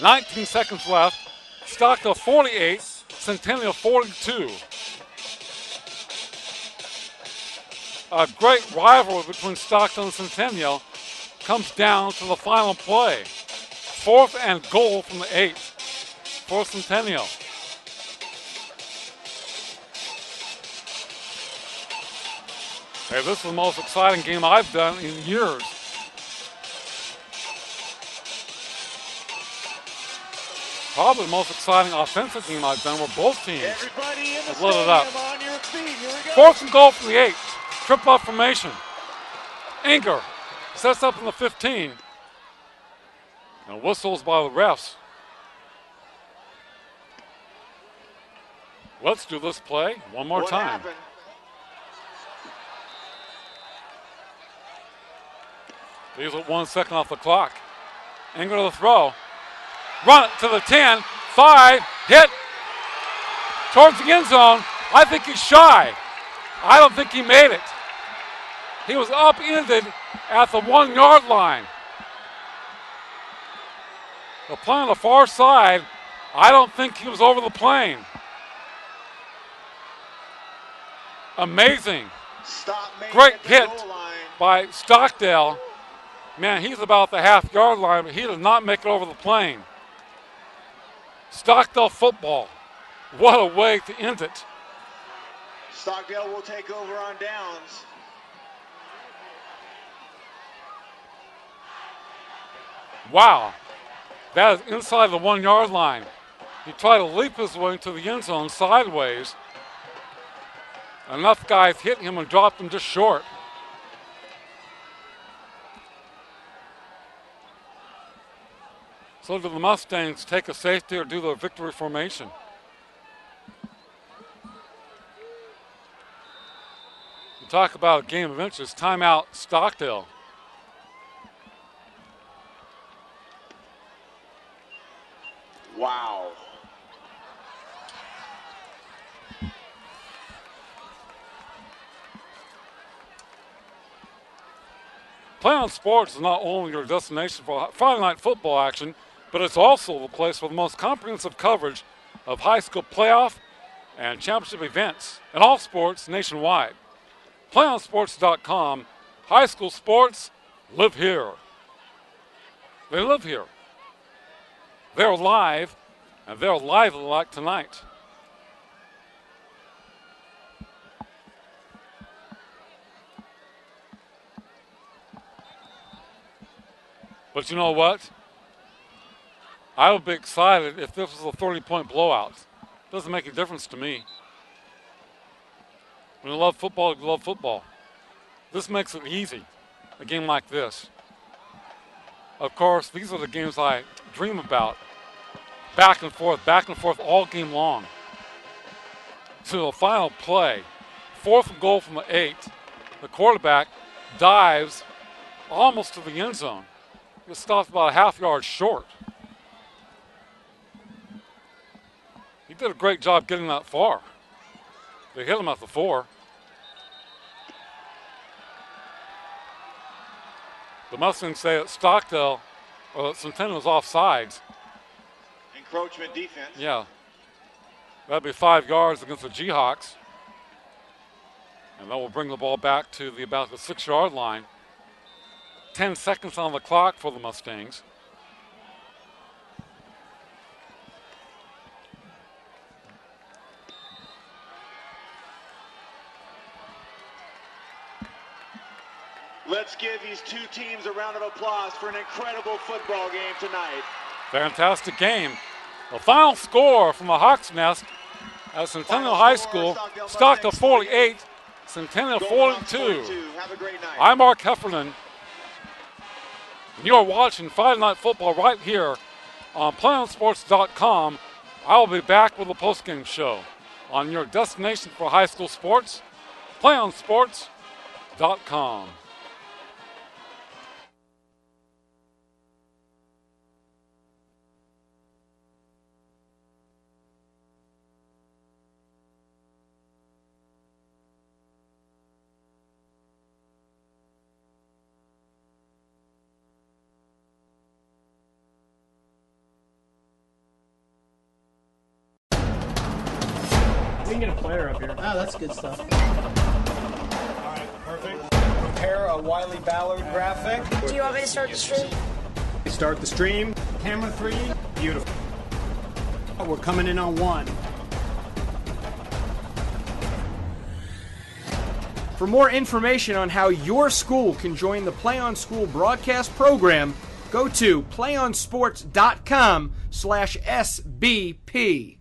19 seconds left. Stockdale 48, Centennial 42. A great rivalry between Stockdale and Centennial comes down to the final play. 4th and goal from the 8 for Centennial. Hey, this is the most exciting game I've done in years. Probably the most exciting offensive game I've done where both teams have lit it up. 4th and goal from the 8. Triple up formation. Inger sets up in the 15. And whistles by the refs. Let's do this play one more time. Happened? He's at 1 second off the clock. Inger to the throw. Run it to the 10, 5, hit towards the end zone. I think he's shy. I don't think he made it. He was upended at the 1 yard line. The play on the far side, I don't think he was over the plane. Amazing. Great hit by Stockdale. Man, he's about the half yard line, but he did not make it over the plane. Stockdale football. What a way to end it. Stockdale will take over on downs. Wow. That is inside the 1 yard line. He tried to leap his way into the end zone sideways. Enough guys hit him and dropped him just short. So do the Mustangs take a safety or do their victory formation? You talk about a game of inches. Timeout, Stockdale. Wow. PlayOn Sports is not only your destination for Friday night football action, but it's also the place for the most comprehensive coverage of high school playoff and championship events and all sports nationwide. PlayOnSports.com. High school sports live here. They live here. They're live, and they're lively like tonight. But you know what? I would be excited if this was a 30-point blowout. Doesn't make a difference to me. When you love football, you love football. This makes it easy, a game like this. Of course, these are the games I dream about. Back and forth all game long. To the final play, 4th and goal from the 8. The quarterback dives almost to the end zone. He stopped about a half yard short. He did a great job getting that far. They hit him at the 4. The Mustangs say that Stockdale, or that Centennial was offsides. Encroachment defense. Yeah. That'd be 5 yards against the Jayhawks. And that will bring the ball back to about the 6 yard line. 10 seconds on the clock for the Mustangs. Let's give these two teams a round of applause for an incredible football game tonight. Fantastic game. The final score from the Hawks Nest at Centennial High School, Stockdale 48, Centennial 42. Have a great night. I'm Mark Heffernan. You are watching Friday Night Football right here on PlayOnSports.com. I will be back with a postgame show on your destination for high school sports, PlayOnSports.com. We can get a player up here. Oh, that's good stuff. All right, perfect. Prepare a Wiley Ballard graphic. Do you want me to start the stream? Start the stream. Camera 3. Beautiful. We're coming in on 1. For more information on how your school can join the Play On School broadcast program, go to playonsports.com/SBP.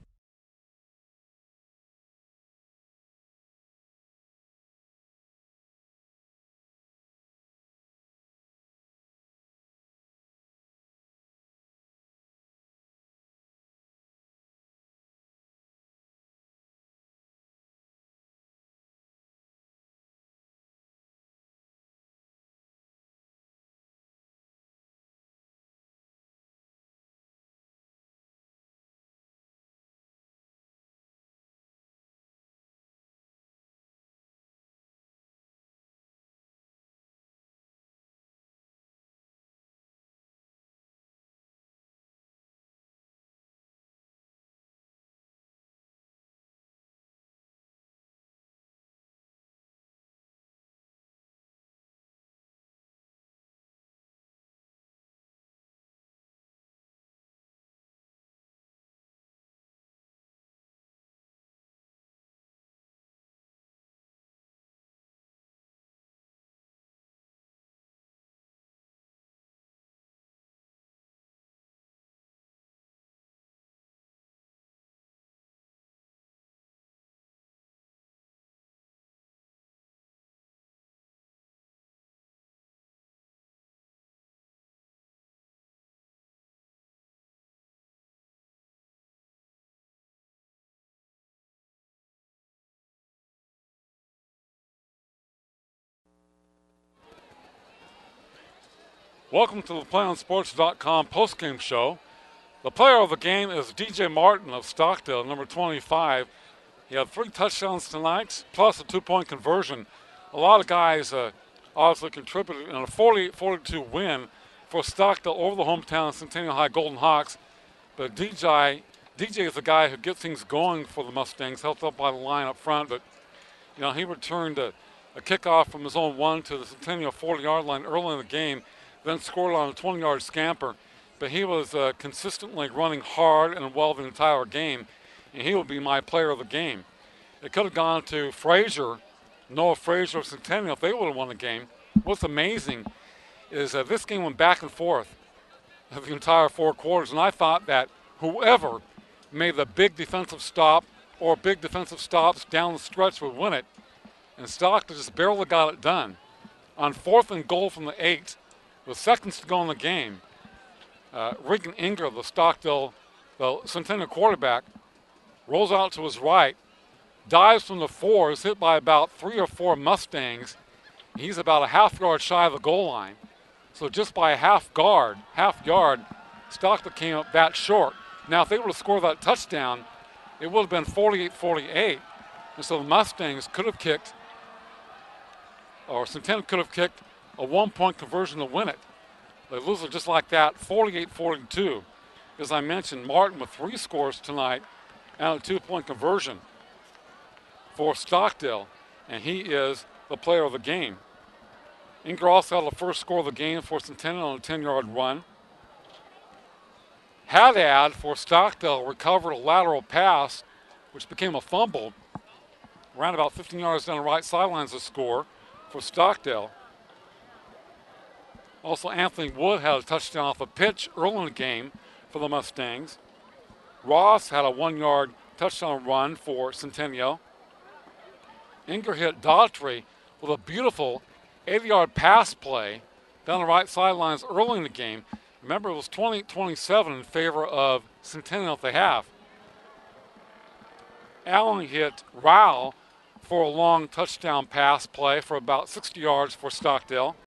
Welcome to the PlayOnSports.com postgame show. The player of the game is DJ Martin of Stockdale, number 25. He had 3 touchdowns tonight, plus a 2-point conversion. A lot of guys obviously contributed in a 48-42 win for Stockdale over the hometown Centennial High Golden Hawks. But DJ is the guy who gets things going for the Mustangs, helped up by the line up front. But he returned a kickoff from his own 1 to the Centennial 40-yard line early in the game, then scored on a 20-yard scamper. But he was consistently running hard and well the entire game, and he will be my player of the game. It could have gone to Noah Frazier of Centennial if they would have won the game. What's amazing is that this game went back and forth the entire 4 quarters, and I thought that whoever made the big defensive stop or big defensive stops down the stretch would win it, and Stockton just barely got it done. On 4th and goal from the 8, with seconds to go in the game, Regan Inger, the Centennial quarterback, rolls out to his right, dives from the 4, is hit by about 3 or 4 Mustangs. He's about a half yard shy of the goal line. So just by a half yard, Stockton came up that short. Now, if they would have scored that touchdown, it would have been 48-48. And so the Mustangs could have kicked, or Centennial could have kicked a 1-point conversion to win it. They lose it just like that, 48-42. As I mentioned, Martin with 3 scores tonight and a 2-point conversion for Stockdale, and he is the player of the game. Inger also had the first score of the game for Centennial on a 10-yard run. Haddad for Stockdale recovered a lateral pass, which became a fumble. Ran about 15 yards down the right sidelines to score for Stockdale. Also, Anthony Wood had a touchdown off a pitch early in the game for the Mustangs. Ross had a 1-yard touchdown run for Centennial. Inger hit Daughtry with a beautiful 80-yard pass play down the right sidelines early in the game. Remember, it was 20-27 in favor of Centennial at the half. Allen hit Rao for a long touchdown pass play for about 60 yards for Stockdale.